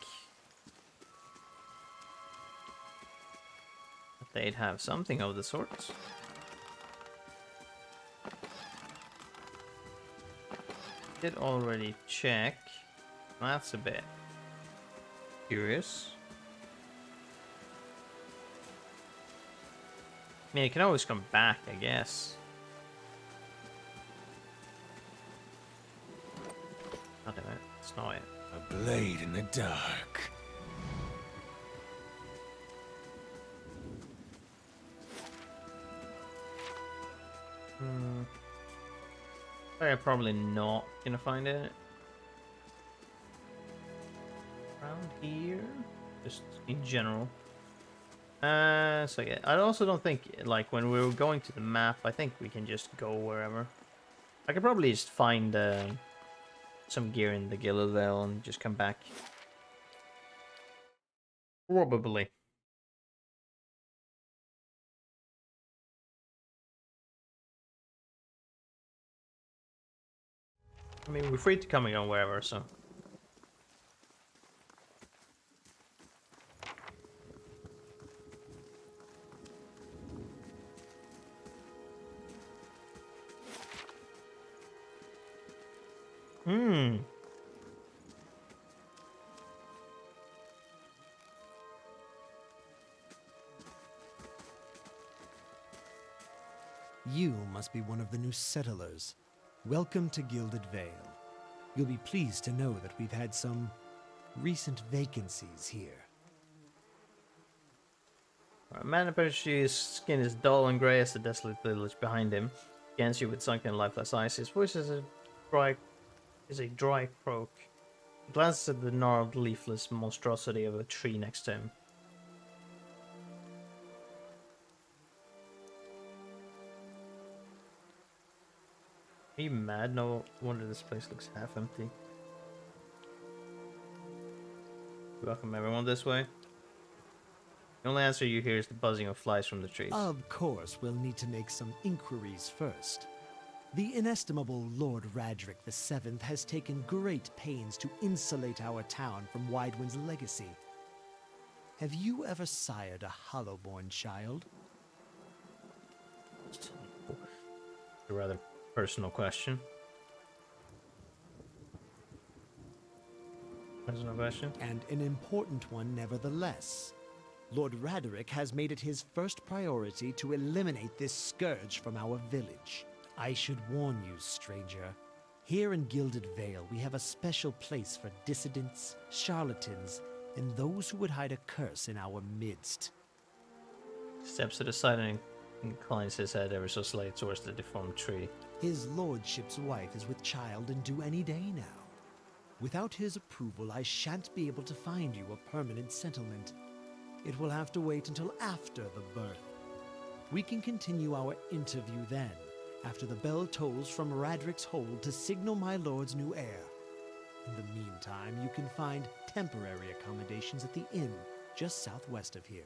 that they'd have something of the sort. Did already check. That's a bit curious. I mean, you can always come back, I guess. God damn it, it's not it. A blade in the dark. I'm probably not gonna find it. Around here? Just in general. So yeah, I also don't think, like, when we were going to the map, I think we can just go wherever. I could probably just find some gear in the Gilded Vale and just come back. Probably. I mean, we're free to come and go wherever, so. You must be one of the new settlers. Welcome to Gilded Vale. You'll be pleased to know that we've had some recent vacancies here. A man appears whose skin is dull and grey as the desolate village behind him. Against you with sunken, lifeless eyes. His voice is a dry croak. He glances at the gnarled, leafless monstrosity of a tree next to him. Are you mad? No wonder this place looks half empty. Welcome everyone this way. The only answer you hear is the buzzing of flies from the trees. Of course, we'll need to make some inquiries first. The inestimable Lord Radric VII has taken great pains to insulate our town from Widewind's legacy. Have you ever sired a Hollowborn child? A rather personal question. Personal question? And an important one nevertheless. Lord Raderick has made it his first priority to eliminate this scourge from our village. I should warn you, stranger. Here in Gilded Vale, we have a special place for dissidents, charlatans, and those who would hide a curse in our midst. Steps to the side and inclines his head ever so slightly towards the deformed tree. His lordship's wife is with child and due any day now. Without his approval, I shan't be able to find you a permanent settlement. It will have to wait until after the birth. We can continue our interview then, after the bell tolls from Radric's hold to signal my lord's new heir. In the meantime, you can find temporary accommodations at the inn just southwest of here.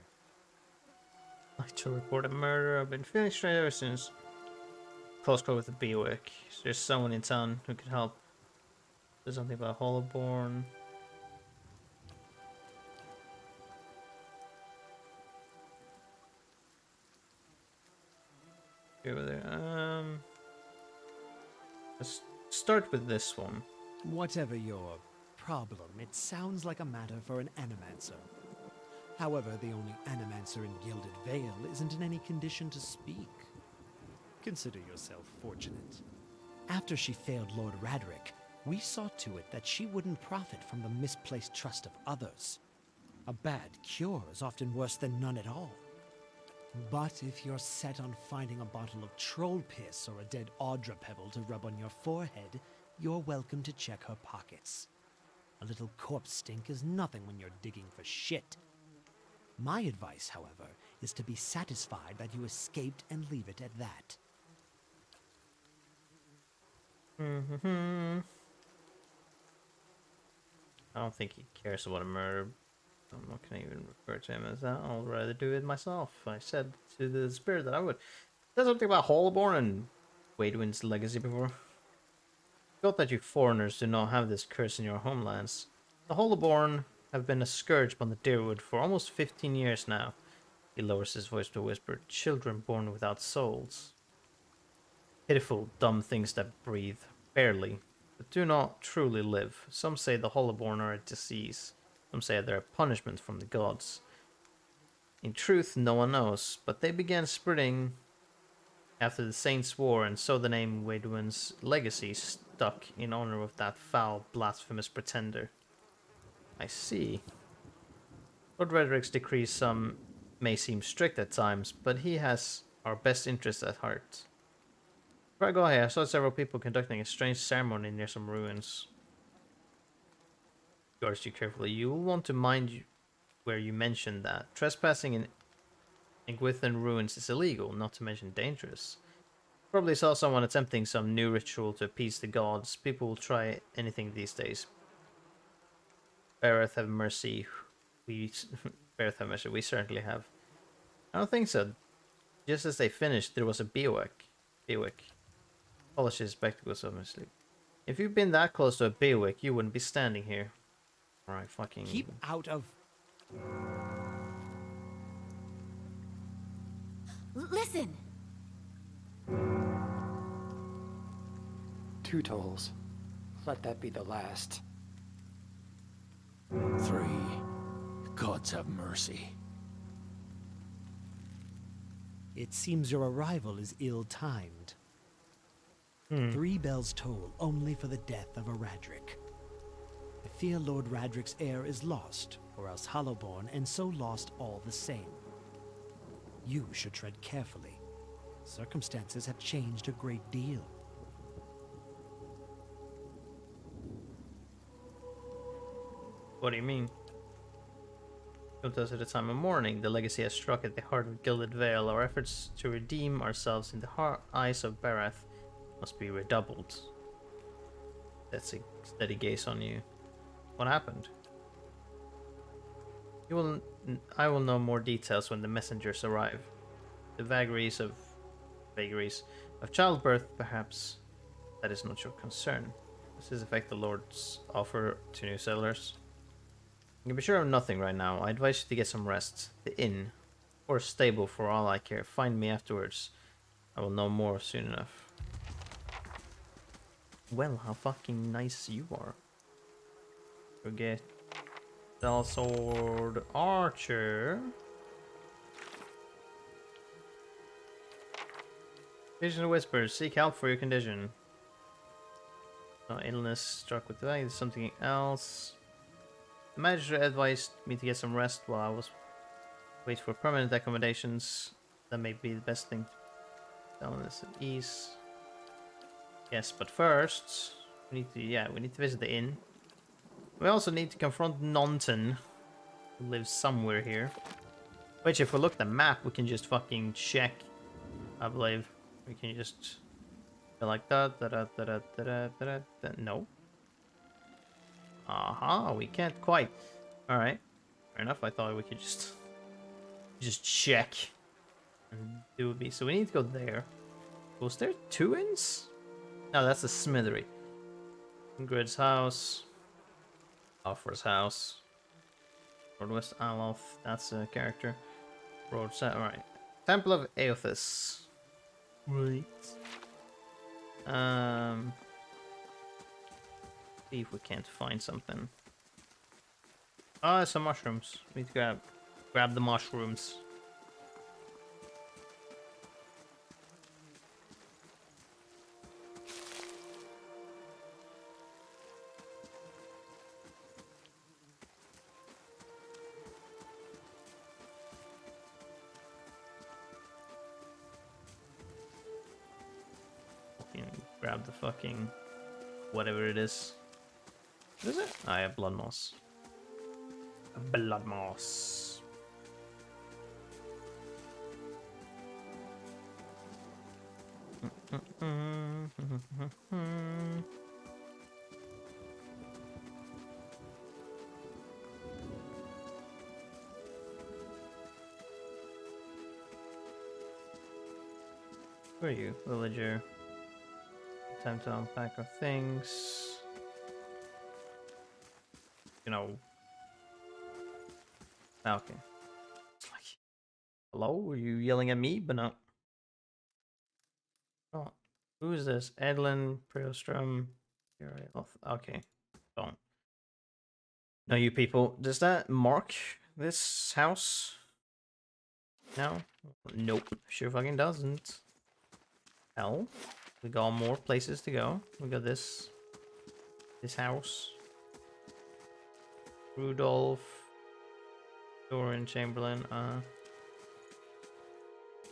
I'd like to report a murder. I've been feeling strange ever since. Close call with the Bewick. There's someone in town who could help. There's something about Hollowborn. Over there. Let's start with this one. Whatever your problem, it sounds like a matter for an Animancer. However, the only Animancer in Gilded Vale isn't in any condition to speak. Consider yourself fortunate. After she failed Lord Radric, we saw to it that she wouldn't profit from the misplaced trust of others. A bad cure is often worse than none at all. But if you're set on finding a bottle of troll piss or a dead Audra pebble to rub on your forehead, you're welcome to check her pockets. A little corpse stink is nothing when you're digging for shit. My advice, however, is to be satisfied that you escaped and leave it at that. I don't think he cares about a murder. I'm not going to even refer to him as that. I'll rather do it myself. I said to the spirit that I would. There's something about Hollowborn and Waidwin's legacy before. Thought that you foreigners do not have this curse in your homelands. The Hollowborn have been a scourge upon the Deerwood for almost 15 years now. He lowers his voice to a whisper. Children born without souls. Pitiful, dumb things that breathe, barely, but do not truly live. Some say the Hollowborn are a disease. Some say they're a punishment from the gods. In truth, no one knows, but they began spreading after the Saints' War, and so the name Waidwin's legacy stuck in honor of that foul, blasphemous pretender. I see. Lord Redric's decrees may seem strict at times, but he has our best interests at heart. Before I go here, I saw several people conducting a strange ceremony near some ruins. Guards you carefully. You will want to mind where you mention that. Trespassing in think within ruins is illegal, not to mention dangerous. Probably saw someone attempting some new ritual to appease the gods. People will try anything these days. Bareth have mercy. Bareth have mercy. We certainly have. I don't think so. Just as they finished, there was a bivouac. Polishes spectacles of my sleep. If you've been that close to a bivouac, you wouldn't be standing here. Alright, fucking... Keep out of... Listen! 2 tolls. Let that be the last. 3. Gods have mercy. It seems your arrival is ill-timed. 3 bells toll only for the death of a Radric. I fear Lord Radric's heir is lost, or else Hollowborn, and so lost all the same. You should tread carefully. Circumstances have changed a great deal. What do you mean? Killed us at a time of mourning. The legacy has struck at the heart of Gilded Vale. Our efforts to redeem ourselves in the eyes of Bareth must be redoubled. That's a steady gaze on you. What happened? I will know more details when the messengers arrive. The vagaries of childbirth, perhaps. That is not your concern. Does this affect the Lord's offer to new settlers? You can be sure of nothing right now. I advise you to get some rest. The inn, or stable for all I care. Find me afterwards. I will know more soon enough. Well, how fucking nice you are. Forget. Dull sword archer. Vision of whispers. Seek help for your condition. No illness struck with the bag. There's something else. The magistrate advised me to get some rest while I was wait for permanent accommodations. That may be the best thing. Down this at ease. Yes, but first we need to visit the inn. We also need to confront Nonton, who lives somewhere here. Which, if we look at the map, we can just fucking check. I believe we can just go like that. No. We can't quite. All right, fair enough. I thought we could just check and do a beat. So we need to go there. Was there 2 inns? No, that's the smithery. Ingrid's house. Alfred's house. Northwest Aloth, that's a character. Road set, alright. Temple of Aothis. Right. See if we can't find something. Oh, some mushrooms. We need to grab the mushrooms. Grab the fucking whatever it is. What is it? I have blood moss. Blood moss. Where are you, villager? Time to unpack our things. You know. Okay. It's like, hello? Are you yelling at me? But no. Oh, who is this? Edlin Priostrom. Okay. Don't. No, you people. Does that mark this house? No? Nope. Sure fucking doesn't. Hell. We got more places to go. We got this house. Rudolph. Doran Chamberlain.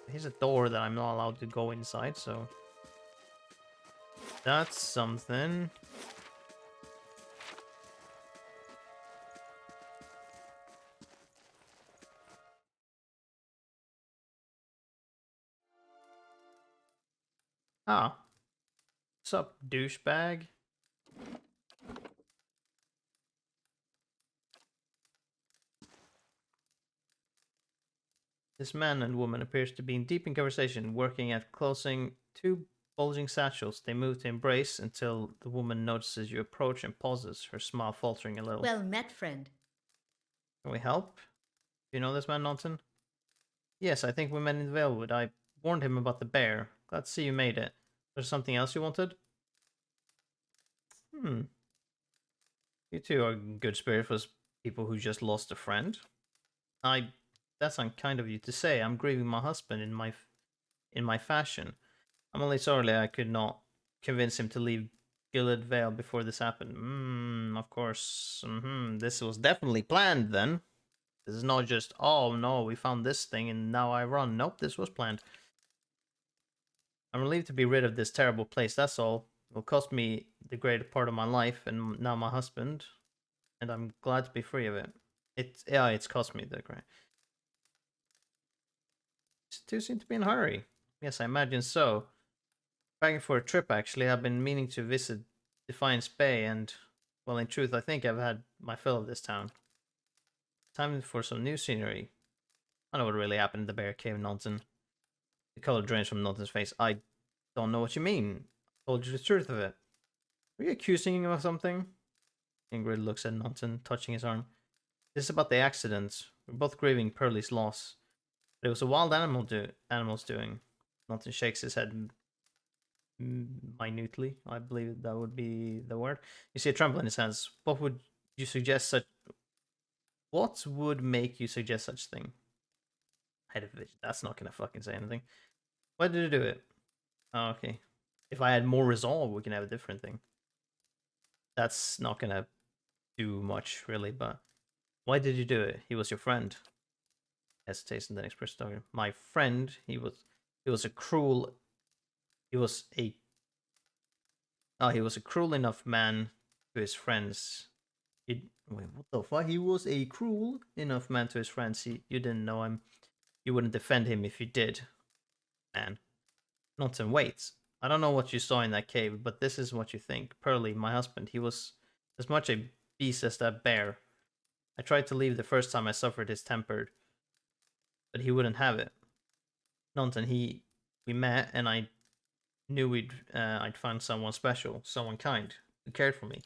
Here's a door that I'm not allowed to go inside, so that's something. Ah. What's up, douchebag? This man and woman appears to be in deep in conversation, working at closing two bulging satchels. They move to embrace until the woman notices you approach and pauses, her smile faltering a little. Well met, friend. Can we help? Do you know this man, Norton? Yes, I think we met in Valewood. I warned him about the bear. Glad to see you made it. There's something else you wanted? You two are good spirit for people who just lost a friend. That's unkind of you to say. I'm grieving my husband in my fashion. I'm only sorry I could not convince him to leave Gilded Vale before this happened. Of course. This was definitely planned then. This is not just, oh no, we found this thing and now I run. Nope, this was planned. I'm relieved to be rid of this terrible place, that's all. It will cost me the greater part of my life and now my husband. And I'm glad to be free of it. It's cost me the great. Two seem to be in a hurry. Yes, I imagine so. Packing for a trip, actually. I've been meaning to visit Defiance Bay, and, well, in truth, I think I've had my fill of this town. Time for some new scenery. I know what really happened in the bear cave, Nonton. The color drains from Nonton's face. I don't know what you mean. I told you the truth of it. Are you accusing him of something? Ingrid looks at Nonton, touching his arm. This is about the accident. We're both grieving Pearlie's loss. But it was a wild animal's doing. Nonton shakes his head minutely. I believe that would be the word. You see a tremble in his hands. What would make you suggest such thing? Head of vision. That's not gonna fucking say anything. Why did you do it? Oh, okay. If I had more resolve, we can have a different thing. That's not gonna do much, really, but why did you do it? He was your friend. Hesitates and then expresses target. My friend, he was a cruel enough man to his friends. Wait, what the fuck? He was a cruel enough man to his friends. You didn't know him. You wouldn't defend him if you did. Man. Nonsense, wait. I don't know what you saw in that cave, but this is what you think. Pearlie, my husband, he was as much a beast as that bear. I tried to leave the first time I suffered his temper, but he wouldn't have it. Nonsense, we met, and I knew I'd find someone special, someone kind, who cared for me.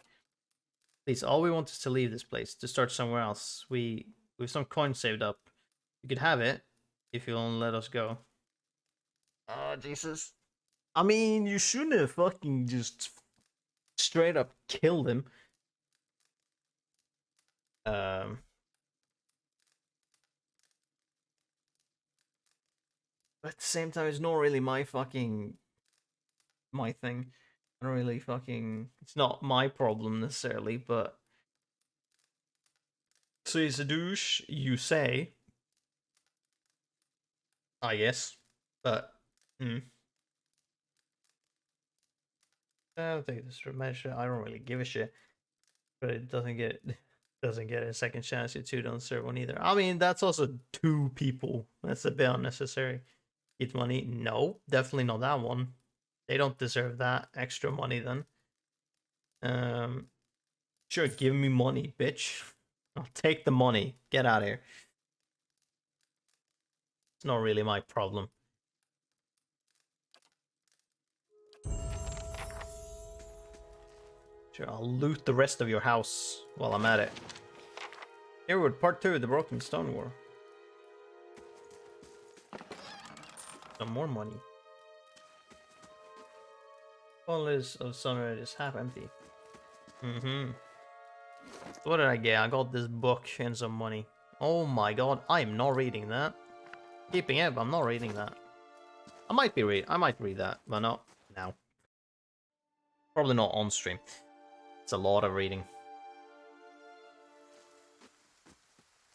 Please, all we want is to leave this place, to start somewhere else. We've some coins saved up. You could have it, if you'll only let us go. Oh, Jesus. I mean, you shouldn't have fucking just straight up killed him. But at the same time, it's not really my thing. I don't really it's not my problem necessarily, but so he's a douche, you say. I guess. But I'll take this measure. I don't really give a shit. But it doesn't get a second chance. You two don't deserve one either. I mean, that's also two people. That's a bit unnecessary. Get money? No, definitely not that one. They don't deserve that extra money then. Sure, give me money, bitch. I'll take the money. Get out of here. It's not really my problem. Sure, I'll loot the rest of your house while I'm at it. Here with part 2 of the Broken Stone War. Some more money. Bottles of sunrise is half empty. What did I get? I got this book and some money. Oh my god, I am not reading that. Keeping it, but I'm not reading that. I might read that, but not now. Probably not on stream. It's a lot of reading.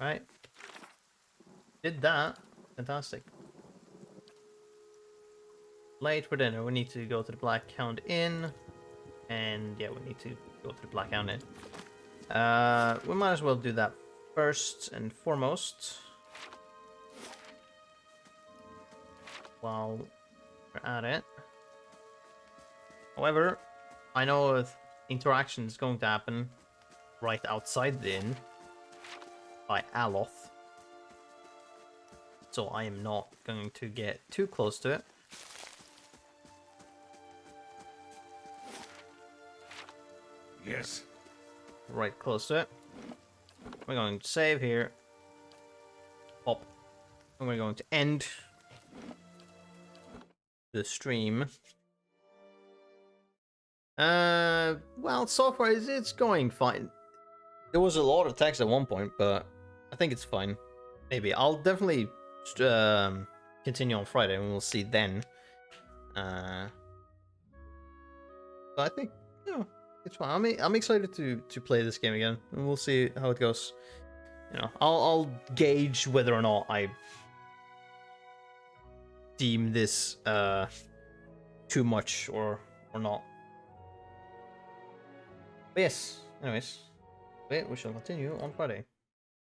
Right. Did that. Fantastic. Late for dinner. We need to go to the Black Hound Inn. And yeah, we need to go to the Black Hound Inn. We might as well do that first and foremost. While we're at it. However, I know if interaction is going to happen right outside the inn by Aloth. So I am not going to get too close to it. Yes. Right close to it. We're going to save here. Pop. And we're going to end the stream. Well, so far it's going fine. There was a lot of text at one point, but I think it's fine. Maybe I'll definitely continue on Friday, and we'll see then. But I think, you know, it's fine. I'm excited to play this game again, and we'll see how it goes. You know, I'll gauge whether or not I deem this too much or not. But yes, anyways, we shall continue on Friday.